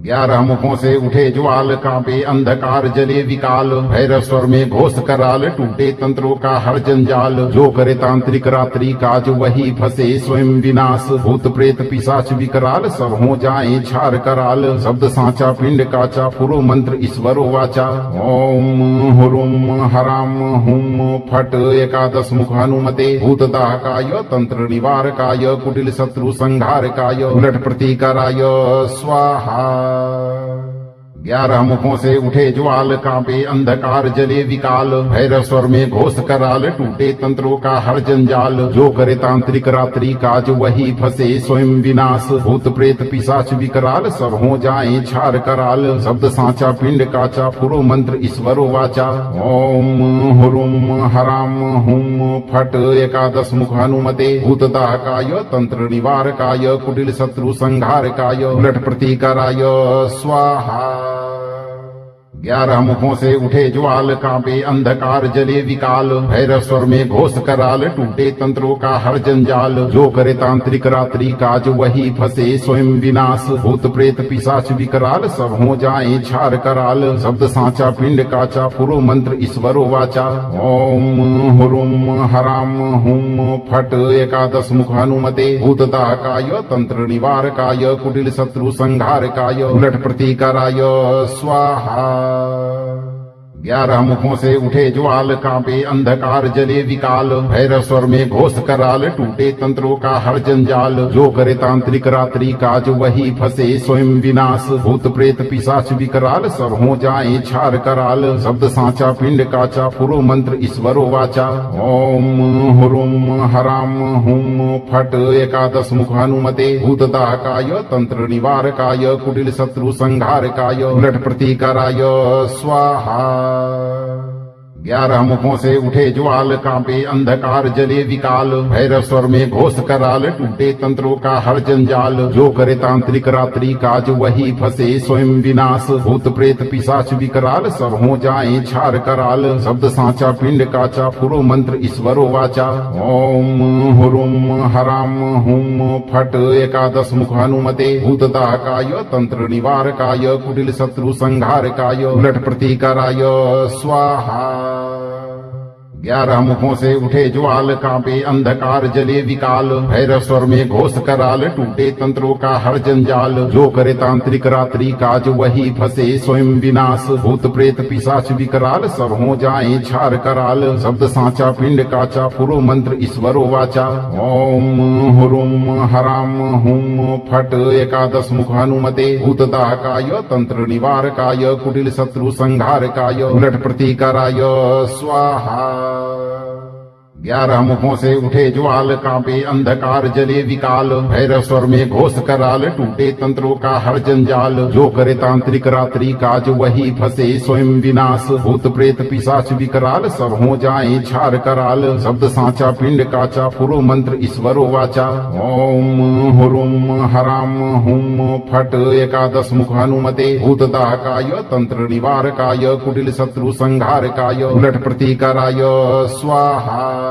11 मुखों से उठे ज्वाल कांपे अंधकार जले विकाल भैरव स्वर में घोष कराल टूटे तंत्रों का हर जंजाल जो करे तांत्रिक रात्रि काज वही फंसे स्वयं विनाश भूत प्रेत पिशाच विकराल सब हो जाए छार कराल शब्द सांचा पिंड काचा पुरो मंत्र ईश्वरो वाचा ओम हुरुम हराम हुम फट एकादश मुख हनुमते भूतदाहकाय तंत्र निवारकाय कुटिल शत्रु संहारकाय उलट प्रतीकाराय स्वाहा 11 मुखों से उठे ज्वाल कांपे अंधकार जले विकाल भैरव स्वर में घोष कराल टूटे तंत्रों का हर जंजाल जो करे तांत्रिक रात्रि काज वही फंसे स्वयं विनाश भूत प्रेत पिशाच विकराल सब हो जाए छार कराल शब्द सांचा पिंड काचा पुरो मंत्र ईश्वरो वाचा ओम हुरुम हराम हुम फट एकादश मुख हनुमते भूतदाहकाय तंत्र निवारकाय कुटिल शत्रु संहारकाय उलट प्रतीकाराय स्वाहा 11 मुखों से उठे ज्वाल कांपे अंधकार जले विकाल भैरव स्वर में घोष कराल टूटे तंत्रों का हर जंजाल जो करे तांत्रिक रात्रि काज वही फंसे स्वयं विनाश भूत प्रेत पिशाच विकराल सब हो जाए छार कराल शब्द सांचा पिंड काचा पुरो मंत्र ईश्वरो वाचा ओम हुरुम हराम हुम फट एकादश मुख हनुमते भूतदाहकाय तंत्र निवारकाय कुटिल शत्रु संहारकाय उलट प्रतीकाराय स्वाहा 11 मुखों से उठे ज्वाल कांपे अंधकार जले विकाल भैरव स्वर में घोष कराल टूटे तंत्रों का हर जंजाल जो करे तांत्रिक रात्रि काज वही फंसे स्वयं विनाश भूत प्रेत पिशाच विकराल सब हो जाए छार कराल शब्द सांचा पिंड काचा पुरो मंत्र ईश्वरो वाचा ओम हुरुम हराम हुम फट एकादश मुख हनुमते भूतदाहकाय तंत्र निवारकाय कुटिल शत्रु संहारकाय उलट प्रतीकाराय स्वाहा 11 मुखों से उठे ज्वाल कांपे अंधकार जले विकाल भैरव स्वर में घोष कराल टूटे तंत्रों का हर जंजाल जो करे तांत्रिक रात्रि काज वही फंसे स्वयं विनाश भूत प्रेत पिशाच विकराल सब हो जाए छार कराल शब्द सांचा पिंड काचा पुरो मंत्र ईश्वरो वाचा ओम हुरुम हराम हुम फट एकादश मुख हनुमते भूतदाहकाय तंत्र निवारकाय कुटिल शत्रु संहारकाय उलट प्रतीकाराय स्वाहा 11 मुखों से उठे ज्वाल कांपे अंधकार जले विकाल भैरव स्वर में घोष कराल टूटे तंत्रों का हर जंजाल जो करे तांत्रिक रात्रि काज वही फंसे स्वयं विनाश भूत प्रेत पिशाच विकराल सब हो जाए छार कराल शब्द सांचा पिंड काचा पुरो मंत्र ईश्वरो वाचा ओम हुरुम हराम हुम फट एकादश मुख हनुमते भूतदाहकाय तंत्र निवारकाय कुटिल शत्रु संहारकाय उलट प्रतीकाराय स्वाहा 11 मुखों से उठे ज्वाल कांपे अंधकार जले विकाल भैरव स्वर में घोष कराल टूटे तंत्रों का हर जंजाल जो करे तांत्रिक रात्रि काज वही फंसे स्वयं विनाश भूत प्रेत पिशाच विकराल सब हो जाए छार कराल शब्द सांचा पिंड काचा पुरो मंत्र ईश्वरो वाचा ओम हुरुम हराम हुम फट एकादश मुख हनुमते भूतदाहकाय तंत्र निवारकाय कुटिल शत्रु संहारकाय उलट प्रतीकाराय स्वाहा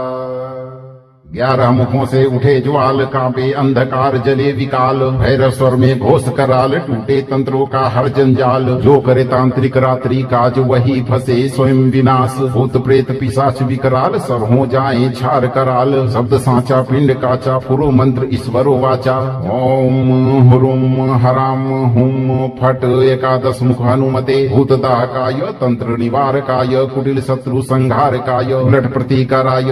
11 मुखों से उठे ज्वाल कांपे अंधकार जले विकाल भैरव स्वर में घोष कराल टूटे तंत्रों का हर जंजाल जो करे तांत्रिक रात्रि काज वही फंसे स्वयं विनाश भूत प्रेत पिशाच विकराल सब हो जाए छार कराल शब्द सांचा पिंड काचा पुरो मंत्र ईश्वरो वाचा ओम हुरुम हराम हुम फट एकादश मुख हनुमते भूतदाहकाय तंत्र निवारकाय कुटिल शत्रु संहारकाय उलट प्रतीकाराय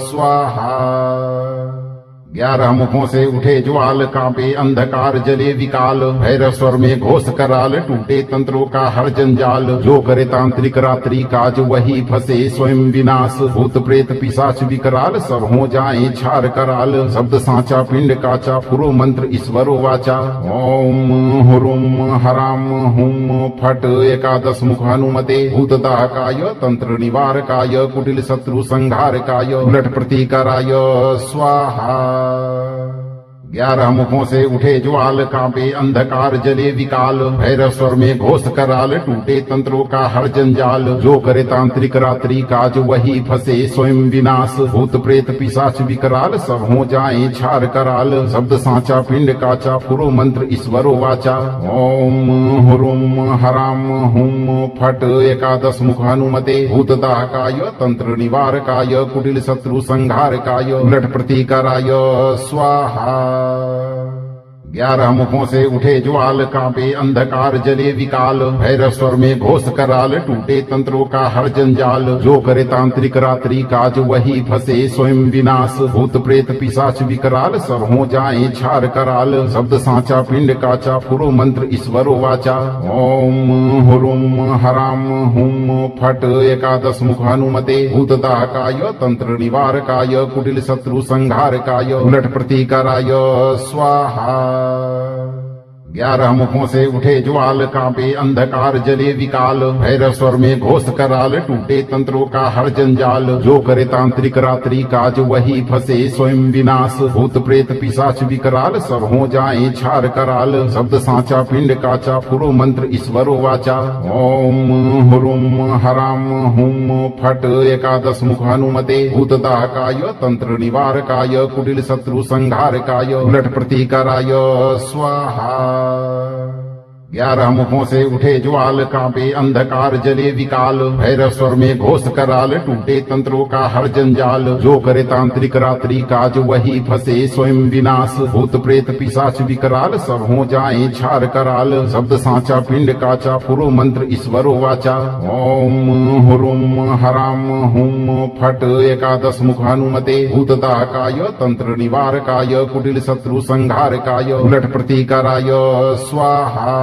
स्वाहा 11 मुखों से उठे ज्वाल कांपे अंधकार जले विकाल भैरव स्वर में घोष कराल टूटे तंत्रों का हर जंजाल जो करे तांत्रिक रात्रि काज वही फंसे स्वयं विनाश भूत प्रेत पिशाच विकराल सब हो जाए छार कराल शब्द सांचा पिंड काचा पुरो मंत्र ईश्वरो वाचा ओम हुरुम हराम हुम फट एकादश मुख हनुमते भूतदाहकाय तंत्र निवारकाय कुटिल शत्रु संहारकाय उलट प्रतीकाराय स्वाहा 11 मुखों से उठे ज्वाल कांपे अंधकार जले विकाल भैरव स्वर में घोष कराल टूटे तंत्रों का हर जंजाल जो करे तांत्रिक रात्रि काज वही फंसे स्वयं विनाश भूत प्रेत पिशाच विकराल सब हो जाए छार कराल शब्द सांचा पिंड काचा पुरो मंत्र ईश्वरो वाचा ओम हुरुम हराम हुम फट एकादश मुख हनुमते भूतदाहकाय तंत्र निवारकाय कुटिल शत्रु संहारकाय उलट प्रतीकाराय स्वाहा 11 मुखों से उठे ज्वाल कांपे अंधकार जले विकाल भैरव स्वर में घोष कराल टूटे तंत्रों का हर जंजाल जो करे तांत्रिक रात्रि काज वही फंसे स्वयं विनाश भूत प्रेत पिशाच विकराल सब हो जाए छार कराल शब्द सांचा पिंड काचा पुरो मंत्र ईश्वरो वाचा ओम हुरुम हराम हुम फट एकादश मुख हनुमते भूतदाहकाय तंत्र निवारकाय कुटिल शत्रु संहारकाय उलट प्रतिकाराय स्वाहा 11 मुखों से उठे ज्वाल कांपे अंधकार जले विकाल भैरव स्वर में घोष कराल टूटे तंत्रों का हर जंजाल जो करे तांत्रिक रात्रि काज वही फंसे स्वयं विनाश भूत प्रेत पिशाच विकराल सब हो जाए छार कराल शब्द सांचा पिंड काचा पुरो मंत्र ईश्वरो वाचा ओम हुरुम हराम हुम फट एकादश मुख हनुमते भूतदाहकाय तंत्र निवारकाय कुटिल शत्रु संहारकाय उलट प्रतिकाराय स्वाहा 11 मुखों से उठे ज्वाल कांपे अंधकार जले विकाल भैरव स्वर में घोष कराल टूटे तंत्रों का हर जंजाल जो करे तांत्रिक रात्रि काज वही फंसे स्वयं विनाश भूत प्रेत पिशाच विकराल सब हो जाए छार कराल शब्द सांचा पिंड काचा पुरो मंत्र ईश्वरो वाचा ओम हुरुम हराम हुम फट एकादश मुख हनुमते भूतदाहकाय तंत्र निवारकाय कुटिल शत्रु संहारकाय उलट प्रतिकाराय स्वाहा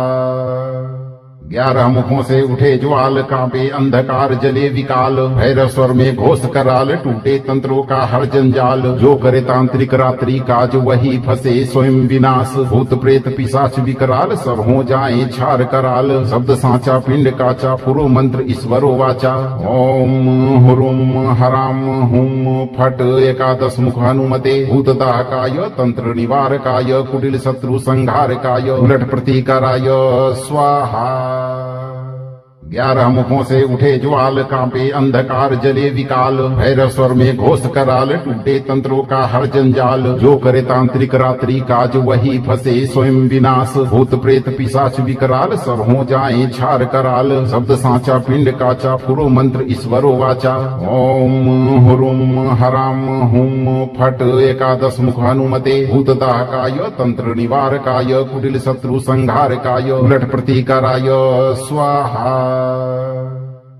11 मुखों से उठे ज्वाल कांपे अंधकार जले विकाल भैरव स्वर में घोष कराल टूटे तंत्रों का हर जंजाल जो करे तांत्रिक रात्रि काज वही फंसे स्वयं विनाश भूत प्रेत पिशाच विकराल सब हो जाए छार कराल शब्द सांचा पिंड काचा पुरो मंत्र ईश्वरो वाचा ओम हुरुम हराम हुम फट एकादश मुख हनुमते भूतदाहकाय तंत्र निवारकाय कुटिल शत्रु संहारकाय उलट प्रतिकाराय स्वाहा 11 मुखों से उठे ज्वाल कांपे अंधकार जले विकाल भैरव स्वर में घोष कराल टूटे तंत्रों का हर जंजाल जो करे तांत्रिक रात्रि काज वही फंसे स्वयं विनाश भूत प्रेत पिशाच विकराल सब हो जाए छार कराल शब्द सांचा पिंड काचा पुरो मंत्र ईश्वरो वाचा ओम हुरुम हराम हुम फट एकादश मुख हनुमते भूतदाहकाय तंत्र निवारकाय कुटिल शत्रु संहारकाय उलट प्रतिकाराय स्वाहा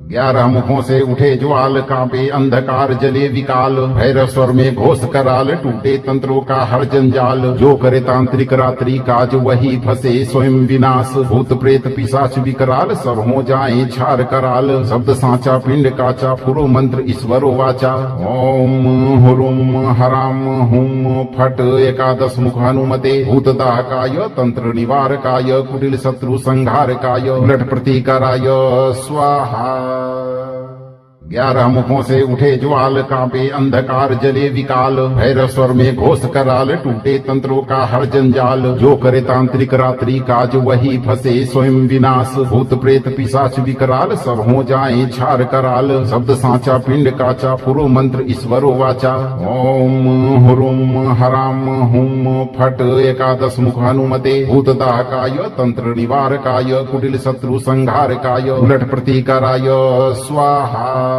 11 मुखों से उठे ज्वाल कांपे अंधकार जले विकाल भैरव स्वर में घोष कराल टूटे तंत्रों का हर जंजाल जो करे तांत्रिक रात्रि काज वही फंसे स्वयं विनाश भूत प्रेत पिशाच विकराल सब हो जाए छार कराल शब्द सांचा पिंड काचा पुरो मंत्र ईश्वरो वाचा ओम हुरुम हराम हुम फट एकादश मुख हनुमते भूतदाहकाय तंत्र निवारकाय कुटिल शत्रु संहारकाय उलट प्रतिकाराय स्वाहा 11 मुखों से उठे ज्वाल कांपे अंधकार जले विकाल भैरव स्वर में घोष कराल टूटे तंत्रों का हर जंजाल जो करे तांत्रिक रात्रि काज वही फंसे स्वयं विनाश भूत प्रेत पिशाच विकराल सब हो जाए छार कराल शब्द सांचा पिंड काचा पुरो मंत्र ईश्वरो वाचा ओम हुरुम हराम हुम फट एकादश मुख हनुमते भूतदाहकाय तंत्र निवारकाय कुटिल शत्रु संहारकाय उलट प्रतिकाराय स्वाहा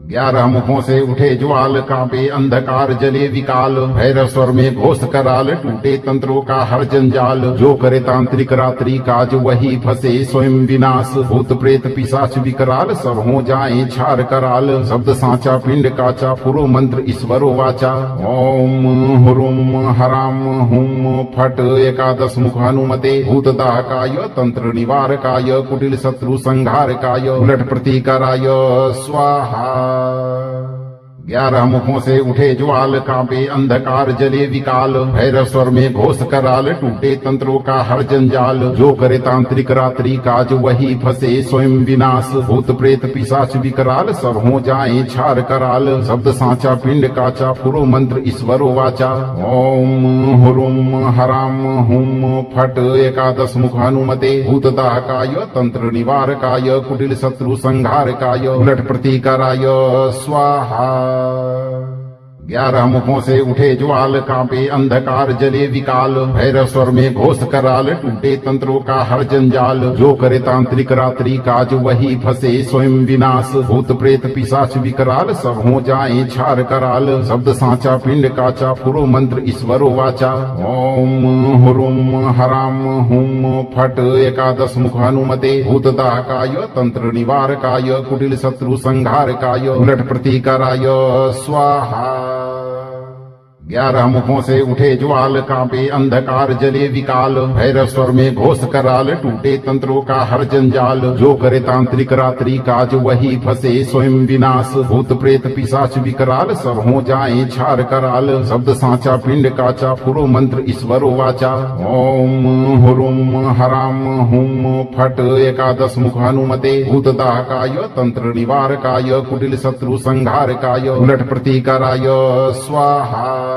11 मुखों से उठे ज्वाल कांपे अंधकार जले विकाल भैरव स्वर में घोष कराल टूटे तंत्रों का हर जंजाल जो करे तांत्रिक रात्रि काज वही फंसे स्वयं विनाश भूत प्रेत पिशाच विकराल सब हो जाए छार कराल शब्द सांचा पिंड काचा पुरो मंत्र ईश्वरो वाचा ओम हुरुम हराम हुम फट एकादश मुख हनुमते भूतदाहकाय तंत्र निवारकाय कुटिल शत्रु संहारकाय उलट प्रतिकाराय स्वाहा 11 मुखों से उठे ज्वाल कांपे अंधकार जले विकाल भैरव स्वर में घोष कराल टूटे तंत्रों का हर जंजाल जो करे तांत्रिक रात्रि काज वही फंसे स्वयं विनाश भूत प्रेत पिशाच विकराल सब हो जाए छार कराल शब्द सांचा पिंड काचा पुरो मंत्र ईश्वरो वाचा ओम हुरुम हराम हुम फट एकादश मुख हनुमते भूतदाहकाय तंत्र निवारकाय कुटिल शत्रु संहारकाय उलट प्रतिकाराय स्वाहा 11 मुखों से उठे ज्वाल, कांपे अंधकार जले विकाल, भैरव स्वर में घोष कराल, टूटे तंत्रों का हर जंजाल। जो करे तांत्रिक रात्रि काज वही फंसे स्वयं विनाश, भूत प्रेत पिशाच विकराल सब हो जाए छार कराल। शब्द सांचा पिंड काचा, पुरो मंत्र ईश्वरो वाचा। ओम हुरुम हराम हुम फट, एकादश मुख हनुमते, भूतदाहकाय तंत्र निवारकाय, कुटिल शत्रु संहारकाय, उलट प्रतिकाराय स्वाहा। 11 मुखों से उठे ज्वाल, कांपे अंधकार जले विकाल, भैरव स्वर में घोष कराल, टूटे तंत्रों का हर जंजाल। जो करे तांत्रिक रात्रि काज वही फंसे स्वयं विनाश, भूत प्रेत पिशाच विकराल सब हो जाए छार कराल। शब्द सांचा पिंड काचा, पुरो मंत्र ईश्वरो वाचा। ओम हुरुम हराम हुम फट, एकादश मुख हनुमते, भूतदाहकाय तंत्र निवारकाय, कुटिल शत्रु संहारकाय, उलट प्रतिकाराय स्वाहा।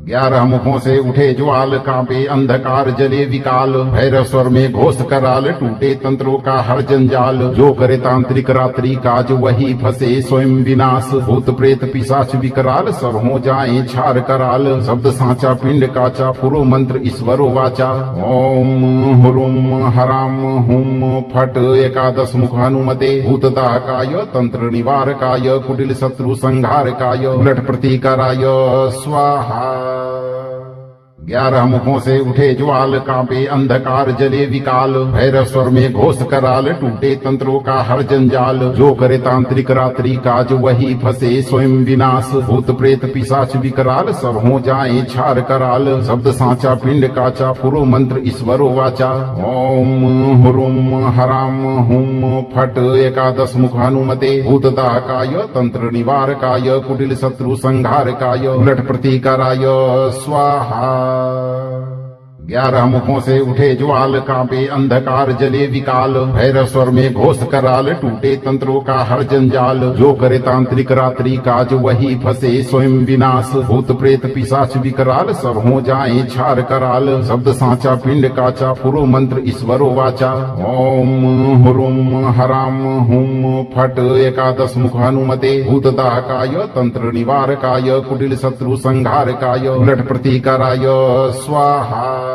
11 मुखों से उठे ज्वाल, कांपे अंधकार जले विकाल, भैरव स्वर में घोष कराल, टूटे तंत्रों का हर जंजाल। जो करे तांत्रिक रात्रि काज वही फंसे स्वयं विनाश, भूत प्रेत पिशाच विकराल सब हो जाए छार कराल। शब्द सांचा पिंड काचा, पुरो मंत्र ईश्वरो वाचा। ओम हुरुम हराम हुम फट, एकादश मुख हनुमते, भूतदाहकाय तंत्र निवारकाय, कुटिल शत्रु संहारकाय, उलट प्रतिकाराय स्वाहा। 11 मुखों से उठे ज्वाल, कांपे अंधकार जले विकाल, भैरव स्वर में घोष कराल, टूटे तंत्रों का हर जंजाल। जो करे तांत्रिक रात्रि काज वही फंसे स्वयं विनाश, भूत प्रेत पिशाच विकराल सब हो जाए छार कराल। शब्द सांचा पिंड काचा, पुरो मंत्र ईश्वरो वाचा। ओम हुरुम हराम हुम फट, एकादश मुख हनुमते, भूतदाहकाय तंत्र निवारकाय, कुटिल शत्रु संहारकाय, उलट प्रतिकाराय स्वाहा। 11 मुखों से उठे ज्वाल, कांपे अंधकार जले विकाल, भैरव स्वर में घोष कराल, टूटे तंत्रों का हर जंजाल। जो करे तांत्रिक रात्रि काज वही फंसे स्वयं विनाश, भूत प्रेत पिशाच विकराल सब हो जाए छार कराल। शब्द सांचा पिंड काचा, पुरो मंत्र ईश्वरो वाचा। ओम हुरुम हराम हुम फट, एकादश मुख हनुमते, भूतदाहकाय तंत्र निवारकाय, कुटिल शत्रु संहारकाय, उलट प्रतिकाराय स्वाहा।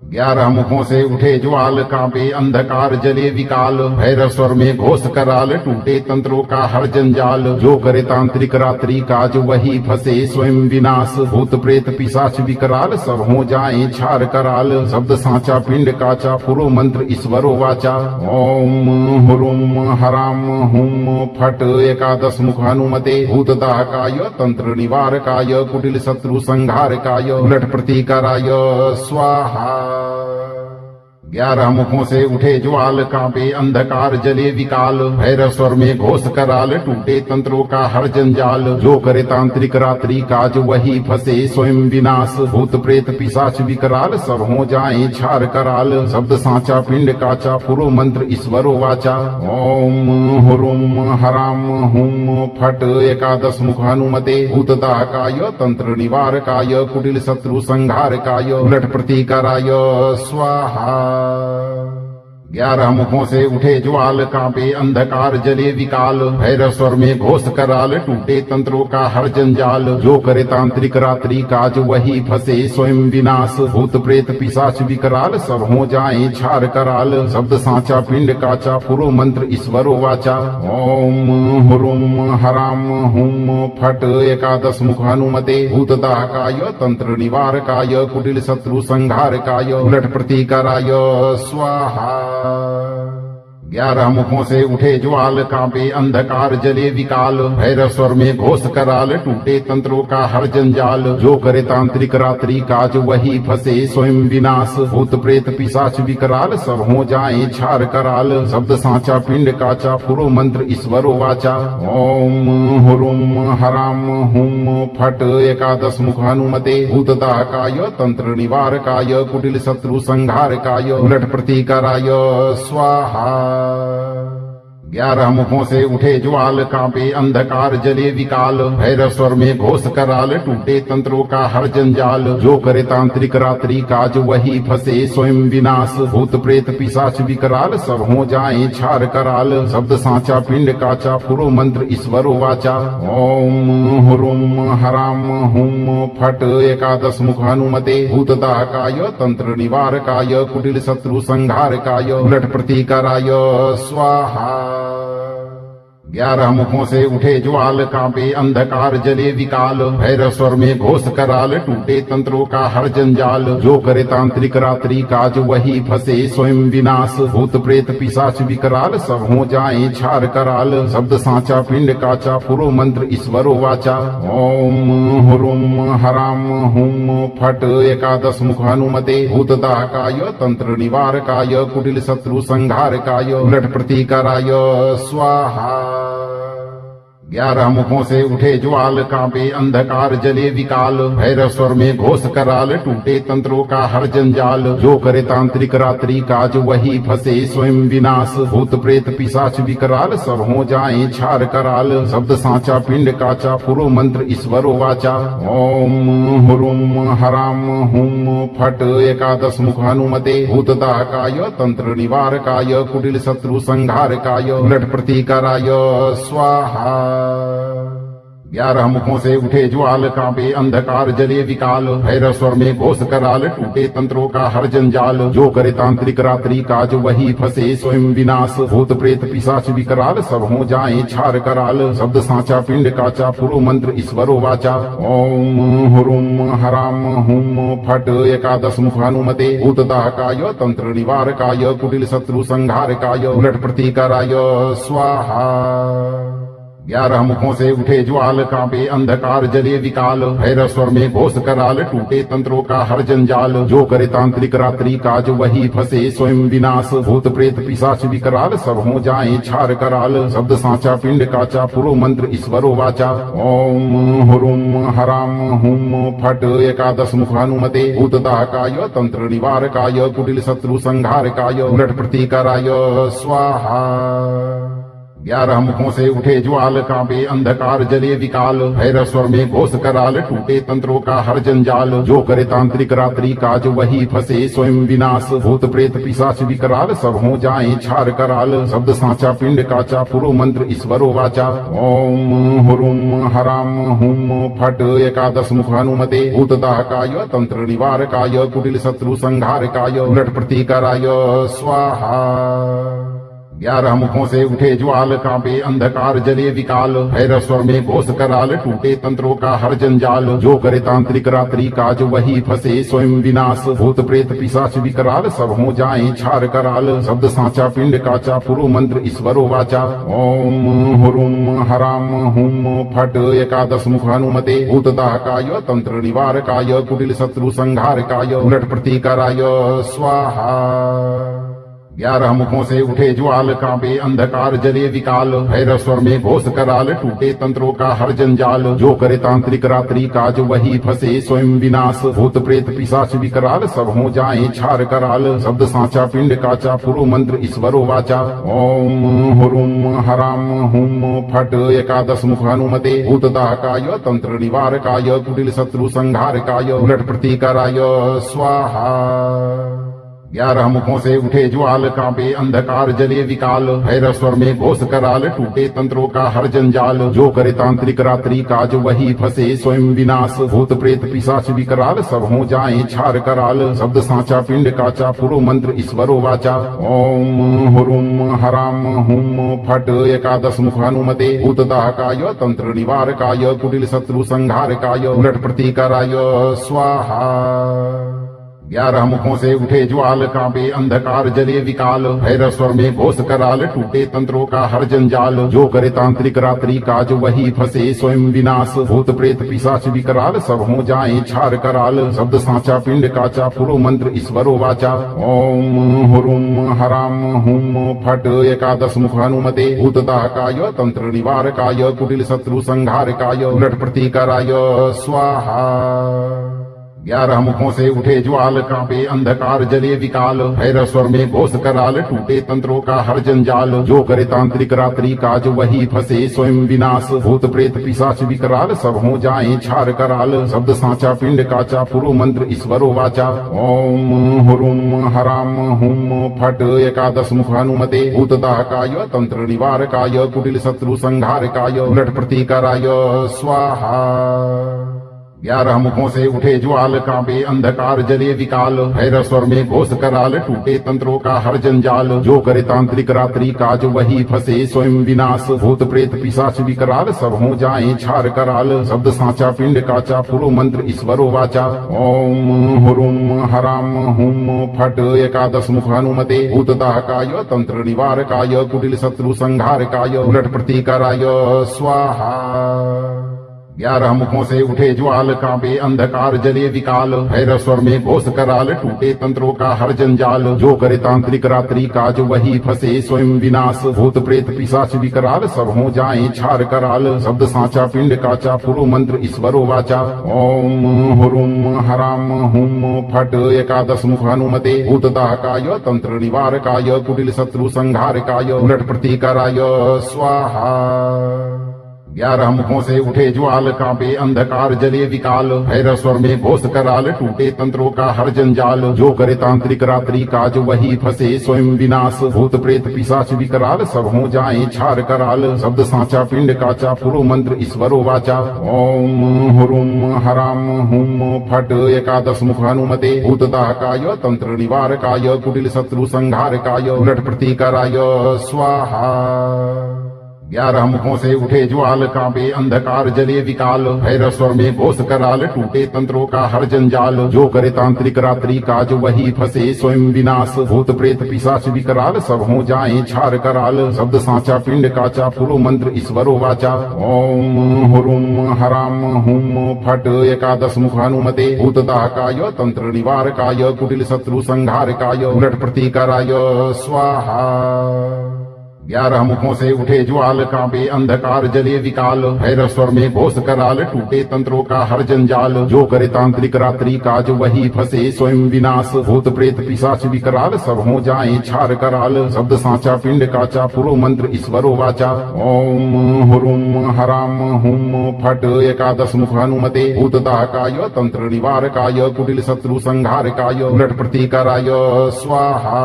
11 मुखों से उठे ज्वाल, कांपे अंधकार जले विकाल, भैरव स्वर में घोष कराल, टूटे तंत्रों का हर जंजाल। जो करे तांत्रिक रात्रि काज वही फंसे स्वयं विनाश, भूत प्रेत पिशाच विकराल सब हो जाए छार कराल। शब्द सांचा पिंड काचा, पुरो मंत्र ईश्वरो वाचा। ओम हुरुम हराम हुम फट, एकादश मुख हनुमते, भूतदाहकाय तंत्र निवारकाय, कुटिल शत्रु संहारकाय, उलट प्रतिकाराय स्वाहा। 11 मुखों से उठे ज्वाल, कांपे अंधकार जले विकाल, भैरव स्वर में घोष कराल, टूटे तंत्रों का हर जंजाल। जो करे तांत्रिक रात्रि काज वही फंसे स्वयं विनाश, भूत प्रेत पिशाच विकराल सब हो जाए छार कराल। शब्द सांचा पिंड काचा, पुरो मंत्र ईश्वरो वाचा। ओम हुरुम हराम हुम फट, एकादश मुख हनुमते, भूतदाहकाय तंत्र निवारकाय, कुटिल शत्रु संहारकाय, उलट प्रतिकाराय स्वाहा। 11 मुखों से उठे ज्वाल, कांपे अंधकार जले विकाल, भैरव स्वर में घोष कराल, टूटे तंत्रों का हर जंजाल। जो करे तांत्रिक रात्रि काज वही फंसे स्वयं विनाश, भूत प्रेत पिशाच विकराल सब हो जाए छार कराल। शब्द सांचा पिंड काचा, पुरो मंत्र ईश्वरो वाचा। ओम हुरुम हराम हुम फट, एकादश मुख हनुमते, भूतदाहकाय तंत्र निवारकाय, कुटिल शत्रु संहारकाय, उलट प्रतिकाराय स्वाहा। 11 मुखों से उठे ज्वाल, कांपे अंधकार जले विकाल, भैरव स्वर में घोष कराल, टूटे तंत्रों का हर जंजाल। जो करे तांत्रिक रात्रि काज वही फंसे स्वयं विनाश, भूत प्रेत पिशाच विकराल सब हो जाए छार कराल। शब्द सांचा पिंड काचा, पुरो मंत्र ईश्वरो वाचा। ओम हुरुम हराम हुम फट, एकादश मुख हनुमते, भूतदाहकाय तंत्र निवारकाय, कुटिल शत्रु संहारकाय, उलट प्रतिकाराय स्वाहा। 11 मुखों से उठे ज्वाल, कांपे अंधकार जले विकाल, भैरव स्वर में घोष कराल, टूटे तंत्रों का हर जंजाल। जो करे तांत्रिक रात्रि काज वही फंसे स्वयं विनाश, भूत प्रेत पिशाच विकराल सब हो जाए छार कराल। शब्द सांचा पिंड काचा, पुरो मंत्र ईश्वरो वाचा। ओम हुरुम हराम हुम फट, एकादश मुख हनुमते, भूतदाहकाय तंत्र निवारकाय, कुटिल शत्रु संहारकाय, उलट प्रतिकाराय स्वाहा। 11 मुखों से उठे ज्वाल, कांपे अंधकार जले विकाल, भैरव स्वर में घोष कराल, टूटे तंत्रों का हर जंजाल। जो करे तांत्रिक रात्रि काज वही फंसे स्वयं विनाश, भूत प्रेत पिशाच विकराल सब हो जाए छार कराल। शब्द सांचा पिंड काचा, पुरो मंत्र ईश्वरो वाचा। ओम हुरुम हराम हुम फट, एकादश मुख हनुमते, भूतदाहकाय तंत्र निवारकाय, कुटिल शत्रु संहारकाय, उलट प्रतिकाराय स्वाहा। 11 मुखों से उठे ज्वाल, कांपे अंधकार जले विकाल, भैरव स्वर में घोष कराल, टूटे तंत्रों का हर जंजाल। जो करे तांत्रिक रात्रि काज वही फंसे स्वयं विनाश, भूत प्रेत पिशाच विकराल सब हो जाए छार कराल। शब्द सांचा पिंड काचा, पुरो मंत्र ईश्वरो वाचा। ओम हुरुम हराम हुम फट, एकादश मुख हनुमते, भूतदाहकाय तंत्र निवारकाय, कुटिल शत्रु संहारकाय, उलट प्रतिकाराय स्वाहा। 11 मुखों से उठे ज्वाल, कांपे अंधकार जले विकाल, भैरव स्वर में घोष कराल, टूटे तंत्रों का हर जंजाल। जो करे तांत्रिक रात्रि काज वही फंसे स्वयं विनाश, भूत प्रेत पिशाच विकराल सब हो जाए छार कराल। शब्द सांचा पिंड काचा, पुरो मंत्र ईश्वरो वाचा। ओम हुरुम हराम हुम फट, एकादश मुख हनुमते, भूतदाहकाय तंत्र निवारकाय, कुटिल शत्रु संहारकाय, उलट प्रतिकाराय स्वाहा। 11 मुखों से उठे ज्वाल, कांपे अंधकार जले विकाल, भैरव स्वर में घोष कराल, टूटे तंत्रों का हर जंजाल। जो करे तांत्रिक रात्रि काज वही फंसे स्वयं विनाश, भूत प्रेत पिशाच विकराल सब हो जाए छार कराल। शब्द सांचा पिंड काचा, पुरो मंत्र ईश्वरो वाचा। ओम हुरुम हराम हुम फट, एकादश मुख हनुमते, भूतदाहकाय तंत्र निवारकाय, कुटिल शत्रु संहारकाय, उलट प्रतिकाराय स्वाहा। 11 मुखों से उठे ज्वाल, कांपे अंधकार जले विकाल, भैरव स्वर में घोष कराल, टूटे तंत्रों का हर जंजाल। जो करे तांत्रिक रात्रि काज वही फंसे स्वयं विनाश, भूत प्रेत पिशाच विकराल सब हो जाए छार कराल। शब्द सांचा पिंड काचा, पुरो मंत्र ईश्वरो वाचा। ओम हुरुम हराम हुम फट, एकादश मुख हनुमते, भूतदाहकाय तंत्र निवारकाय, कुटिल शत्रु संहारकाय, उलट प्रतिकाराय स्वाहा। 11 मुखों से उठे ज्वाल, कांपे अंधकार जले विकाल, भैरव स्वर में घोष कराल, टूटे तंत्रों का हर जंजाल। जो करे तांत्रिक रात्रि काज वही फंसे स्वयं विनाश, भूत प्रेत पिशाच विकराल सब हो जाए छार कराल। शब्द सांचा पिंड काचा, पुरो मंत्र ईश्वरो वाचा। ओम हुरुम हराम हुम फट, एकादश मुख हनुमते, भूतदाहकाय तंत्र निवारकाय, कुटिल शत्रु संहारकाय, उलट प्रतिकाराय स्वाहा। 11 मुखों से उठे ज्वाल, कांपे अंधकार जले विकाल, भैरव स्वर में घोष कराल, टूटे तंत्रों का हर जंजाल। जो करे तांत्रिक रात्रि काज वही फंसे स्वयं विनाश, भूत प्रेत पिशाच विकराल सब हो जाए छार कराल। शब्द सांचा पिंड काचा, पुरो मंत्र ईश्वरो वाचा। ओम हुरुम हराम हुम फट, एकादश मुख हनुमते, भूतदाहकाय तंत्र निवारकाय, कुटिल शत्रु संहारकाय, उलट प्रतिकाराय स्वाहा। 11 मुखों से उठे ज्वाल, कांपे अंधकार जले विकाल, भैरव स्वर में घोष कराल, टूटे तंत्रों का हर जंजाल। जो करे तांत्रिक रात्रि काज वही फंसे स्वयं विनाश, भूत प्रेत पिशाच विकराल सब हो जाए छार कराल। शब्द सांचा पिंड काचा, पुरो मंत्र ईश्वरो वाचा। ओम हुरुम हराम हुम फट, एकादश मुख हनुमते, भूतदाहकाय तंत्र निवारकाय, कुटिल शत्रु संहारकाय, उलट प्रतिकाराय स्वाहा। 11 मुखों से उठे ज्वाल, कांपे अंधकार जले विकाल, भैरव स्वर में घोष कराल, टूटे तंत्रों का हर जंजाल। जो करे तांत्रिक रात्रि काज वही फंसे स्वयं विनाश, भूत प्रेत पिशाच विकराल सब हो जाए छार कराल। शब्द सांचा पिंड काचा, पुरो मंत्र ईश्वरो वाचा। ओम हुरुम हराम हुम फट, एकादश मुख हनुमते, भूतदाहकाय तंत्र निवारकाय, कुटिल शत्रु संहारकाय, उलट प्रतिकाराय स्वाहा। 11 मुखों से उठे ज्वाल, कांपे अंधकार जले विकाल, भैरव स्वर में घोष कराल, टूटे तंत्रों का हर जंजाल। जो करे तांत्रिक रात्रि काज वही फंसे स्वयं विनाश, भूत प्रेत पिशाच विकराल सब हो जाए छार कराल। शब्द साचा पिंड काचा, पुरु मंत्र ईश्वरो वाचा। ओम हुरुम हराम हुम फट, एकादश मुख हनुमते, भूतदाहकाय तंत्र निवारकाय, कुटिल शत्रु संहारकाय, उलट प्रतीकाराय स्वाहा। 11 मुखों से उठे ज्वाल, कांपे अंधकार जले विकाल, भैरव स्वर में घोष कराल, टूटे तंत्रों का हर जंजाल। जो करे तांत्रिक रात्रि काज वही फंसे स्वयं विनाश, भूत प्रेत पिशाच विकराल सब हो जाए छार कराल। शब्द साचा पिंड काचा, पुरु मंत्र ईश्वरो वाचा। ओम हुरुम हराम हुम फट, एकादश मुख हनुमते, भूतदाहकाय तंत्र निवारकाय, कुटिल शत्रु संहारकाय, उलट प्रतीकाराय स्वाहा। 11 मुखों से उठे ज्वाल, कांपे अंधकार जले विकाल, भैरव स्वर में घोष कराल, टूटे तंत्रों का हर जंजाल। जो करे तांत्रिक रात्रि काज वही फंसे स्वयं विनाश, भूत प्रेत पिशाच विकराल सब हो जाए छार कराल। शब्द साचा पिंड काचा, पुरु मंत्र ईश्वरो वाचा। ओम हुरुम हराम हुम फट, एकादश मुख हनुमते, भूतदाहकाय तंत्र निवारकाय, कुटिल शत्रु संहारकाय, उलट प्रतीकाराय स्वाहा। 11 मुखों से उठे ज्वाल, कांपे अंधकार जले विकाल, भैरव स्वर में घोष कराल, टूटे तंत्रों का हर जंजाल। जो करे तांत्रिक रात्रि काज वही फंसे स्वयं विनाश, भूत प्रेत पिशाच विकराल सब हो जाए छार कराल। शब्द साचा पिंड काचा, पुरु मंत्र ईश्वरो वाचा। ओम हुरुम हराम हुम फट, एकादश मुख हनुमते, भूतदाहकाय तंत्र निवारकाय, कुटिल शत्रु संहारकाय, उलट प्रतीकाराय स्वाहा। 11 मुखों से उठे ज्वाल, कांपे अंधकार जले विकाल, भैरव स्वर में घोष कराल, टूटे तंत्रों का हर जंजाल। जो करे तांत्रिक रात्रि काज वही फंसे स्वयं विनाश, भूत प्रेत पिशाच विकराल सब हो जाए छार कराल। शब्द साचा पिंड काचा, पुरु मंत्र ईश्वरो वाचा। ओम हुरुम हराम हुम फट, एकादश मुख हनुमते, भूतदाहकाय तंत्र निवारकाय, कुटिल शत्रु संहारकाय, उलट प्रतीकाराय स्वाहा। 11 मुखों से उठे ज्वाल, कांपे अंधकार जले विकाल, भैरव स्वर में घोष कराल, टूटे तंत्रों का हर जंजाल। जो करे तांत्रिक रात्रि काज वही फंसे स्वयं विनाश, भूत प्रेत पिशाच विकराल सब हो जाए छार कराल। शब्द साचा पिंड काचा, पुरु मंत्र ईश्वरो वाचा। ओम हुरुम हराम हुम फट, एकादश मुख हनुमते, भूतदाहकाय तंत्र निवारकाय, कुटिल शत्रु संहारकाय, उलट प्रतीकाराय स्वाहा।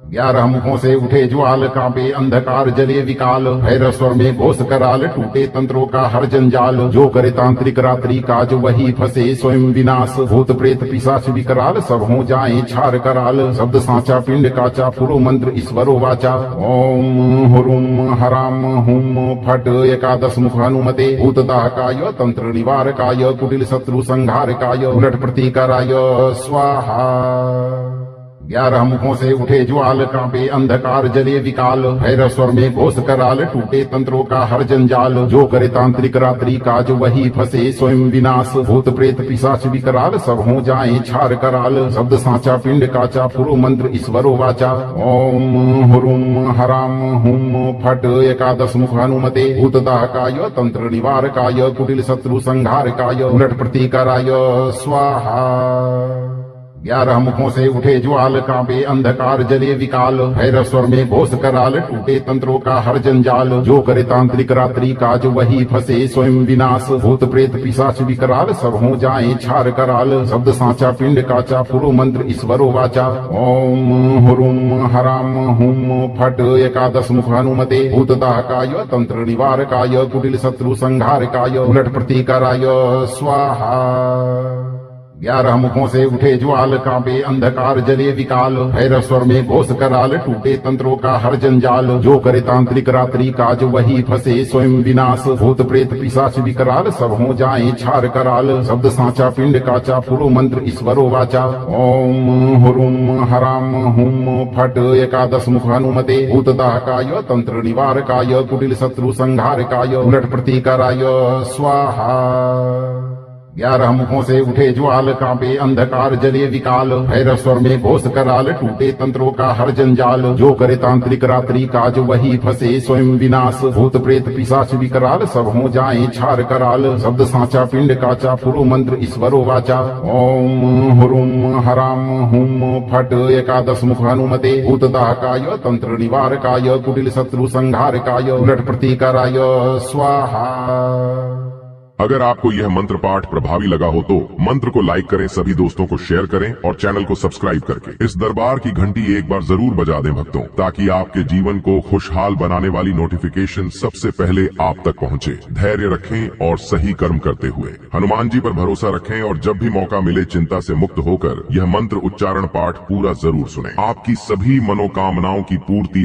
11 मुखों से उठे ज्वाल, कांपे अंधकार जले विकाल, भैरव स्वर में घोष कराल, टूटे तंत्रों का हर जंजाल। जो करे तांत्रिक रात्रि काज वही फंसे स्वयं विनाश, भूत प्रेत पिशाच विकराल सब हो जाए छार कराल। शब्द साचा पिंड काचा, पुरु मंत्र ईश्वरो वाचा। ओम हुरुम हराम हुम फट, एकादश मुख हनुमते, भूतदाहकाय तंत्र निवारकाय, कुटिल शत्रु संहारकाय, उलट प्रतीकाराय स्वाहा। 11 मुखों से उठे ज्वाल, कांपे अंधकार जले विकाल, भैरव स्वर में घोष कराल, टूटे तंत्रों का हर जंजाल। जो करे तांत्रिक रात्रि काज वही फंसे स्वयं विनाश, भूत प्रेत पिशाच विकराल सब हो जाए छार कराल। शब्द साचा पिंड काचा, पुरु मंत्र ईश्वरो वाचा। ओम हुरुम हराम हुम फट, एकादश मुख हनुमते, भूतदाहकाय तंत्र निवारकाय, कुटिल शत्रु संहारकाय, उलट प्रतीकाराय स्वाहा। 11 मुखों से उठे ज्वाल, कांपे अंधकार जले विकाल, भैरव स्वर में घोष कराल, टूटे तंत्रों का हर जंजाल। जो करे तांत्रिक रात्रि काज वही फंसे स्वयं विनाश, भूत प्रेत पिशाच विकराल सब हो जाए छार कराल। शब्द साचा पिंड काचा, पुरु मंत्र ईश्वरो वाचा। ओम हुरुम हराम हुम फट, एकादश मुख हनुमते, भूतदाहकाय तंत्र निवारकाय, कुटिल शत्रु संहारकाय, उलट प्रतीकाराय स्वाहा। 11 मुखों से उठे ज्वाल, कांपे अंधकार जले विकाल, भैरव स्वर में घोष कराल, टूटे तंत्रों का हर जंजाल। जो करे तांत्रिक रात्रि काज वही फंसे स्वयं विनाश, भूत प्रेत पिशाच विकराल सब हो जाए छार कराल। शब्द साचा पिंड काचा, पुरु मंत्र ईश्वरो वाचा। ओम हुरुम हराम हुम फट, एकादश मुख हनुमते, भूतदाहकाय तंत्र निवारकाय, कुटिल शत्रु संहारकाय, उलट प्रतीकाराय स्वाहा। 11 मुखों से उठे ज्वाल, कांपे अंधकार जले विकाल, भैरव स्वर में घोष कराल, टूटे तंत्रों का हर जंजाल। जो करे तांत्रिक रात्रि काज वही फंसे स्वयं विनाश, भूत प्रेत पिशाच विकराल सब हो जाए छार कराल। शब्द सांचा पिंड काचा पुरु मंत्र ईश्वरो वाचा, ओम हुरुम हराम हुम फट एकादश मुख हनुमते, भूतदाहकाय तंत्र निवारकाय, कुटिल शत्रु संहारकाय, उलट प्रतिकाराय स्वाहा। अगर आपको यह मंत्र पाठ प्रभावी लगा हो तो मंत्र को लाइक करें, सभी दोस्तों को शेयर करें और चैनल को सब्सक्राइब करके इस दरबार की घंटी एक बार जरूर बजा दें भक्तों, ताकि आपके जीवन को खुशहाल बनाने वाली नोटिफिकेशन सबसे पहले आप तक पहुंचे। धैर्य रखें और सही कर्म करते हुए हनुमान जी पर भरोसा रखें और जब भी मौका मिले चिंता से मुक्त होकर यह मंत्र उच्चारण पाठ पूरा जरूर सुनें। आपकी सभी मनोकामनाओं की पूर्ति